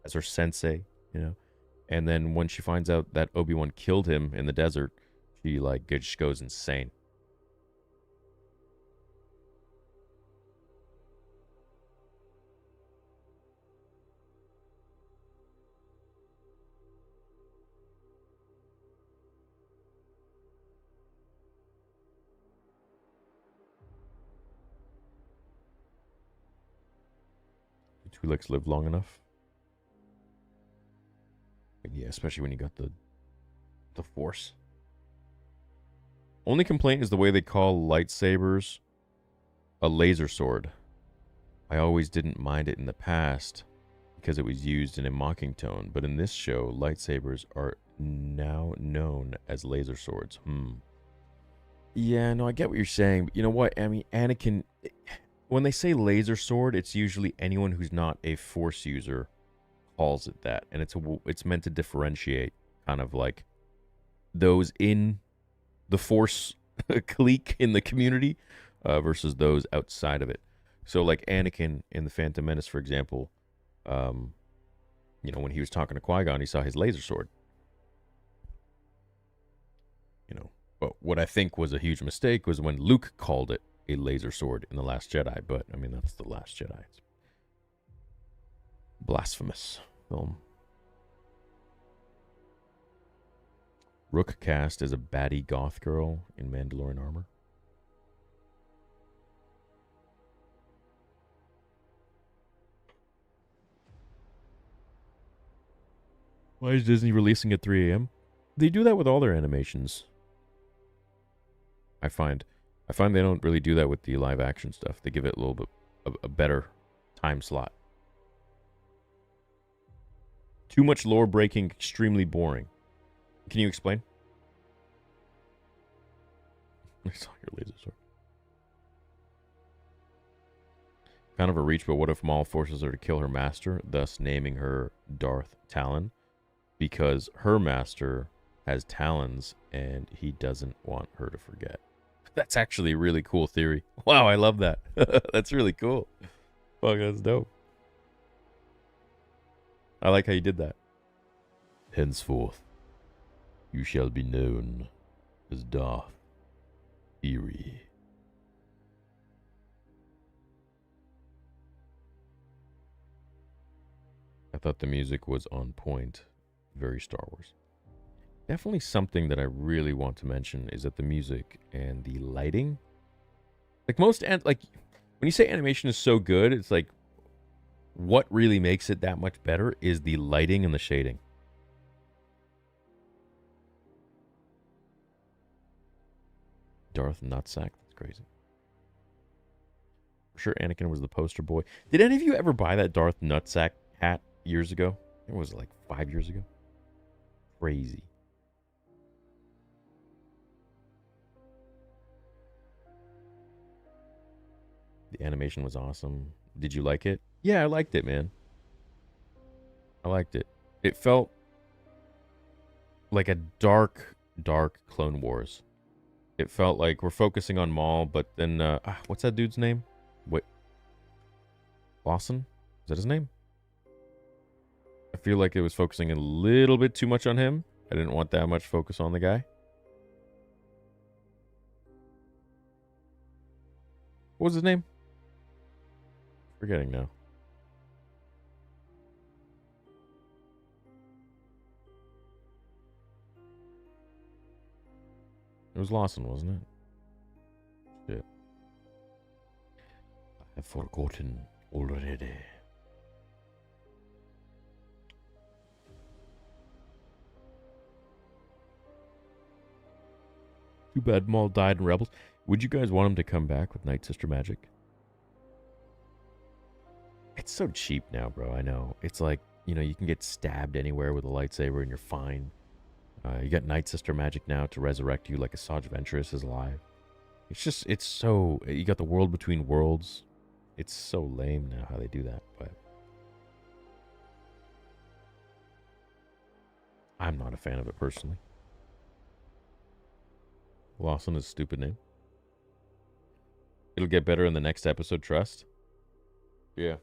as her sensei, you know? And then when she finds out that Obi-Wan killed him in the desert, she, just goes insane. Twi'leks live long enough. Yeah, especially when you got the Force. Only complaint is the way they call lightsabers a laser sword. I always didn't mind it in the past because it was used in a mocking tone, but in this show, lightsabers are now known as laser swords. Yeah, no, I get what you're saying, but you know what? I mean, Anakin, when they say laser sword, it's usually anyone who's not a Force user calls it that, and it's meant to differentiate kind of like those in the Force clique in the community versus those outside of it. So like Anakin in the Phantom Menace, for example, when he was talking to Qui-Gon, he saw his laser sword. But what I think was a huge mistake was when Luke called it a laser sword in The Last Jedi. But, I mean, that's The Last Jedi. It's blasphemous film. Rook cast as a baddie goth girl in Mandalorian armor. Why is Disney releasing at 3 a.m.? They do that with all their animations. I find they don't really do that with the live action stuff. They give it a little bit a better time slot. Too much lore breaking, extremely boring. Can you explain? I saw your laser sword. Kind of a reach, but what if Maul forces her to kill her master, thus naming her Darth Talon? Because her master has talons and he doesn't want her to forget. That's actually a really cool theory. Wow, I love that. That's really cool. Fuck, that's dope. I like how you did that. Henceforth, You shall be known as Darth Theory. I thought the music was on point. Very Star Wars. Definitely something that I really want to mention is that the music and the lighting, like when you say animation is so good, it's like what really makes it that much better is the lighting and the shading. Darth Nutsack, that's crazy. I'm sure Anakin was the poster boy. Did any of you ever buy that Darth Nutsack hat years ago? It was like 5 years ago. Crazy. The animation was awesome. Did you like it? Yeah, I liked it, man. I liked it. It felt like a dark Clone Wars. It felt like we're focusing on Maul, but then, what's that dude's name? What? Lawson? Is that his name? I feel like it was focusing a little bit too much on him. I didn't want that much focus on the guy. What was his name? Forgetting now. It was Lawson, wasn't it? Shit. I have forgotten already. Too bad Maul died in Rebels. Would you guys want him to come back with Night Sister magic? It's so cheap now, bro. I know. It's like, you can get stabbed anywhere with a lightsaber and you're fine. You got Night Sister magic now to resurrect you like Asajj Ventress is alive. It's so... You got the world between worlds. It's so lame now how they do that, but... I'm not a fan of it personally. Lawson is a stupid name. It'll get better in the next episode, trust. Yeah.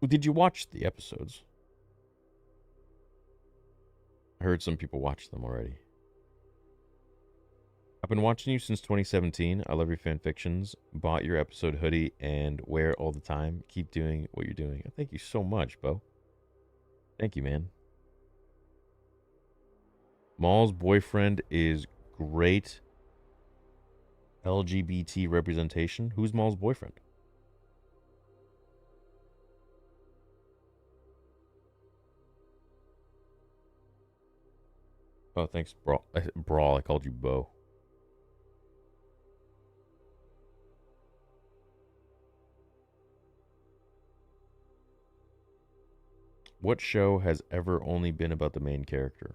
Well, did you watch the episodes? I heard some people watch them already. I've been watching you since 2017. I love your fan fictions. Bought your episode hoodie and wear it all the time. Keep doing what you're doing. Thank you so much, Bo. Thank you, man. Maul's boyfriend is great LGBT representation. Who's Maul's boyfriend? Oh, thanks, Brawl. I called you Bo. What show has ever only been about the main character?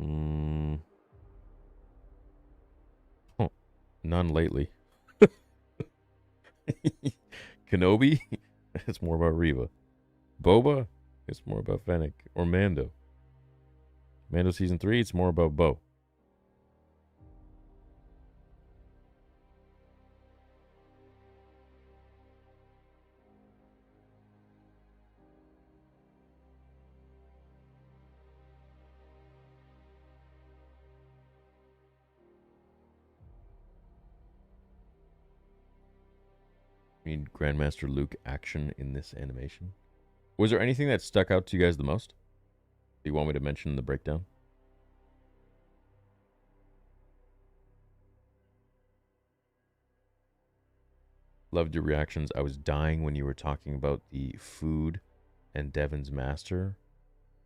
Oh, none lately. Kenobi? It's more about Reva. Boba? It's more about Fennec. Or Mando. Mando Season 3, it's more about Bo. I mean, Grandmaster Luke action in this animation. Was there anything that stuck out to you guys the most? Do you want me to mention in the breakdown? Loved your reactions. I was dying when you were talking about the food and Devon's master.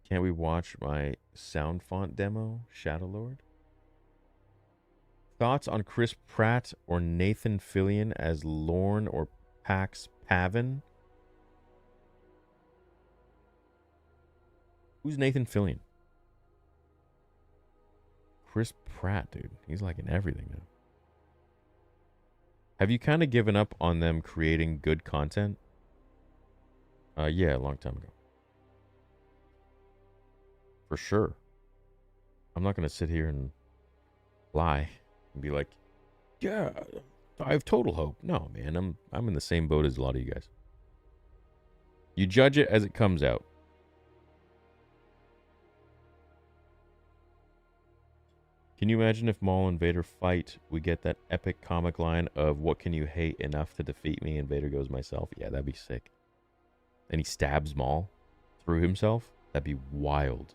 Can't we watch my sound font demo, Shadowlord? Thoughts on Chris Pratt or Nathan Fillion as Lorne or Pax Pavin? Who's Nathan Fillion? Chris Pratt, dude. He's like in everything now. Have you kind of given up on them creating good content? Yeah, a long time ago. For sure. I'm not going to sit here and lie and be like, yeah, I have total hope. No, man, I'm in the same boat as a lot of you guys. You judge it as it comes out. Can you imagine if Maul and Vader fight, we get that epic comic line of, what can you hate enough to defeat me? And Vader goes, myself. Yeah, that'd be sick. And he stabs Maul through himself. That'd be wild.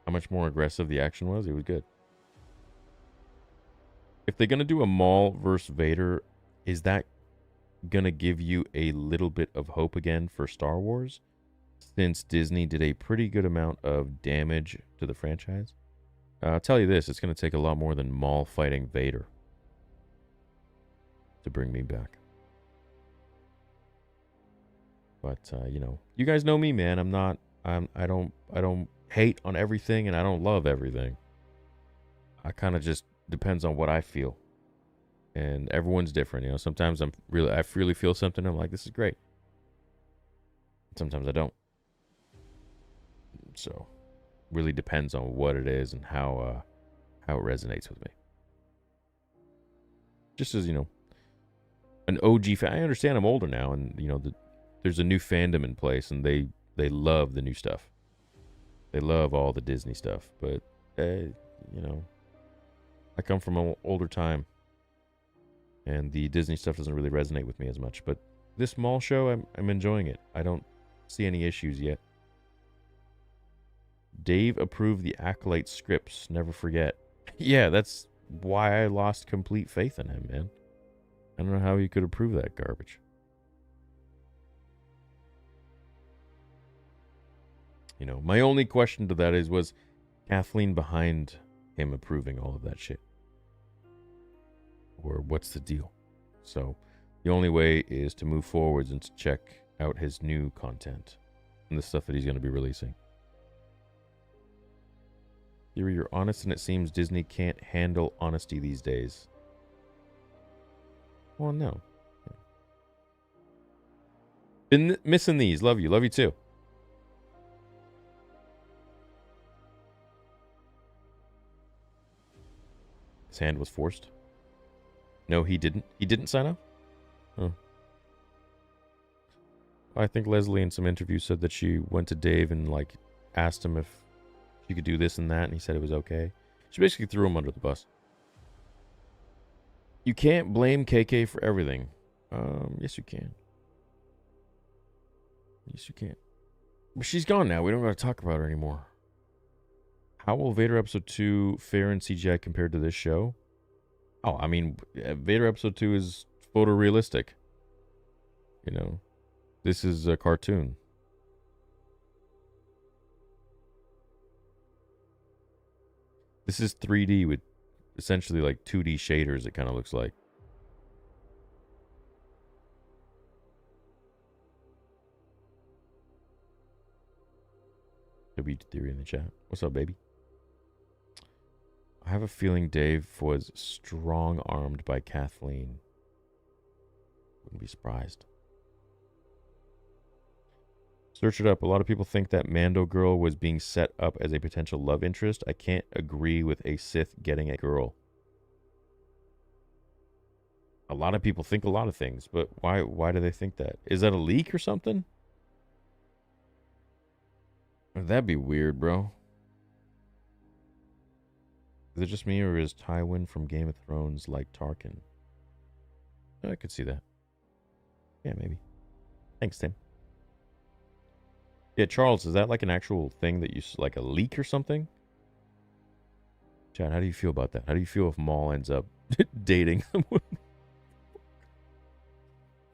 How much more aggressive the action was? It was good. If they're going to do a Maul versus Vader, is that going to give you a little bit of hope again for Star Wars? Since Disney did a pretty good amount of damage to the franchise. I'll tell you this, it's going to take a lot more than Maul fighting Vader to bring me back. But, you know, you guys know me, man. I don't hate on everything and I don't love everything. I kind of just depends on what I feel. And everyone's different, you know. Sometimes I really feel something. I'm like, this is great. Sometimes I don't. So, really depends on what it is and how it resonates with me. Just as, you know, an OG fan, I understand I'm older now, and you know, there's a new fandom in place, and they love the new stuff. They love all the Disney stuff, but you know, I come from an older time. And the Disney stuff doesn't really resonate with me as much. But this Maul show, I'm enjoying it. I don't see any issues yet. Dave approved the Acolyte scripts. Never forget. Yeah, that's why I lost complete faith in him, man. I don't know how he could approve that garbage. You know, my only question to that was Kathleen behind him approving all of that shit? Or what's the deal? So the only way is to move forwards and to check out his new content and the stuff that he's going to be releasing. You're honest, and it seems Disney can't handle honesty these days. Well, no. Been missing these. Love you. Love you too. His hand was forced. No, he didn't. He didn't sign up? Oh. I think Leslie in some interview said that she went to Dave and like asked him if she could do this and that, and he said it was okay. She basically threw him under the bus. You can't blame KK for everything. Yes you can. Yes you can. But she's gone now. We don't got to talk about her anymore. How will Vader Episode 2 fare in CGI compared to this show? Oh, I mean, Vader Episode 2 is photorealistic. You know, this is a cartoon. This is 3D with essentially like 2D shaders, it kind of looks like. W Theory in the chat. What's up, baby? I have a feeling Dave was strong-armed by Kathleen. Wouldn't be surprised. Search it up. A lot of people think that Mando girl was being set up as a potential love interest. I can't agree with a Sith getting a girl. A lot of people think a lot of things, but why do they think that? Is that a leak or something? That'd be weird, bro. Is it just me, or is Tywin from Game of Thrones like Tarkin? I could see that. Yeah, maybe. Thanks, Tim. Yeah, Charles, is that like an actual thing that you, like a leak or something? Chad, how do you feel about that? How do you feel if Maul ends up dating someone?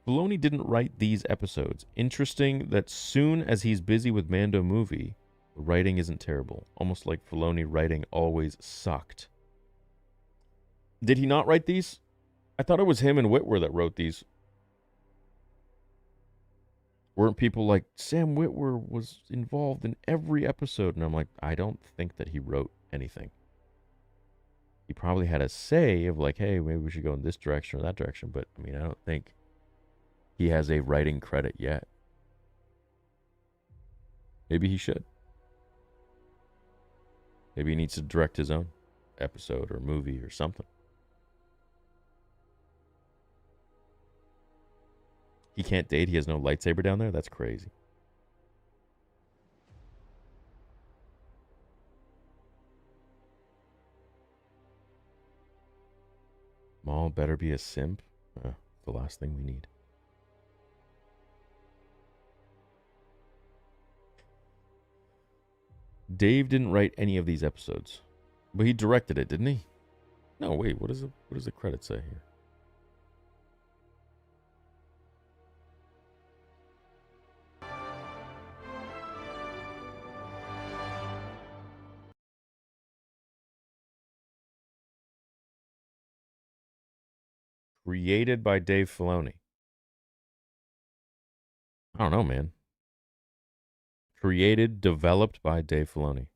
Filoni didn't write these episodes. Interesting that soon as he's busy with Mando movie, the writing isn't terrible. Almost like Filoni writing always sucked. Did he not write these? I thought it was him and Witwer that wrote these. Weren't people like, Sam Witwer was involved in every episode? And I'm like, I don't think that he wrote anything. He probably had a say of like, hey, maybe we should go in this direction or that direction. But, I mean, I don't think he has a writing credit yet. Maybe he should. Maybe he needs to direct his own episode or movie or something. He can't date. He has no lightsaber down there. That's crazy. Maul better be a simp. The last thing we need. Dave didn't write any of these episodes, but he directed it, didn't he? No, wait. What does the credit say here? Created by Dave Filoni. I don't know, man. Created, developed by Dave Filoni.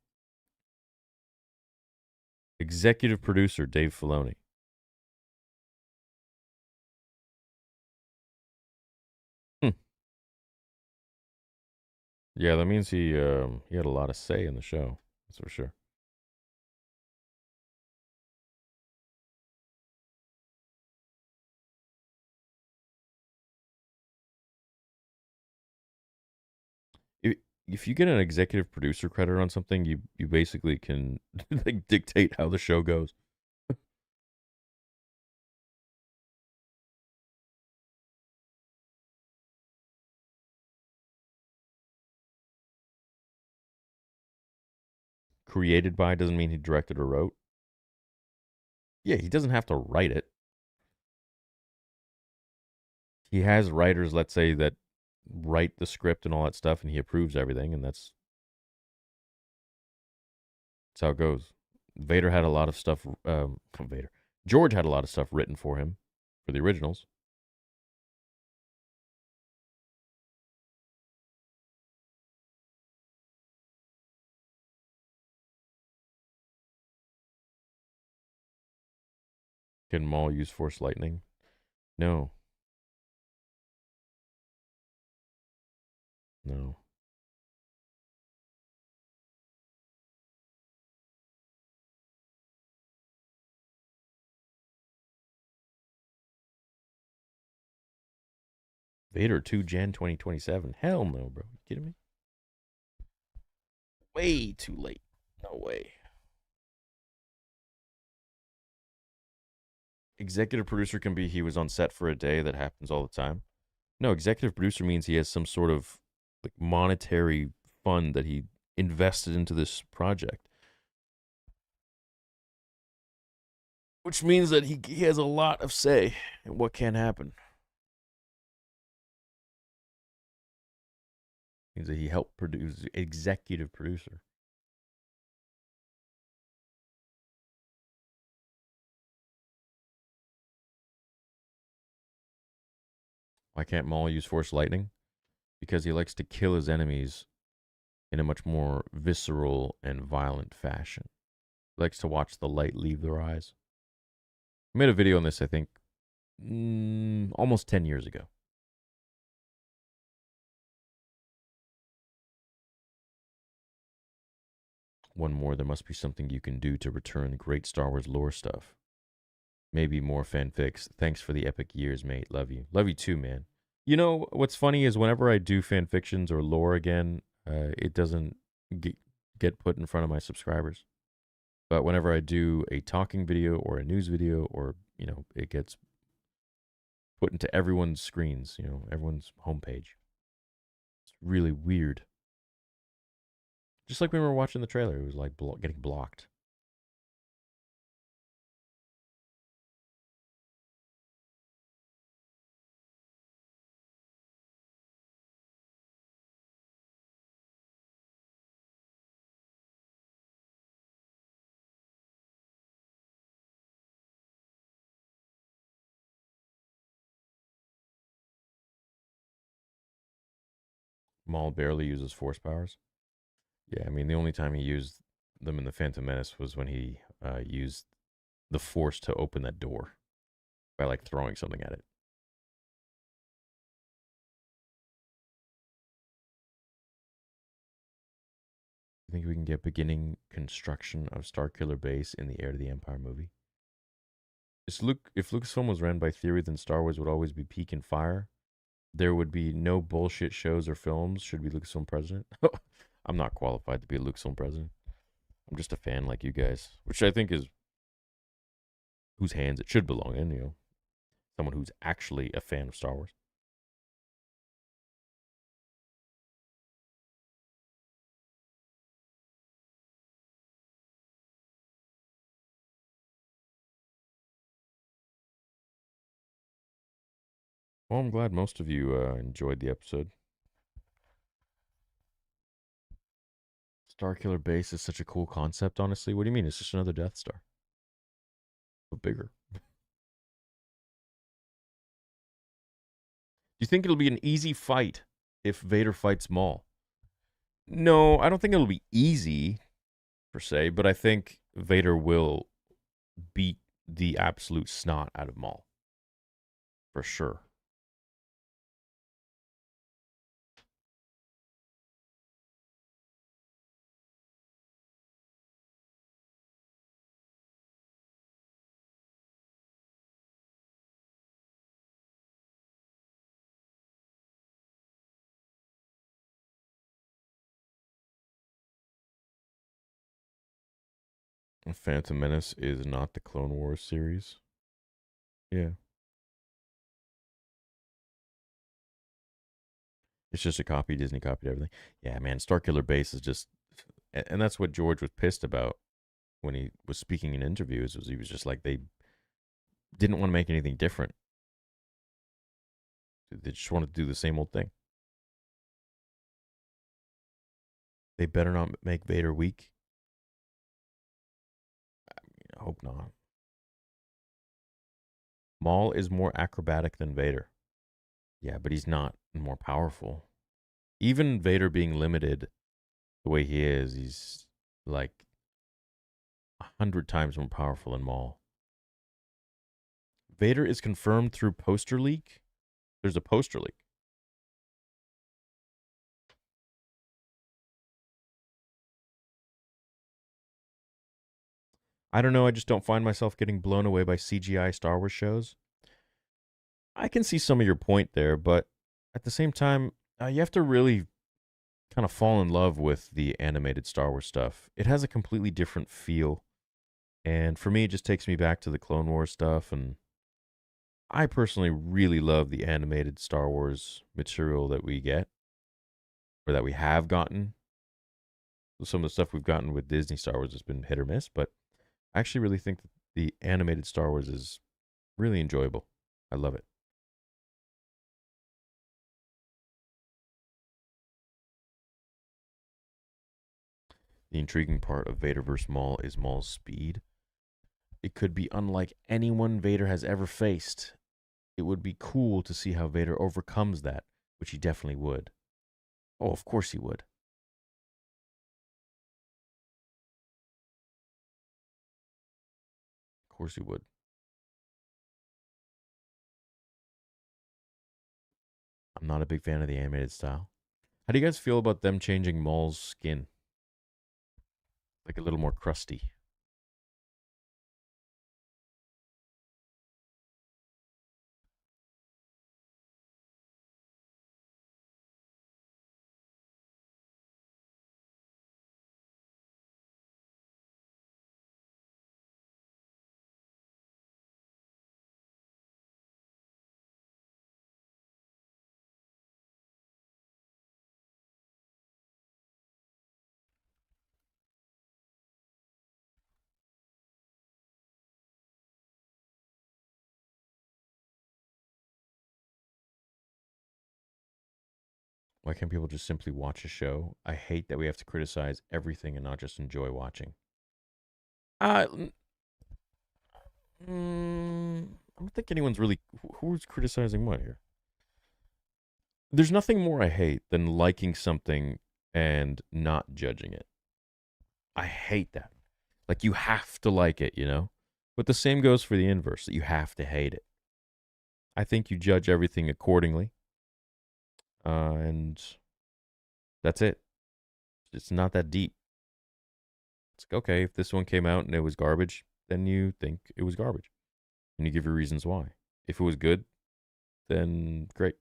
Executive producer, Dave Filoni. Yeah, that means he had a lot of say in the show. That's for sure. If you get an executive producer credit on something, you basically can like dictate how the show goes. Created by doesn't mean he directed or wrote. Yeah, he doesn't have to write it. He has writers, let's say, that write the script and all that stuff, and he approves everything, and that's how it goes. Vader had a lot of stuff. George had a lot of stuff written for him for the originals. Can Maul use Force Lightning? No. No. Vader 2 Jan 2027. Hell no, bro. You kidding me? Way too late. No way. Executive producer can be he was on set for a day. That happens all the time. No, executive producer means he has some sort of like monetary fund that he invested into this project. Which means that he has a lot of say in what can happen. Means that he helped produce, executive producer. Why can't Maul use Force Lightning? Because he likes to kill his enemies in a much more visceral and violent fashion. He likes to watch the light leave their eyes. I made a video on this, I think, almost 10 years ago. One more, there must be something you can do to return great Star Wars lore stuff. Maybe more fanfics. Thanks for the epic years, mate. Love you. Love you too, man. You know, what's funny is whenever I do fanfictions or lore again, it doesn't get put in front of my subscribers. But whenever I do a talking video or a news video, or, you know, it gets put into everyone's screens, you know, everyone's homepage. It's really weird. Just like when we were watching the trailer, it was like getting blocked. Maul barely uses force powers. Yeah, I mean, the only time he used them in the Phantom Menace was when he used the force to open that door by like throwing something at it. I think we can get beginning construction of Starkiller Base in the Heir to the Empire movie. If Lucasfilm was ran by Theory, then Star Wars would always be peak in fire. there would be no bullshit shows or films should be Lucasfilm president. I'm not qualified to be a Lucasfilm president. I'm just a fan like you guys, which I think is whose hands it should belong in, you know. Someone who's actually a fan of Star Wars. Well, I'm glad most of you enjoyed the episode. Starkiller Base is such a cool concept, honestly. What do you mean? It's just another Death Star. But bigger. Do you think it'll be an easy fight if Vader fights Maul? No, I don't think it'll be easy, per se, but I think Vader will beat the absolute snot out of Maul. For sure. Phantom Menace is not the Clone Wars series. Yeah. It's just a copy. Disney copied everything. Yeah, man. Starkiller Base is just... And that's what George was pissed about when he was speaking in interviews. Was he was just like, they didn't want to make anything different. They just wanted to do the same old thing. They better not make Vader weak. I hope not. Maul is more acrobatic than Vader. Yeah, but he's not more powerful. Even Vader being limited the way he is, he's like 100 times more powerful than Maul. Vader is confirmed through poster leak. There's a poster leak. I don't know, I just don't find myself getting blown away by CGI Star Wars shows. I can see some of your point there, but at the same time, you have to really kind of fall in love with the animated Star Wars stuff. It has a completely different feel. And for me, it just takes me back to the Clone Wars stuff. And I personally really love the animated Star Wars material that we get, or that we have gotten. Some of the stuff we've gotten with Disney Star Wars has been hit or miss, but I actually really think that the animated Star Wars is really enjoyable. I love it. The intriguing part of Vader vs. Maul is Maul's speed. It could be unlike anyone Vader has ever faced. It would be cool to see how Vader overcomes that, which he definitely would. Oh, of course he would. Of course he would. I'm not a big fan of the animated style. How do you guys feel about them changing Maul's skin? Like a little more crusty. Why can't people just simply watch a show? I hate that we have to criticize everything and not just enjoy watching. I don't think anyone's really... Who's criticizing what here? There's nothing more I hate than liking something and not judging it. I hate that. Like, you have to like it, you know? But the same goes for the inverse, that you have to hate it. I think you judge everything accordingly. And that's it. It's not that deep. It's like, okay, if this one came out and it was garbage, then you think it was garbage. And you give your reasons why. If it was good, then great.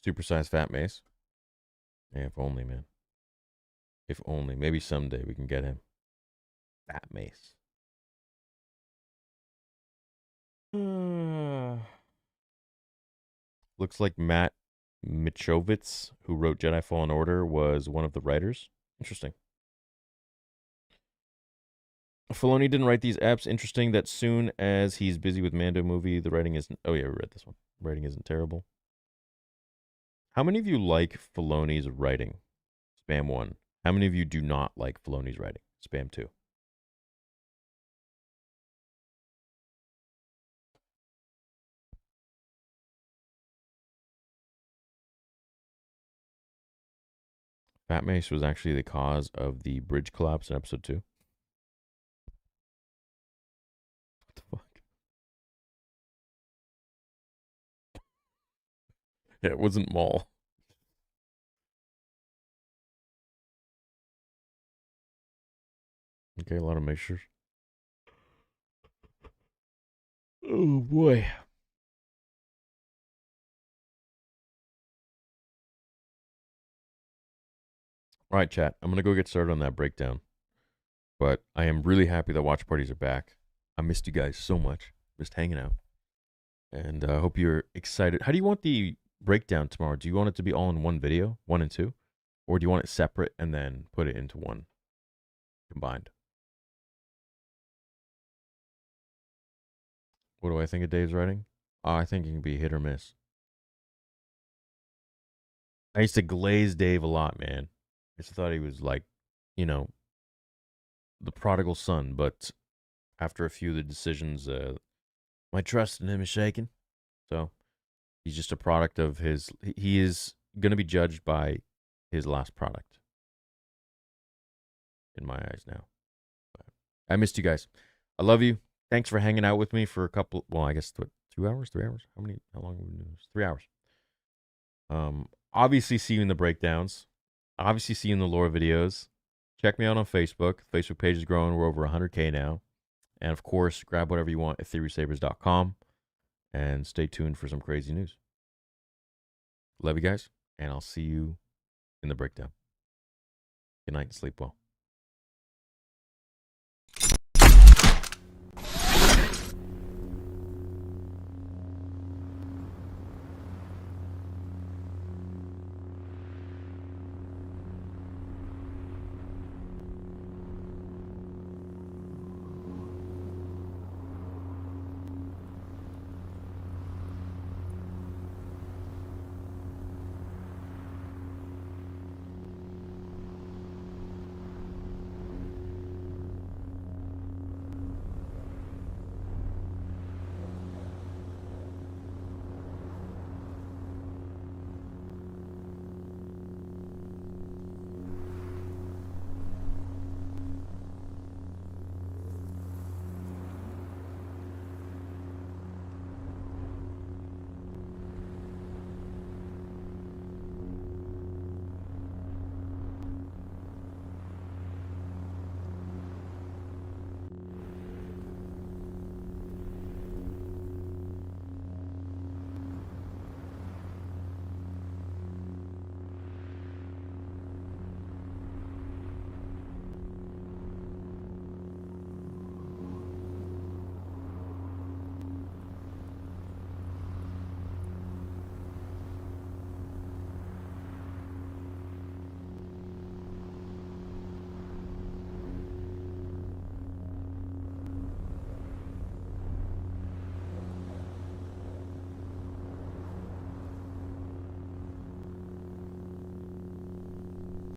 Supersized fat mace. Yeah, if only, man. If only. Maybe someday we can get him. Fat mace. Looks like Matt Michovitz, who wrote Jedi Fallen Order, was one of the writers. Interesting. Filoni didn't write these apps. Interesting that soon as he's busy with Mando movie, the writing isn't... Oh, yeah, we read this one. Writing isn't terrible. How many of you like Filoni's writing? Spam 1. How many of you do not like Filoni's writing? Spam 2. Fat Mace was actually the cause of the bridge collapse in episode 2. What the fuck? Yeah, it wasn't Maul. Okay, a lot of mixtures. Oh boy. All right, chat. I'm going to go get started on that breakdown. But I am really happy that watch parties are back. I missed you guys so much. Missed hanging out. And I hope you're excited. How do you want the breakdown tomorrow? Do you want it to be all in one video, 1 and 2? Or do you want it separate and then put it into one combined? What do I think of Dave's writing? I think it can be hit or miss. I used to glaze Dave a lot, man. I just thought he was like, you know, the prodigal son. But after a few of the decisions, my trust in him is shaken. So he's just a product of his... He is going to be judged by his last product. In my eyes now. But I missed you guys. I love you. Thanks for hanging out with me for a couple... Well, I guess, what, 2 hours? 3 hours? How long have we been doing this? 3 hours. Obviously, see you in the breakdowns. Obviously, see you in the lore videos. Check me out on Facebook. The Facebook page is growing. We're over 100K now. And, of course, grab whatever you want at theorysabers.com. And stay tuned for some crazy news. Love you guys. And I'll see you in the breakdown. Good night and sleep well.